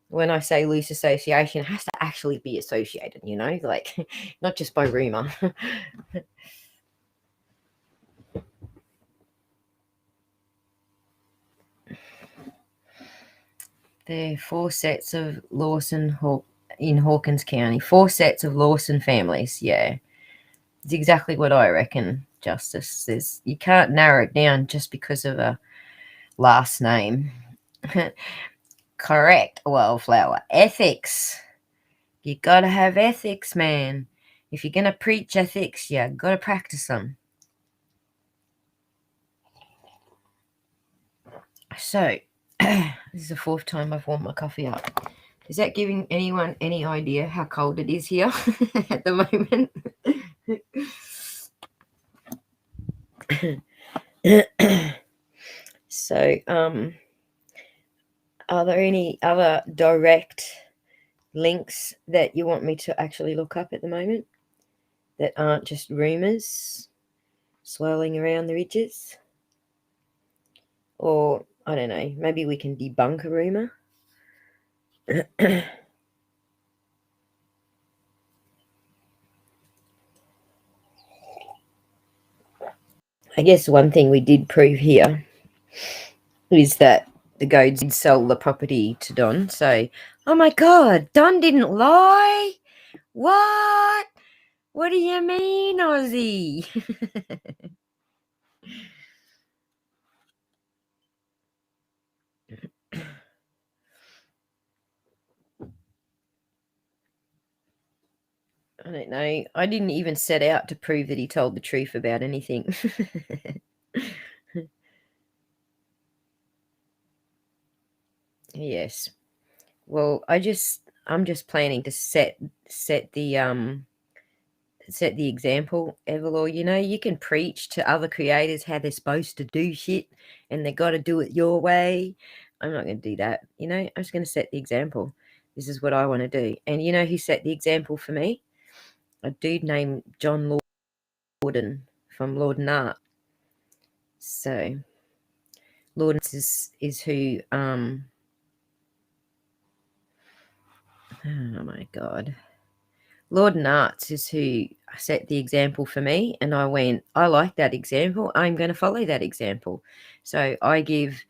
When I say loose association, it has to actually be associated, like not just by rumor. There are 4 sets of Lawson in Hawkins County. 4 sets of Lawson families. Yeah, it's exactly what I reckon, Justice. You can't narrow it down just because of a last name. Correct, Wildflower. Ethics. You gotta have ethics, man. If you're gonna preach ethics, you gotta practice them. So, this is the 4th time I've warmed my coffee up. Is that giving anyone any idea how cold it is here at the moment? So, are there any other direct links that you want me to actually look up at the moment that aren't just rumors swirling around the ridges? Or, I don't know, maybe we can debunk a rumor? I guess one thing we did prove here is that the Goads did sell the property to Don. So, oh my God, Don didn't lie? What? What do you mean, Ozzy? I don't know. I didn't even set out to prove that he told the truth about anything. Yes. Well, I'm just planning to set the example, Everlaw. You can preach to other creators how they're supposed to do shit and they got to do it your way. I'm not going to do that. I'm just going to set the example. This is what I want to do. And who set the example for me? A dude named John Lorden from Lord and Art. So Lorden is who oh my God. Lord and Arts is who set the example for me, and I went, I like that example. I'm going to follow that example. So I give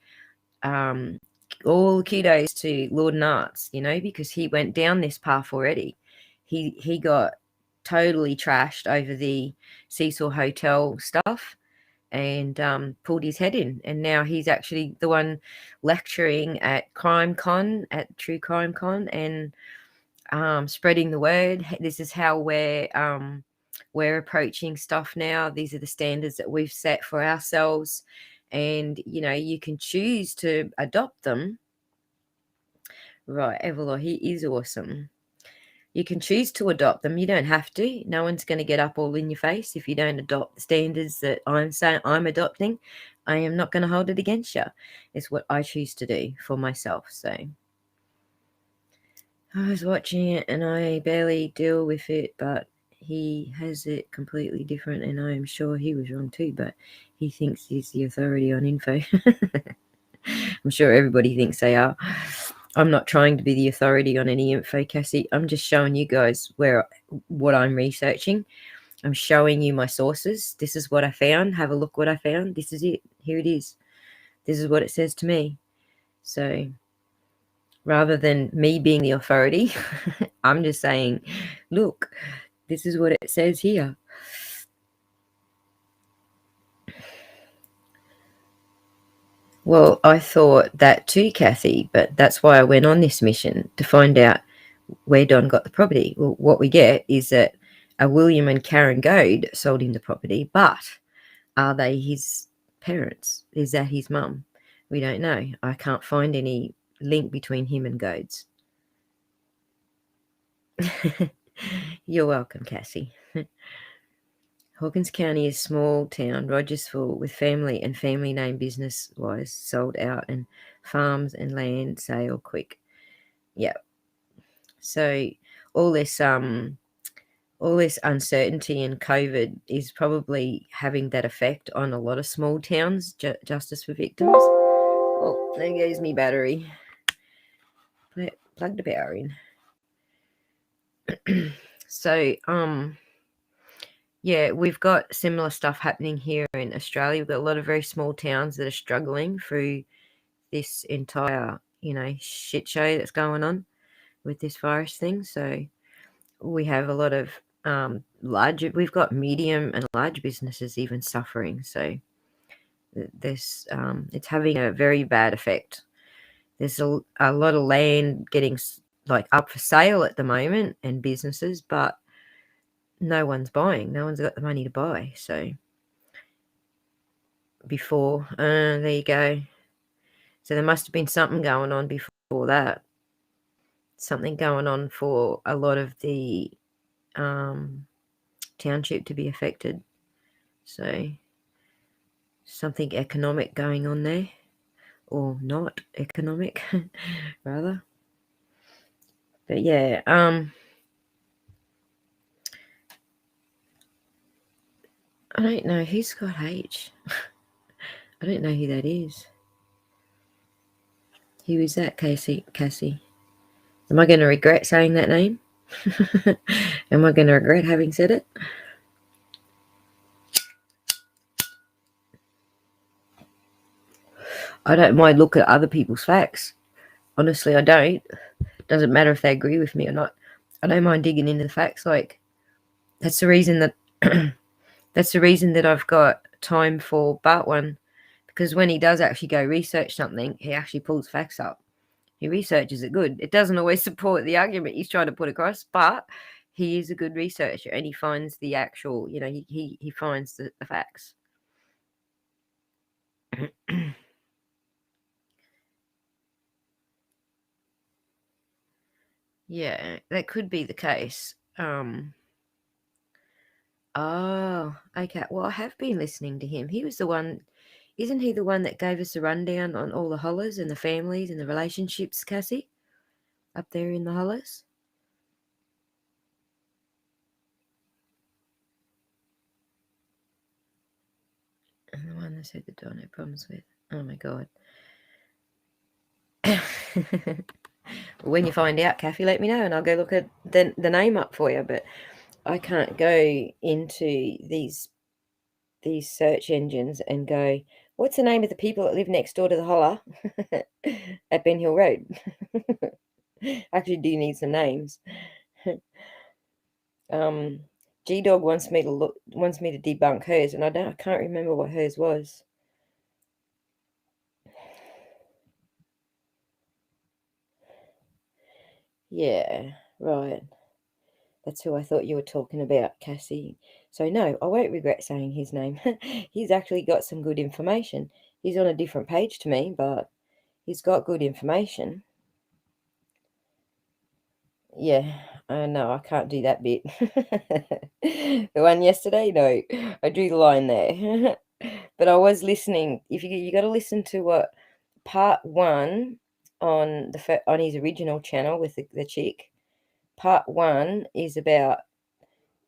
all kudos to Lord and Arts, because he went down this path already. He got totally trashed over the Cecil Hotel stuff and pulled his head in, and now he's actually the one lecturing at True Crime Con, and spreading the word. This is how we're approaching stuff now. These are the standards that we've set for ourselves, and you can choose to adopt them. Right, Evelyn, he is awesome. You can choose to adopt them. You don't have to. No one's going to get up all in your face if you don't adopt the standards that I'm saying I'm adopting. I am not going to hold it against you. It's what I choose to do for myself. So I was watching it and I barely deal with it, but he has it completely different, and I am sure he was wrong too, but he thinks he's the authority on info. I'm sure everybody thinks they are. I'm not trying to be the authority on any info, Cassie. I'm just showing you guys what I'm researching. I'm showing you my sources. This is what I found. Have a look what I found. This is it. Here it is. This is what it says to me. So rather than me being the authority, I'm just saying, look, this is what it says here. Well, I thought that too, Kathy, but that's why I went on this mission, to find out where Don got the property. Well, what we get is that a William and Karen Goad sold him the property, but are they his parents? Is that his mum? We don't know. I can't find any link between him and Goads. You're welcome, Cassie. Hawkins County is a small town, Rogersville, with family and family name business-wise sold out, and farms and land sale quick. Yeah. So all this uncertainty and COVID is probably having that effect on a lot of small towns. Justice for victims. Oh, there goes me battery. Plug the power in. So yeah, we've got similar stuff happening here in Australia. We've got a lot of very small towns that are struggling through this entire, shit show that's going on with this virus thing. So we have a lot of we've got medium and large businesses even suffering. So this it's having a very bad effect. There's a lot of land getting up for sale at the moment, and businesses, but no one's buying. No one's got the money to buy. So before, there you go. So there must have been something going on before that. Something going on for a lot of the township to be affected. So something economic going on there, or not economic, rather. But yeah, I don't know who's got H. I don't know who that is. Who is that, Cassie? Am I going to regret saying that name? Am I going to regret having said it? I don't mind looking at other people's facts. Honestly, I don't. Doesn't matter if they agree with me or not. I don't mind digging into the facts. That's the reason that I've got time for Part 1, because when he does actually go research something, he actually pulls facts up. He researches it good. It doesn't always support the argument he's trying to put across, but he is a good researcher, and he finds the actual, he finds the facts. Yeah, that could be the case. Oh, okay. Well, I have been listening to him. He was the one, isn't he the one that gave us a rundown on all the hollers and the families and the relationships, Cassie? Up there in the hollers? And the one that said the door no problems with. Oh my God. When you find out, Kathy, let me know and I'll go look at the name up for you. But I can't go into these search engines and go, what's the name of the people that live next door to the holler at Ben Hill Road? Actually do need some names. G-Dog wants me to debunk hers, and I can't remember what hers was. Yeah, right. That's who I thought you were talking about, Cassie. So no, I won't regret saying his name. He's actually got some good information. He's on a different page to me, but he's got good information. Yeah, no, I can't do that bit. The one yesterday, no, I drew the line there. But I was listening. If you got to listen to what part one on on his original channel with the chick. Part one is about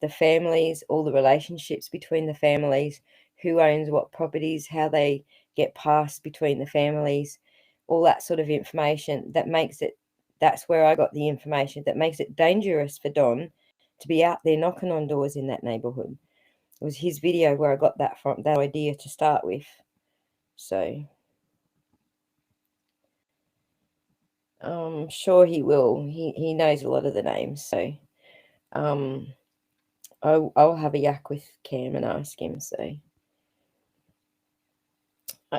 the families, all the relationships between the families, who owns what properties, how they get passed between the families, all that sort of information that makes it, that's where I got the information that makes it dangerous for Don to be out there knocking on doors in that neighborhood. It was his video where I got that from, that idea to start with. So I'm sure he will. He knows a lot of the names. So I'll have a yak with Cam and ask him. So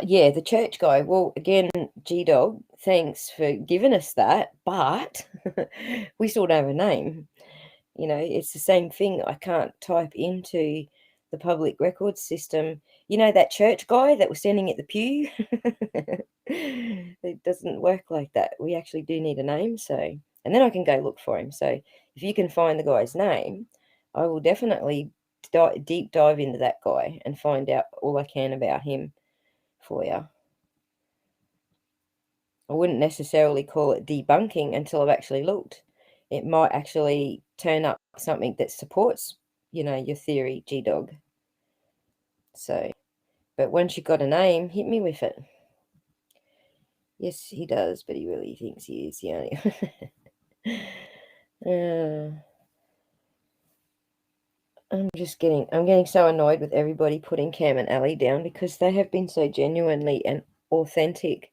yeah, the church guy. Well, again, G-Dog, thanks for giving us that, but we still don't have a name. You know, it's the same thing. I can't type into the public records system. You know, that church guy that was standing at the pew? It doesn't work like that. We actually do need a name. So, and then I can go look for him. So if you can find the guy's name, I will definitely deep dive into that guy and find out all I can about him for you. I wouldn't necessarily call it debunking until I've actually looked. It might actually turn up something that supports, you know, your theory, G-Dog. So, but once you've got a name, hit me with it. Yes, he does, but he really thinks he is, yeah. I'm getting so annoyed with everybody putting Cam and Ali down because they have been so genuinely and authentic.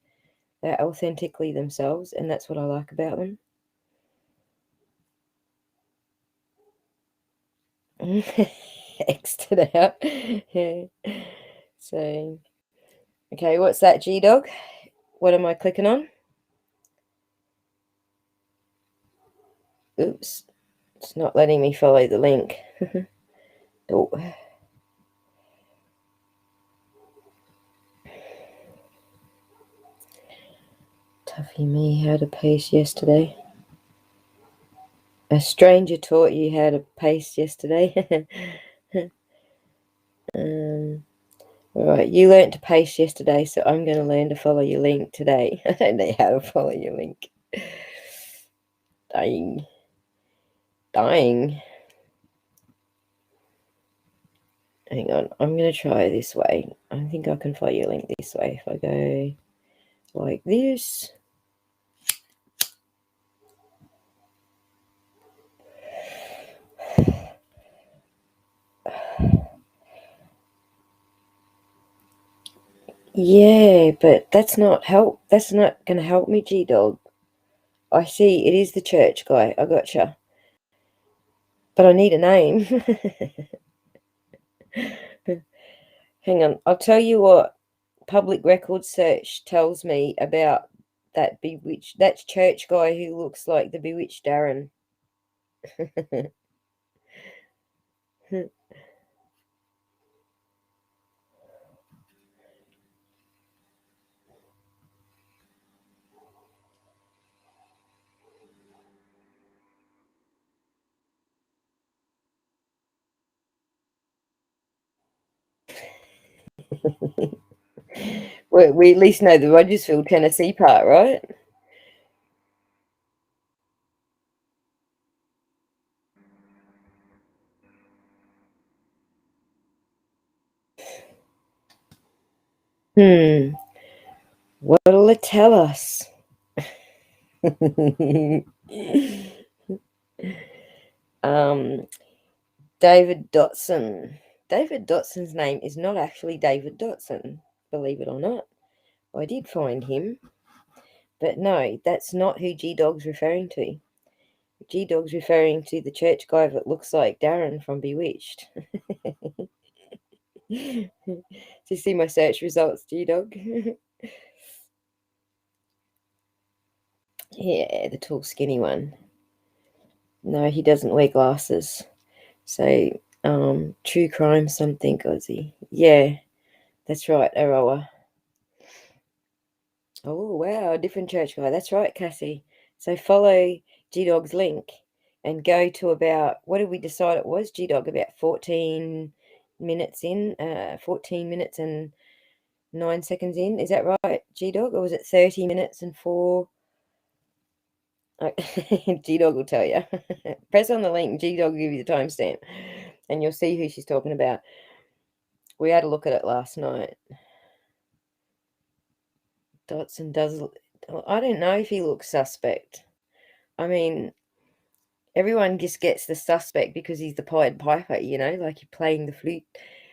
They're authentically themselves, and that's what I like about them. X'd it out. Yeah. So, okay, what's that, G-Dog? What am I clicking on? Oops. It's not letting me follow the link. Oh. Tuffy me how to paste yesterday. A stranger taught you how to paste yesterday. All right, you learnt to paste yesterday, so I'm going to learn to follow your link today. I don't know how to follow your link. Dying. Hang on, I'm going to try this way. I think I can follow your link this way if I go like this. Yeah, but that's not help. That's not going to help me, G-Dog. I see, it is the church guy. I gotcha. But I need a name. Hang on, I'll tell you what public record search tells me about that church guy who looks like the bewitched Darren. We at least know the Rogersville, Tennessee part, right? What'll it tell us? David Dotson. David Dotson's name is not actually David Dotson, believe it or not. I did find him, but no, that's not who G-Dog's referring to. G-Dog's referring to the church guy that looks like Darren from Bewitched. Do you see my search results, G-Dog? Yeah, the tall, skinny one. No, he doesn't wear glasses. So, true crime something, Aussie. Yeah, that's right, Aroa. Oh, wow, a different church guy. That's right, Cassie. So follow G-Dog's link and go to about, what did we decide it was, G-Dog, about 14 minutes in, 14 minutes and 9 seconds in. Is that right, G-Dog? Or was it 30 minutes and 4? G-Dog will tell you. Press on the link, G-Dog will give you the timestamp, and you'll see who she's talking about. We had a look at it last night. Dotson does, I don't know if he looks suspect. I mean, everyone just gets the suspect because he's the Pied Piper, like you're playing the flute.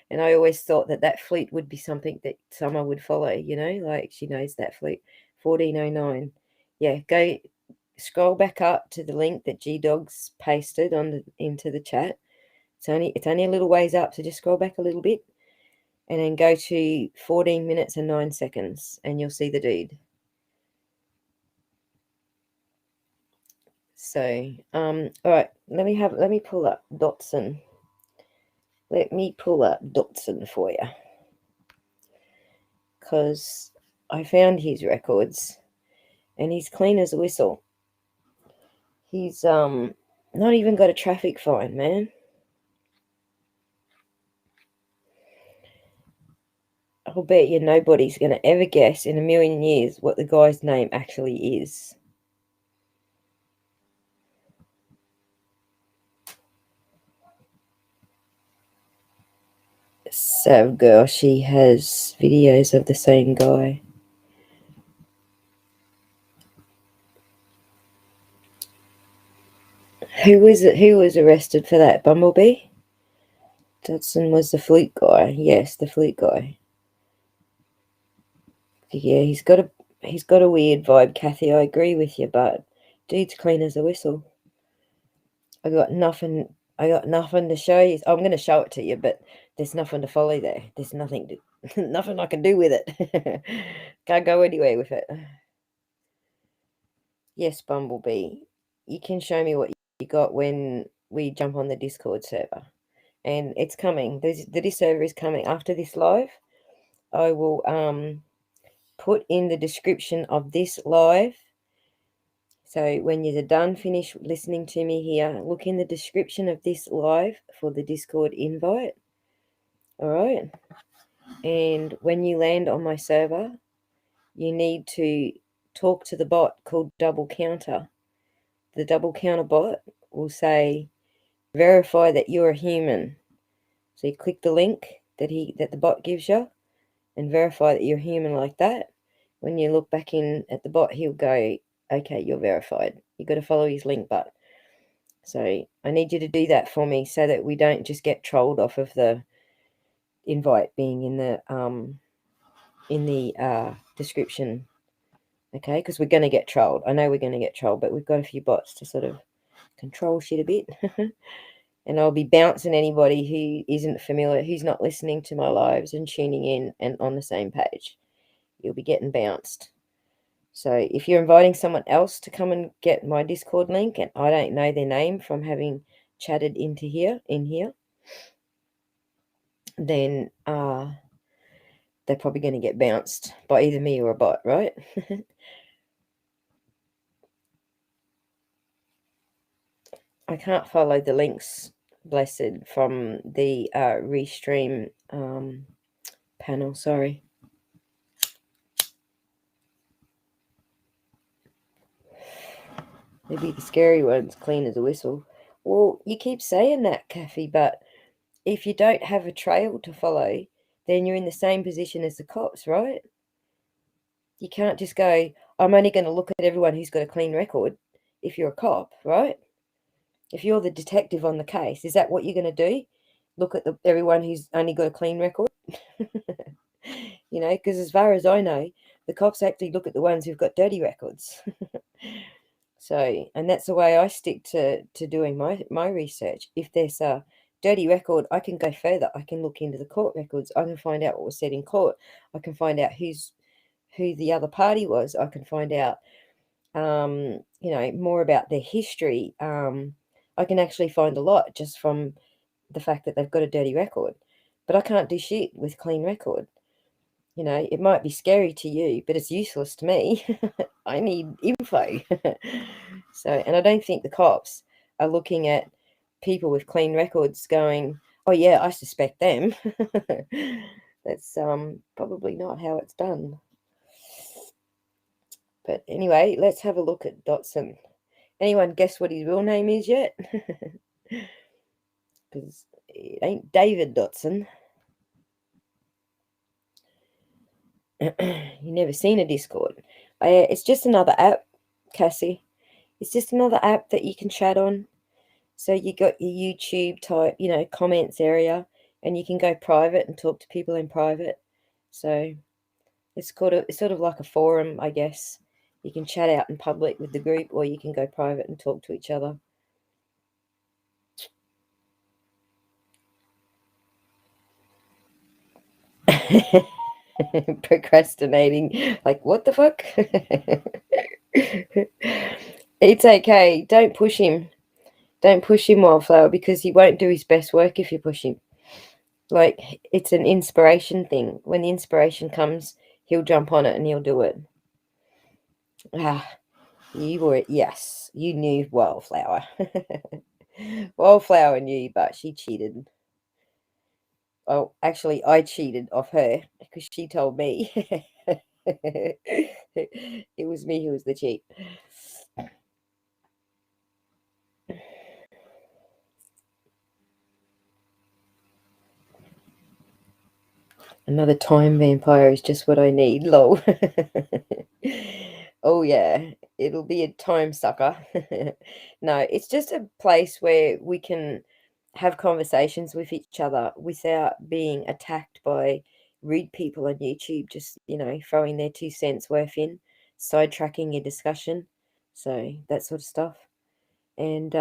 And I always thought that flute would be something that Summer would follow, like she knows that flute. 1409. Yeah, go scroll back up to the link that G-Dog's pasted into the chat. It's only a little ways up, so just scroll back a little bit and then go to 14 minutes and 9 seconds and you'll see the dude. So, all right, let me pull up Dotson. Let me pull up Dotson for you, because I found his records, and he's clean as a whistle. He's not even got a traffic fine, man. I'll bet you nobody's going to ever guess in a million years what the guy's name actually is. So, girl, she has videos of the same guy. Who was arrested for that? Bumblebee? Dodson was the flute guy. Yes, the flute guy. Yeah, he's got a weird vibe, Kathy. I agree with you, but dude's clean as a whistle. I got nothing to show you. I'm going to show it to you, but there's nothing to follow there. There's nothing I can do with it. Can't go anywhere with it. Yes, Bumblebee, you can show me what you got when we jump on the Discord server, and it's coming. The Discord server is coming after this live. I will put in the description of this live. So when you're done, finish listening to me here, look in the description of this live for the Discord invite. All right. And when you land on my server, you need to talk to the bot called Double Counter. The Double Counter bot will say, verify that you're a human. So you click the link that the bot gives you and verify that you're human like that. When you look back in at the bot, he'll go, okay, you're verified. You've got to follow his link button. So I need you to do that for me so that we don't just get trolled off of the invite being in the description. Okay, because we're going to get trolled. I know we're going to get trolled, but we've got a few bots to sort of control shit a bit. And I'll be bouncing anybody who isn't familiar, who's not listening to my lives and tuning in and on the same page. You'll be getting bounced. So if you're inviting someone else to come and get my Discord link and I don't know their name from having chatted in here, then they're probably going to get bounced by either me or a bot, right? I can't follow the links, blessed, from the restream panel, sorry. Maybe the scary one's clean as a whistle. Well, you keep saying that, Kathy, but if you don't have a trail to follow, then you're in the same position as the cops, right? You can't just go, I'm only going to look at everyone who's got a clean record if you're a cop, right? If you're the detective on the case, is that what you're going to do? Look at everyone who's only got a clean record? Because as far as I know, the cops actually look at the ones who've got dirty records. So, and that's the way I stick to doing my research. If there's a dirty record, I can go further. I can look into the court records. I can find out what was said in court. I can find out who the other party was. I can find out, more about their history. I can actually find a lot just from the fact that they've got a dirty record. But I can't do shit with clean record. You know, it might be scary to you, but it's useless to me. I need info. So, and I don't think the cops are looking at people with clean records going, oh yeah, I suspect them. That's probably not how it's done. But anyway, let's have a look at Dotson. Anyone guess what his real name is yet? Because it ain't David Dotson. You never seen a Discord. It's just another app, Cassie. It's just another app that you can chat on. So you got your YouTube type, you know, comments area, and you can go private and talk to people in private. So it's sort of like a forum, I guess. You can chat out in public with the group, or you can go private and talk to each other. Procrastinating, like what the fuck? It's okay. Don't push him. Don't push him, Wildflower, because he won't do his best work if you push him. Like, it's an inspiration thing. When the inspiration comes, he'll jump on it and he'll do it. Yes, you knew Wildflower. Wildflower knew, but she cheated. Well, actually, I cheated off her because she told me. It was me who was the cheat. Another time vampire is just what I need, lol. Oh yeah, it'll be a time sucker. No, it's just a place where we can have conversations with each other without being attacked by rude people on YouTube, just, you know, throwing their 2 cents worth in, sidetracking your discussion. So that sort of stuff. And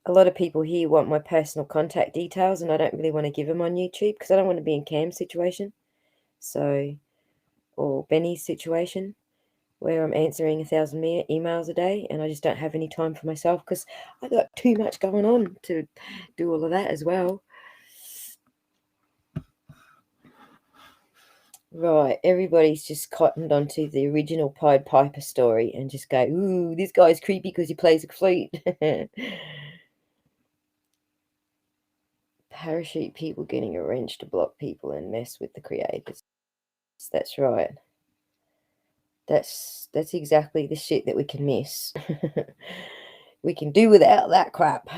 a lot of people here want my personal contact details, and I don't really want to give them on YouTube because I don't want to be in Cam's situation. So, or Benny's situation, where I'm answering 1,000 emails a day, and I just don't have any time for myself because I got too much going on to do all of that as well. Right, everybody's just cottoned onto the original Pied Piper story and just go, ooh, this guy's creepy because he plays a flute. Parachute people getting a wrench to block people and mess with the creators. That's right. That's exactly the shit that we can miss. We can do without that crap.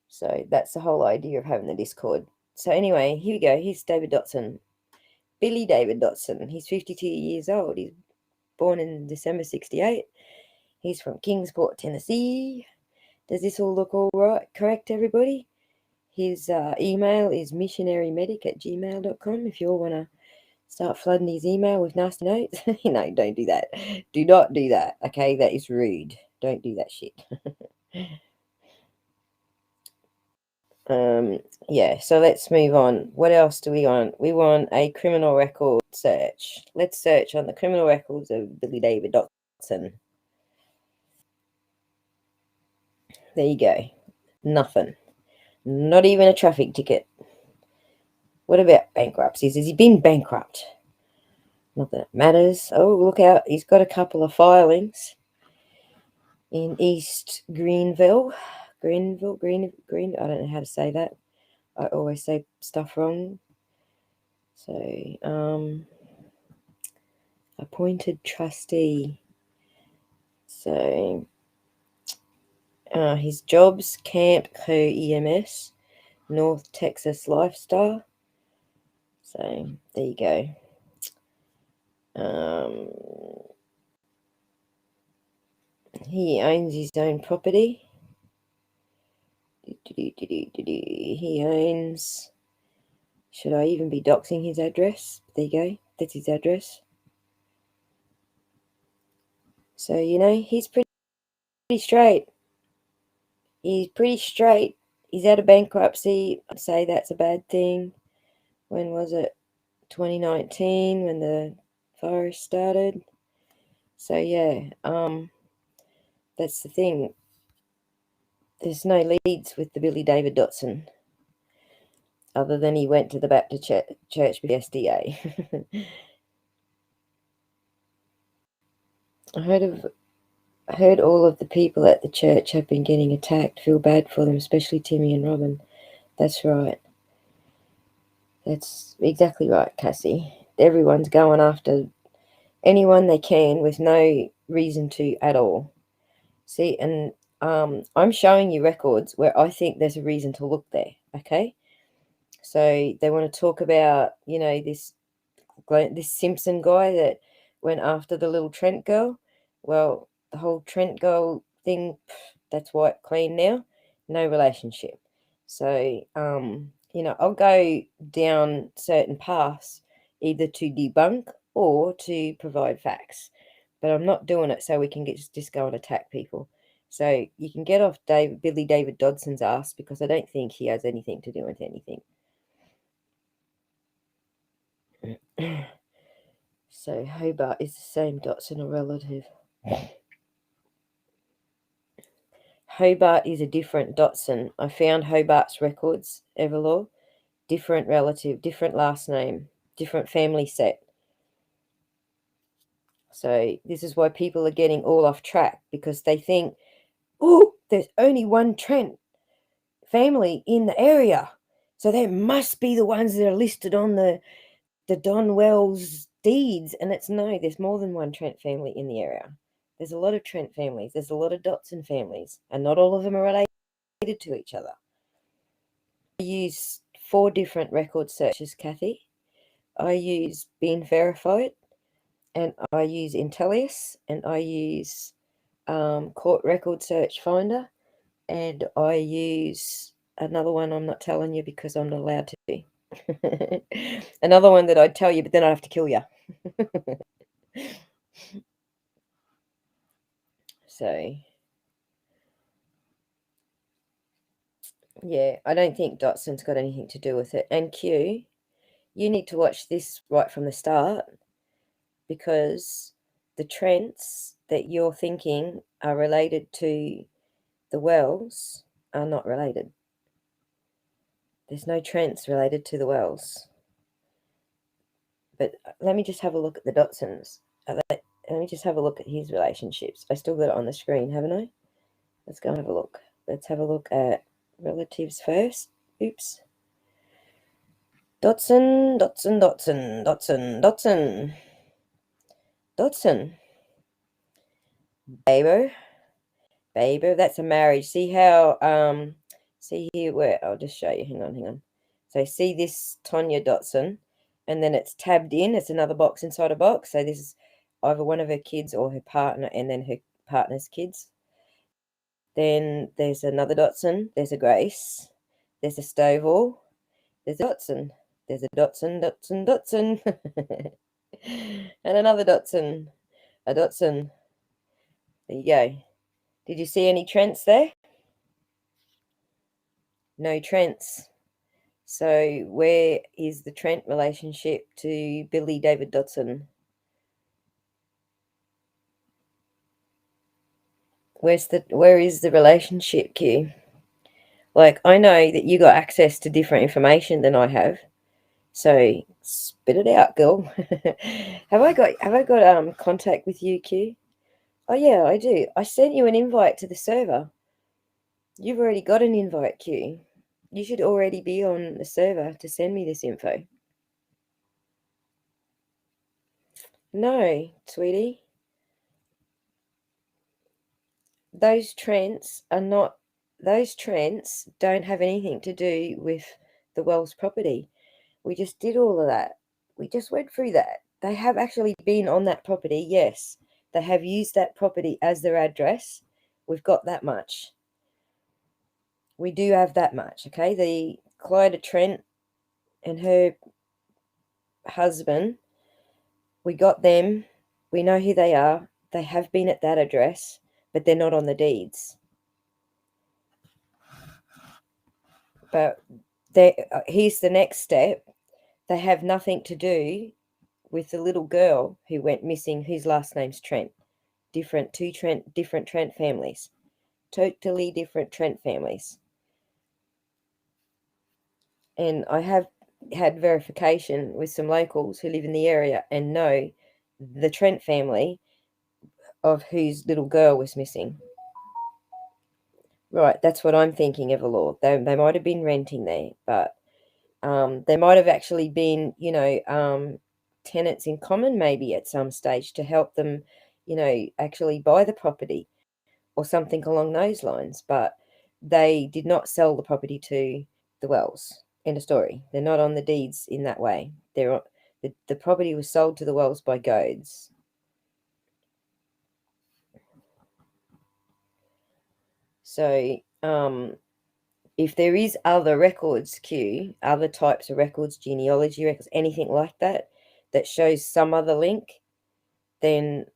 So that's the whole idea of having the Discord. So anyway, here we go. Here's David Dotson. Billy David Dotson. He's 52 years old. He's born in December 68. He's from Kingsport, Tennessee. Does this all look all right? Correct, everybody? His email is missionarymedic@gmail.com if you all want to start flooding his email with nasty notes. No, don't do that. Do not do that, okay? That is rude. Don't do that shit. Yeah, so let's move on. What else do we want? We want a criminal record search. Let's search on the criminal records of Billy David Dotson. There you go. Nothing. Not even a traffic ticket. What about bankruptcies? Has he been bankrupt? Not that it matters. Oh, look out. He's got a couple of filings in East Greenville. Green. I don't know how to say that. I always say stuff wrong. So, appointed trustee. So, his jobs, Camp Co EMS, North Texas Lifestyle. So, there you go. He owns his own property. He owns... Should I even be doxing his address? There you go. That's his address. So, you know, he's pretty straight. He's pretty straight. He's out of bankruptcy. I'd say that's a bad thing. When was it? 2019, when the virus started. So, yeah, that's the thing. There's no leads with the Billy David Dotson. other than he went to the Baptist church with the SDA. I heard all of the people at the church have been getting attacked. Feel bad for them, especially Timmy and Robin. That's right. That's exactly right, Cassie. Everyone's going after anyone they can with no reason to at all. See, and I'm showing you records where I think there's a reason to look there, okay? So they want to talk about, this Simpson guy that went after the little Trent girl. Well, the whole Trent girl thing, that's wiped clean now. No relationship. So, I'll go down certain paths either to debunk or to provide facts. But I'm not doing it so we can just go and attack people. So you can get off Billy David Dodson's ass, because I don't think he has anything to do with anything. So Hobart is the same Dotson, a relative. Hobart is a different Dotson. I found Hobart's records, Everlaw. Different relative, different last name, different family set. So this is why people are getting all off track, because they think, oh, there's only one Trent family in the area. So they must be the ones that are listed on the Don Wells deeds. And it's no, there's more than one Trent family in the area. There's a lot of Trent families. There's a lot of Dotson families, and not all of them are related to each other. I use 4 different record searches, Kathy. I use Being Verified, and I use Intellius, and I use Court Record Search Finder, and I use another one I'm not telling you because I'm not allowed to. Another one that I'd tell you, but then I'd have to kill you. So, yeah, I don't think Dotson's got anything to do with it. And Q, you need to watch this right from the start, because the Trents that you're thinking are related to the Wells are not related. There's no Trents related to the Wells. But let me just have a look at the Dotsons. Let me just have a look at his relationships. I still got it on the screen, haven't I? Let's go and have a look. Let's have a look at relatives first. Oops. Dotson. Baber, that's a marriage. See how, see here where, I'll just show you. Hang on. So see this Tonya Dotson, and then it's tabbed in. It's another box inside a box. So this is either one of her kids or her partner, and then her partner's kids. Then there's another Dotson. There's a Grace. There's a Stovall. There's a Dotson. There's a Dotson. And another Dotson. A Dotson. There you go. Did you see any Trents there? No Trents. So where is the Trent relationship to Billy David Dotson? Where is the relationship, Q? Like, I know that you got access to different information than I have. So spit it out, girl. Have I got contact with you, Q? Oh yeah, I do. I sent you an invite to the server. You've already got an invite, Q. You should already be on the server to send me this info. No, sweetie. Those Trents don't have anything to do with the Wells property. We just did all of that. We just went through that. They have actually been on that property, yes. They have used that property as their address. We've got that much. We do have that much, okay? The Clyda Trent and her husband, we got them. We know who they are. They have been at that address, but they're not on the deeds. But here's the next step. They have nothing to do with the little girl who went missing, whose last name's Trent. Different Trent families. Totally different Trent families. And I have had verification with some locals who live in the area and know the Trent family of whose little girl was missing. Right, that's what I'm thinking, Everlord. They might have been renting there, but they might have actually been, tenants in common maybe at some stage to help them, actually buy the property or something along those lines. But they did not sell the property to the Wells. End of story. They're not on the deeds in that way. The property was sold to the Wells by Goads. So, if there is other records, other types of records, genealogy records, anything like that, that shows some other link, then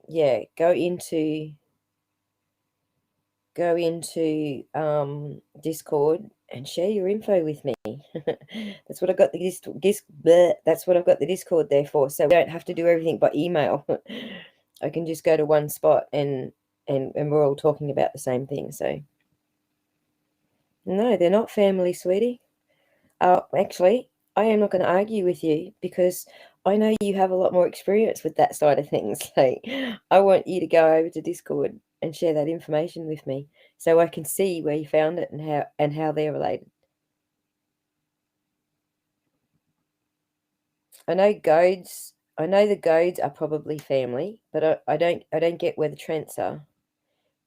yeah, go into Discord and share your info with me. That's what I got that's what I've got the Discord there for. So we don't have to do everything by email. I can just go to one spot and we're all talking about the same thing. So no, they're not family, sweetie. Actually, I am not going to argue with you because I know you have a lot more experience with that side of things. So I want you to go over to Discord and share that information with me so I can see where you found it and how they're related. I know the Goads are probably family, but I don't get where the Trents are.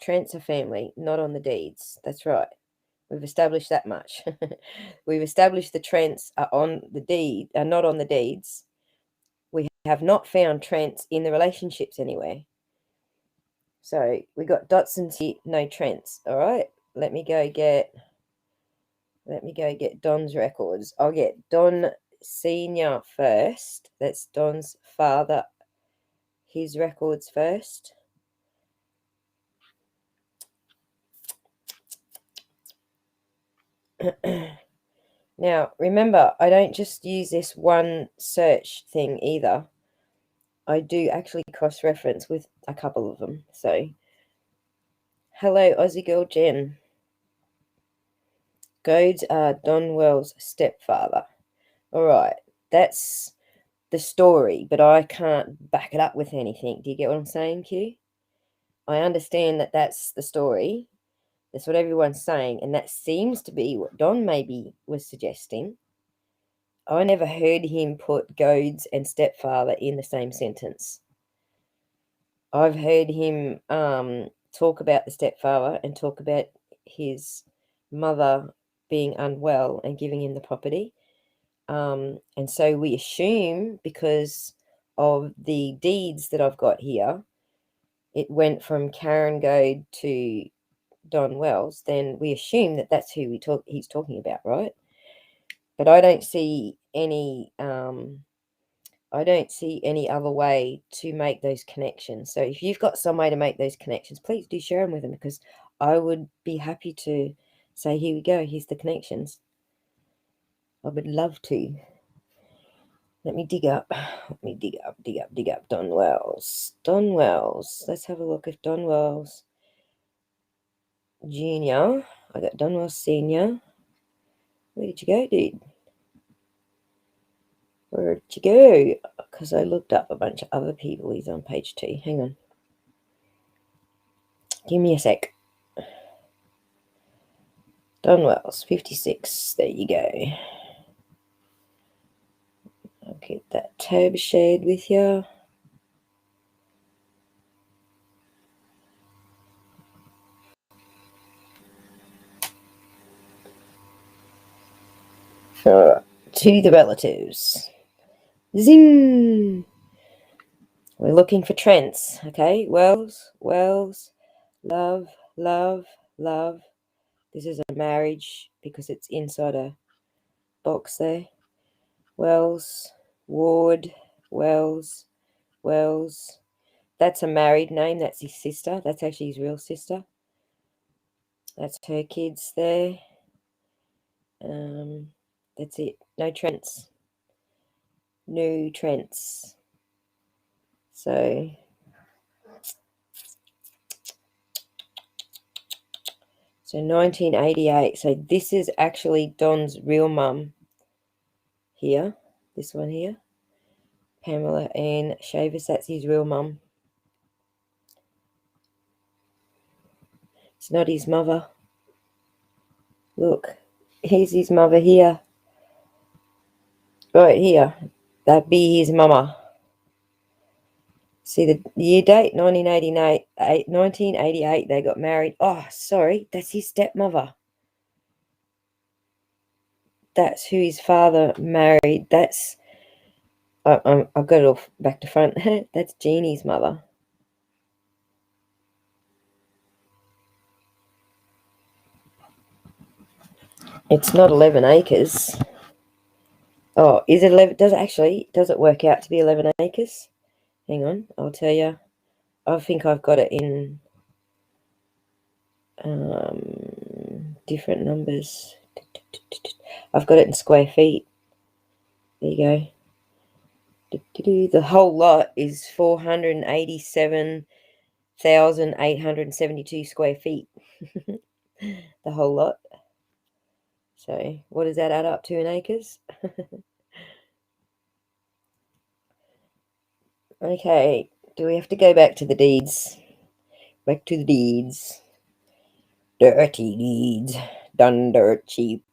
Trents are family, not on the deeds. That's right. We've established that much. We've established the Trents are not on the deeds. We have not found Trents in the relationships anywhere. So we got Dotson's here, no Trents. All right. Let me go get Don's records. I'll get Don Senior first. That's Don's father. His records first. Now, remember, I don't just use this one search thing either. I do actually cross-reference with a couple of them. So, hello, Aussie girl Jen. Goads are Don Wells' stepfather. All right, that's the story, but I can't back it up with anything. Do you get what I'm saying, Q? I understand that that's the story. That's what everyone's saying, and that seems to be what Don maybe was suggesting. I never heard him put Goads and stepfather in the same sentence. I've heard him talk about the stepfather and talk about his mother being unwell and giving him the property. And so we assume, because of the deeds that I've got here, it went from Karen Goad to Don Wells, then we assume that that's who he's talking about, right? But I don't see any other way to make those connections. So if you've got some way to make those connections, please do share them with them, because I would be happy to say, here we go, here's the connections. I would love to. Let me dig up Don Wells. Don Wells. Let's have a look at Don Wells Jr. I got Don Wells Sr. Where did you go, dude? Where'd you go? Because I looked up a bunch of other people. He's on page 2. Hang on. Give me a sec. Don Wells, 56. There you go. I'll get that tab shared with you. To the relatives. Zing! We're looking for Trents, okay? Wells, love. This is a marriage because it's inside a box there. Wells, Ward, Wells. That's a married name. That's his sister. That's actually his real sister. That's her kids there. That's it. No Trents. No Trents. So So 1988. So this is actually Don's real mum here. This one here. Pamela Ann Shavis. That's his real mum. It's not his mother. Look. Here's his mother here. Right here. That'd be his mama. See the year date? 1988 they got married. Oh, sorry. That's his stepmother. That's who his father married. That's... I've got it all back to front. That's Jeannie's mother. It's not 11 acres. Oh, is it 11? Does it work out to be 11 acres? Hang on, I'll tell you. I think I've got it in different numbers. I've got it in square feet. There you go. The whole lot is 487,872 square feet. The whole lot. So what does that add up to in acres? Okay, do we have to go back to the deeds? Back to the deeds. Dirty deeds, done dirt cheap.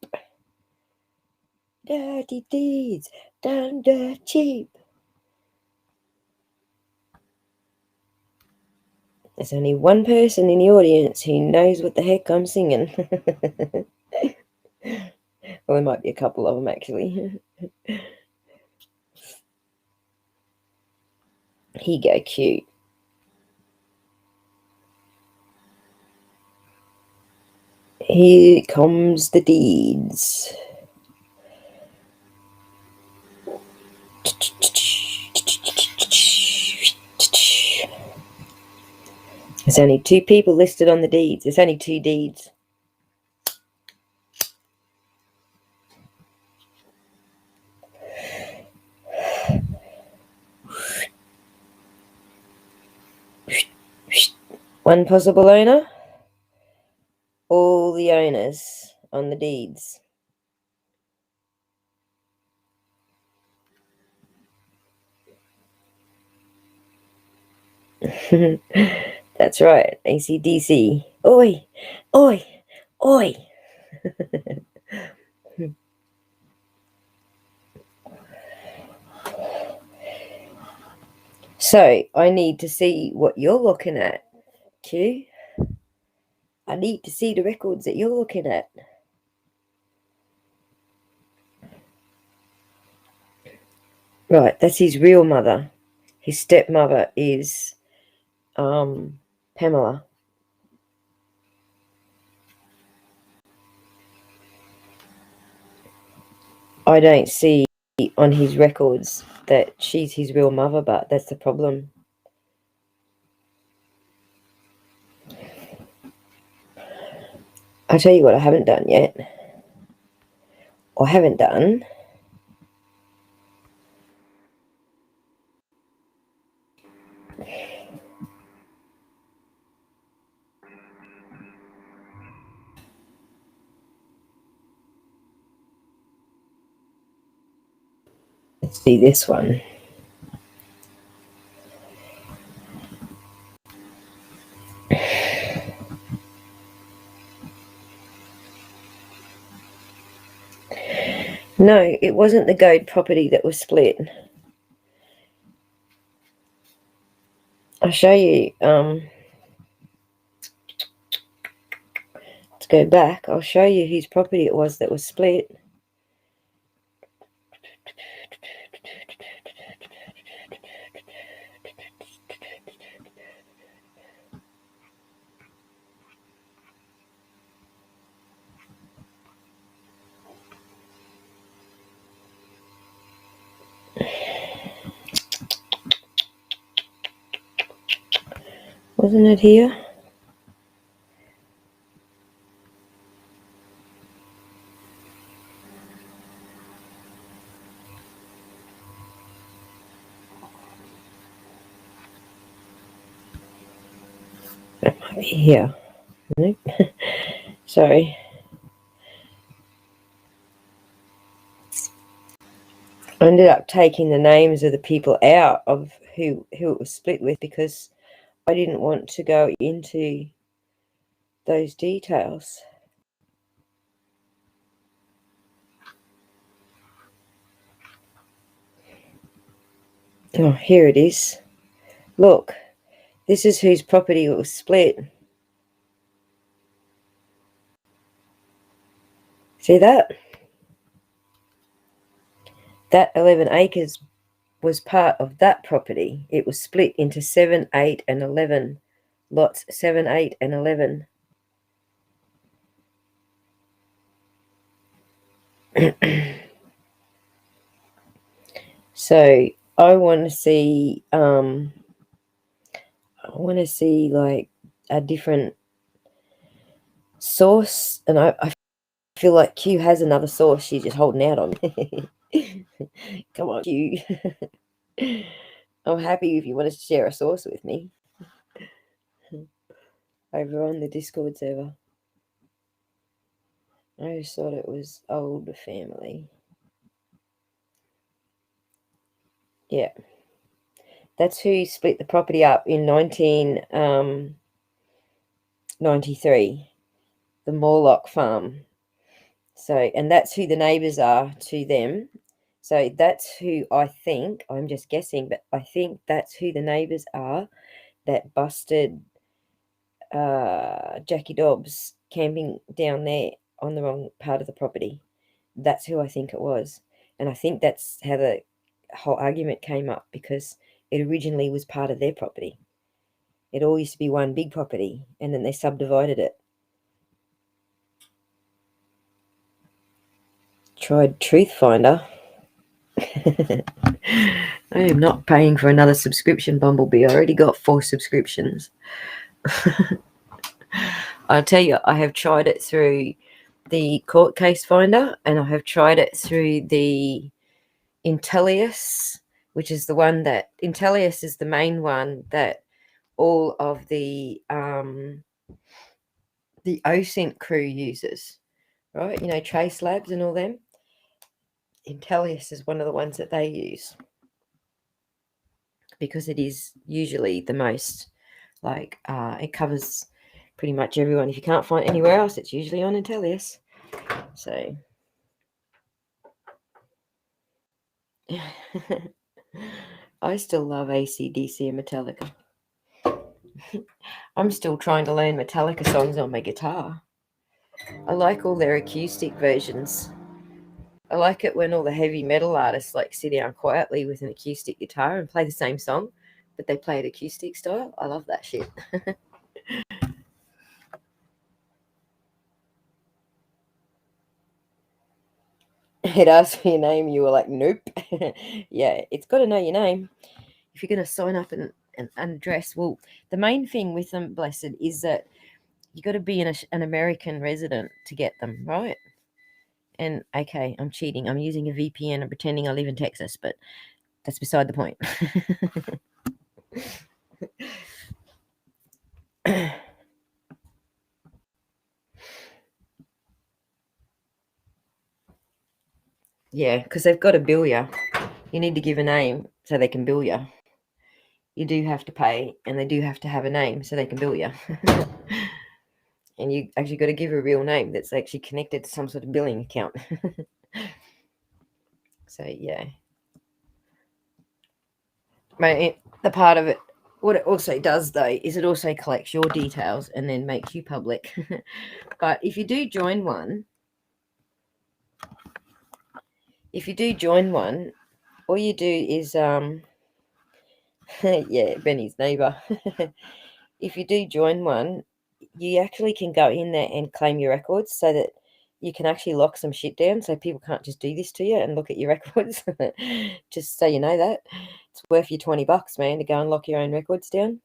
Dirty deeds, done dirt cheap. There's only one person in the audience who knows what the heck I'm singing. Well, there might be a couple of them, actually. Here you go, cute. Here comes the deeds. There's only 2 people listed on the deeds. There's only 2 deeds. One possible owner. All the owners on the deeds. That's right, AC/DC. Oi, oi, oi. So I need to see what you're looking at, Q. I need to see the records that you're looking at. Right, that's his real mother. His stepmother is Pamela. I don't see on his records that she's his real mother, but that's the problem. I'll tell you what I haven't done yet. I haven't done. Let's see this one. No, it wasn't the Goad property that was split. I'll show you. Let's go back. I'll show you whose property it was that was split. Wasn't it here? It might be here. Nope. Sorry. I ended up taking the names of the people out of who it was split with because I didn't want to go into those details. Oh, here it is. Look, this is whose property it was split. See that? That 11 acres was part of that property. It was split into 7, 8, and 11. Lots 7, 8, and 11. So I want to see like a different source, and I feel like Q has another source. She's just holding out on me. Come on, Q. I'm happy if you want to share a source with me over on the Discord server. I just thought it was old family. Yeah. That's who split the property up in 1993, the Morlock farm. So, and that's who the neighbours are to them. So that's who I think, I'm just guessing, but I think that's who the neighbours are that busted Jackie Dobbs camping down there on the wrong part of the property. That's who I think it was. And I think that's how the whole argument came up, because it originally was part of their property. It all used to be one big property, and then they subdivided it. Tried Truth Finder. I am not paying for another subscription, Bumblebee. I already got 4 subscriptions. I'll tell you, I have tried it through the Court Case Finder, and I have tried it through the Intellius, which is the one that Intellius is the main one that all of the OSINT crew uses, right? You know, Trace Labs and all them. Intellius is one of the ones that they use because it is usually the most, like, it covers pretty much everyone. If you can't find anywhere else, it's usually on Intellius. So I still love AC/DC and Metallica. I'm still trying to learn Metallica songs on my guitar. I like all their acoustic versions. I like it when all the heavy metal artists like sit down quietly with an acoustic guitar and play the same song, but they play it acoustic style. I love that shit. It asks for your name, you were like, nope. Yeah, it's got to know your name if you're going to sign up and address. Well, the main thing with them, blessed, is that you got to be an American resident to get them, right? And okay, I'm cheating. I'm using a VPN and pretending I live in Texas, but that's beside the point. Yeah, because they've got to bill you. You need to give a name so they can bill you. You do have to pay, and they do have to have a name so they can bill you. And you actually got to give a real name that's actually connected to some sort of billing account. So, yeah. The part of it, what it also does, though, is it also collects your details and then makes you public. But if you do join one, all you do is, yeah, Benny's neighbour. If you do join one, you actually can go in there and claim your records so that you can actually lock some shit down so people can't just do this to you and look at your records. Just so you know that. It's worth you $20, man, to go and lock your own records down.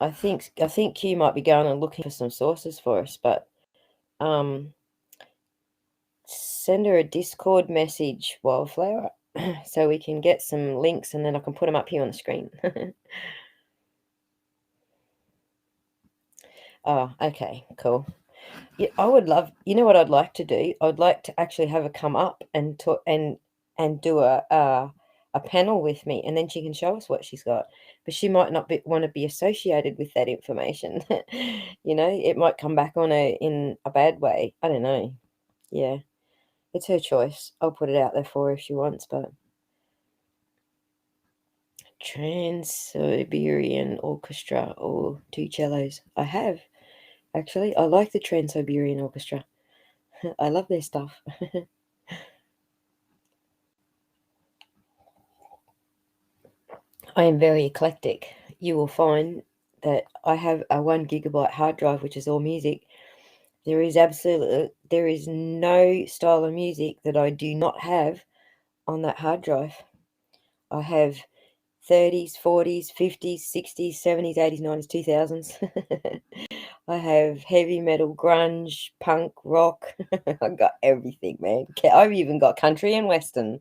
I think Q might be going and looking for some sources for us, but send her a Discord message, Wildflower, so we can get some links and then I can put them up here on the screen. Oh, okay, cool. Yeah, I would love, you know what I'd like to do? I'd like to actually have her come up and talk and do a panel with me, and then she can show us what she's got. But she might not want to be associated with that information. You know, it might come back on her in a bad way. I don't know. Yeah, it's her choice. I'll put it out there for her if she wants, but Trans-Siberian Orchestra or two cellos. I have, actually. I like the Trans-Siberian Orchestra. I love their stuff. I am very eclectic. You will find that I have a 1 gigabyte hard drive, which is all music. There is no style of music that I do not have on that hard drive. I have 30s, 40s, 50s, 60s, 70s, 80s, 90s, 2000s. I have heavy metal, grunge, punk, rock. I've got everything, man. I've even got country and western.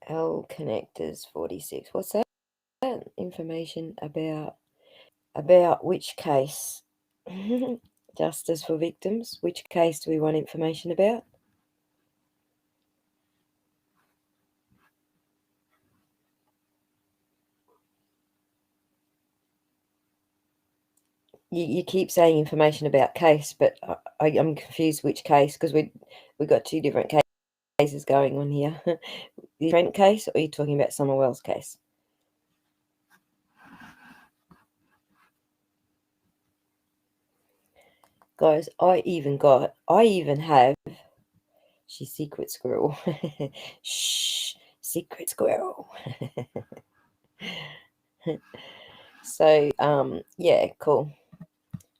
L connectors 46. What's that? Information about which case? Justice for victims. Which case do we want information about? You keep saying information about case, but I'm confused which case, because we got two different cases going on here. The Trent case, or are you talking about someone else's case? Guys, I even have, she's secret squirrel. Shh, secret squirrel. So, yeah, cool.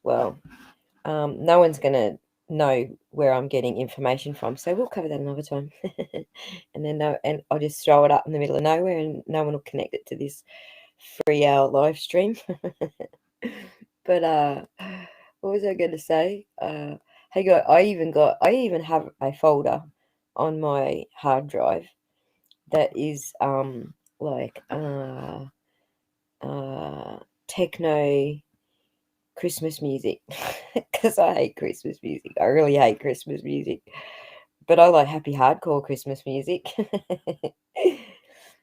Well, no one's going to know where I'm getting information from, so we'll cover that another time. And then and I'll just throw it up in the middle of nowhere, and no one will connect it to this 3-hour live stream. But what was I going to say? Hey, guys, I even have a folder on my hard drive that is like techno Christmas music, because I hate Christmas music. I really hate Christmas music, but I like happy hardcore Christmas music.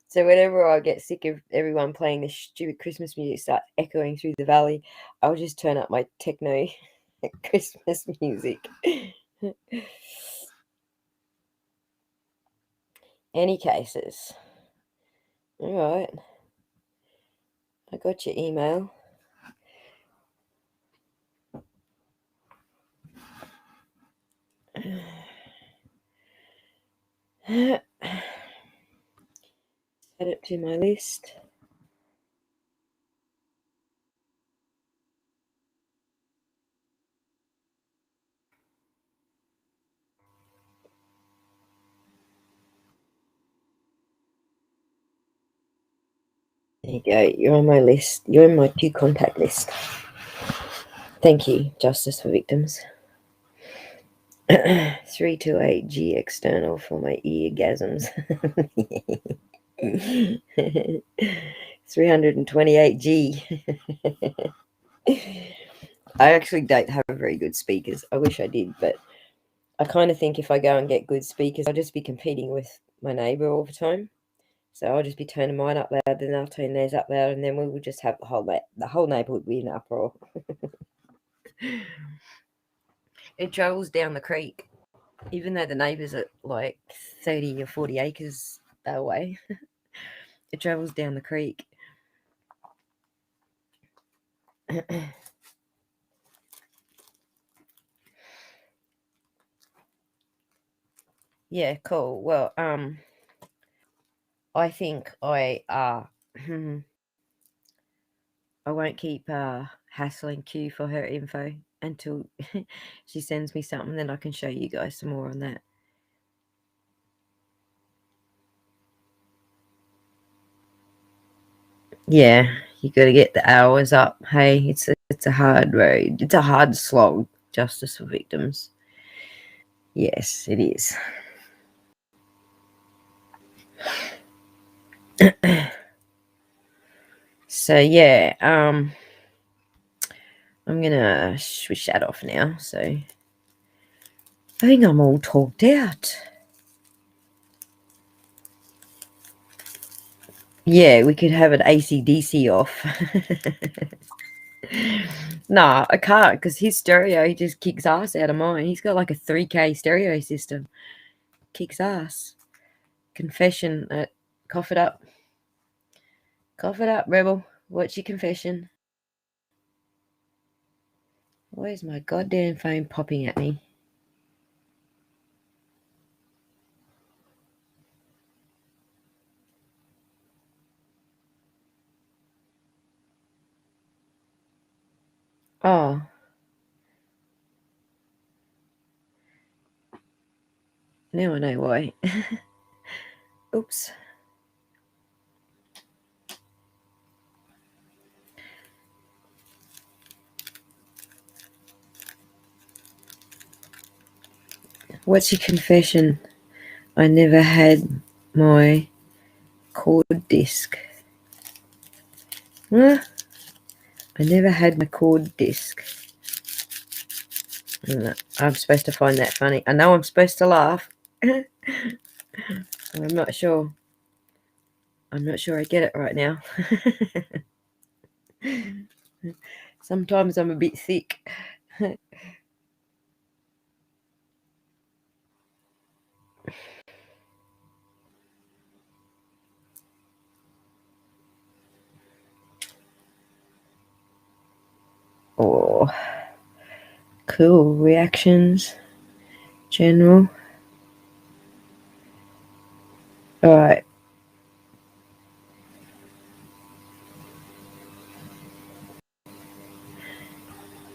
So whenever I get sick of everyone playing this stupid Christmas music start echoing through the valley, I'll just turn up my techno Christmas music. Any cases. All right. I got your email. Add it to my list. There you go. You're on my list. You're in my to contact list. Thank you, Justice for Victims. 328G external for my eargasms. 328G. I actually don't have very good speakers. I wish I did, but I kind of think if I go and get good speakers, I'll just be competing with my neighbour all the time. So I'll just be turning mine up loud, then I'll turn theirs up loud, and then we will just have the whole neighbourhood be in uproar. It travels down the creek, even though the neighbours are like 30 or 40 acres away. It travels down the creek. Yeah, cool. Well, I think I won't keep hassling Q for her info until she sends me something, then I can show you guys some more on that. Yeah, You got to get the hours up. Hey, it's a hard road. It's a hard slog, justice for victims. Yes, it is. So yeah, I'm gonna switch that off now. So I think I'm all talked out. Yeah, we could have an AC/DC off. Nah, I can't because his stereo, he just kicks ass out of mine. He's got like a 3K stereo system. Kicks ass. Confession. Cough it up. Cough it up, Rebel. What's your confession? Where's my goddamn phone popping at me? Oh. Now I know why. Oops. What's your confession? I never had my cord disc. Huh? I never had my cord disc. I'm supposed to find that funny. I know I'm supposed to laugh. I'm not sure. I'm not sure I get it right now. Sometimes I'm a bit thick. Oh, cool. Reactions. General. All right.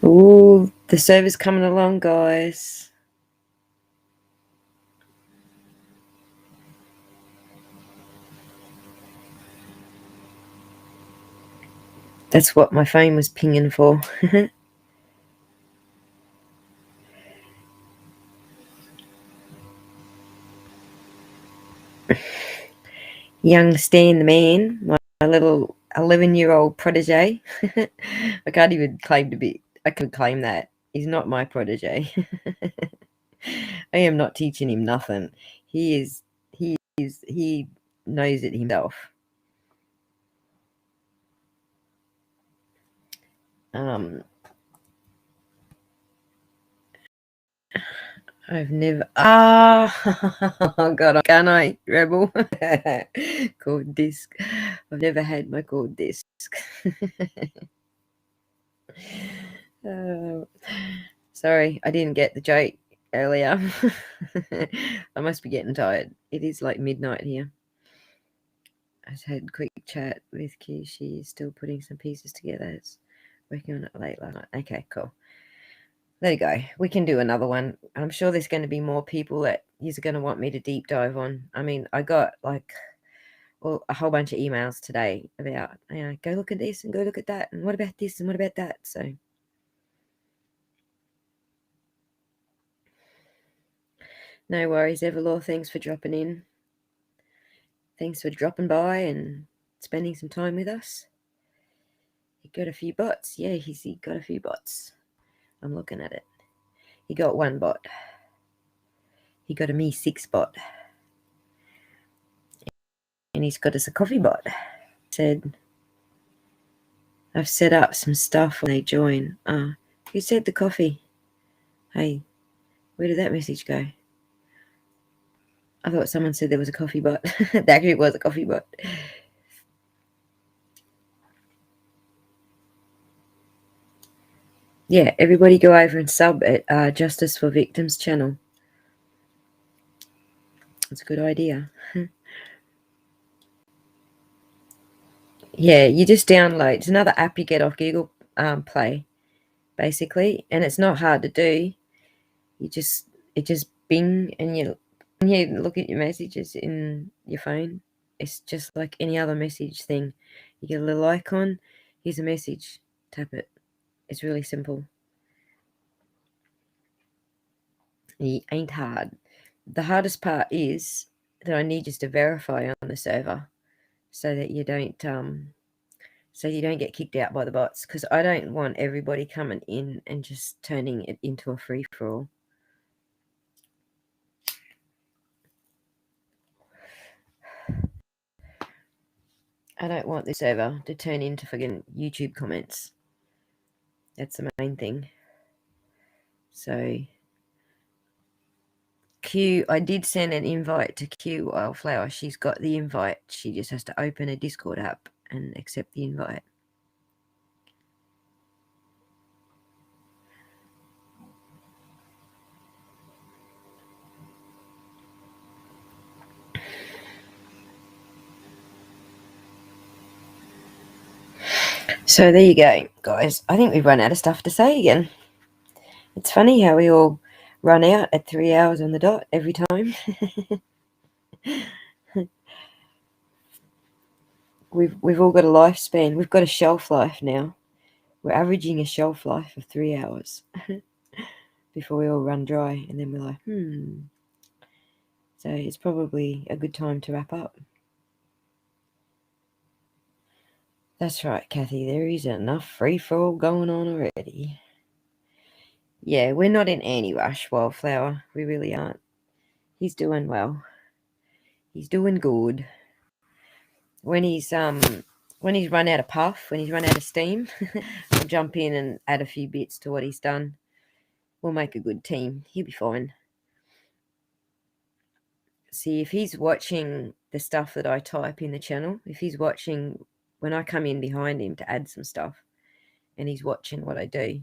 Ooh, the server's coming along, guys. That's what my phone was pinging for. Young Stan the man, my little 11-year-old protege. I can't even claim to be, I could claim that. He's not my protege. I am not teaching him nothing. He knows it himself. I've never. Oh God, can I, Rebel? Chord disc. I've never had my chord disc. Sorry, I didn't get the joke earlier. I must be getting tired. It is like midnight here. I just had a quick chat with Q. She's still putting some pieces together. It's working on it late last night. Okay, cool. There you go. We can do another one. I'm sure there's going to be more people that you're going to want me to deep dive on. I mean, I got like a whole bunch of emails today about, go look at this and go look at that. And what about this and what about that? So no worries, Everlaw. Thanks for dropping in. Thanks for dropping by and spending some time with us. He got a few bots. Yeah, he got a few bots. I'm looking at it. He got one bot. He got a Me 6 bot. And he's got us a coffee bot. Said, I've set up some stuff when they join. Who said the coffee? Hey, where did that message go? I thought someone said there was a coffee bot. Actually, it was a coffee bot. Yeah, everybody go over and sub at Justice for Victims channel. It's a good idea. Yeah, you just download. It's another app you get off Google Play, basically, and it's not hard to do. It just bing, and when you look at your messages in your phone, it's just like any other message thing. You get a little icon, Here's a message. Tap it. It's really simple. It ain't hard. The hardest part is that I need you to verify on the server so that you don't get kicked out by the bots, because I don't want everybody coming in and just turning it into a free-for-all. I don't want this server to turn into fucking YouTube comments. That's the main thing. So Q, I did send an invite to Q Wildflower. She's got the invite. She just has to open a Discord app and accept the invite. So there you go, guys. I think we've run out of stuff to say again. It's funny how we all run out at 3 hours on the dot every time. We've all got a lifespan. We've got a shelf life now. We're averaging a shelf life of 3 hours before we all run dry, and then we're like, So it's probably a good time to wrap up. That's right, Kathy. There is enough free-for-all going on already. Yeah, we're not in any rush, Wildflower. We really aren't. He's doing well. He's doing good. When he's run out of puff, when he's run out of steam, I'll jump in and add a few bits to what he's done. We'll make a good team. He'll be fine. See, if he's watching the stuff that I type in the channel, if he's watching when I come in behind him to add some stuff, and he's watching what I do,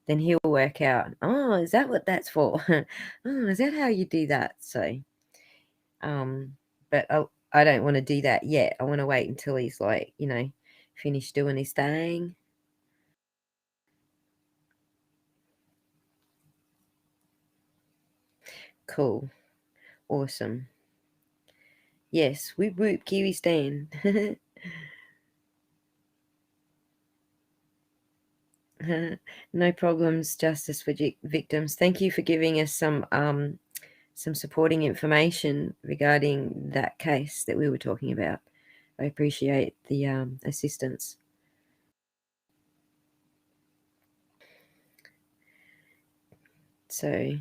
then he'll work out, oh, is that what that's for? Oh, is that how you do that? So, but I don't want to do that yet. I want to wait until he's like, finished doing his thing. Cool. Awesome. Yes, whoop whoop, Kiwi Stan. No problems, justice for victims. Thank you for giving us some supporting information regarding that case that we were talking about. I appreciate the assistance. So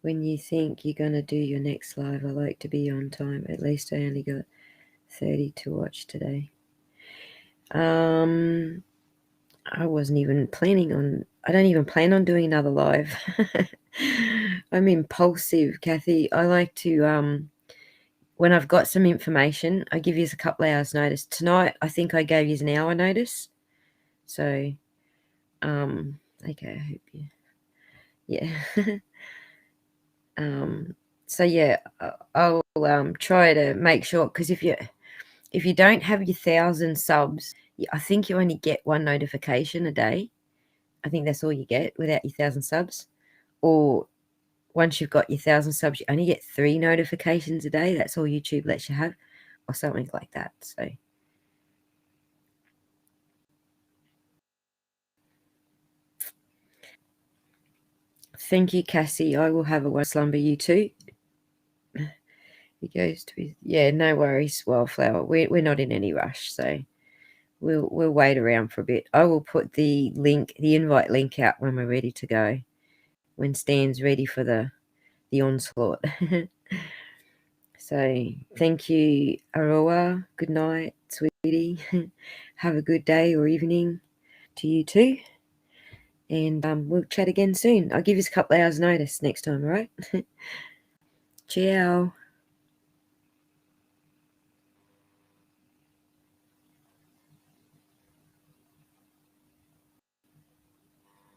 when you think you're going to do your next live, I like to be on time. At least I only got 30 to watch today. I wasn't even planning on, I don't even plan on doing another live. I'm impulsive, Kathy. I like to, when I've got some information, I give you a couple of hours notice. Tonight, I think I gave you an hour notice. So, okay, I hope you, yeah. So yeah, I'll try to make sure, because if you don't have your 1,000 subs, I think you only get one notification a day. I think that's all you get without your 1,000 subs. Or once you've got your 1,000 subs, you only get 3 notifications a day. That's all YouTube lets you have, or something like that. So thank you, Cassie. I will have a one slumber, you too. He goes to his, yeah, no worries, Wildflower. We're not in any rush, so we'll wait around for a bit. I will put the invite link out when we're ready to go, when Stan's ready for the onslaught. So thank you, Aroa. Good night, sweetie. Have a good day or evening to you too. And we'll chat again soon. I'll give you a couple hours notice next time, all right? Ciao.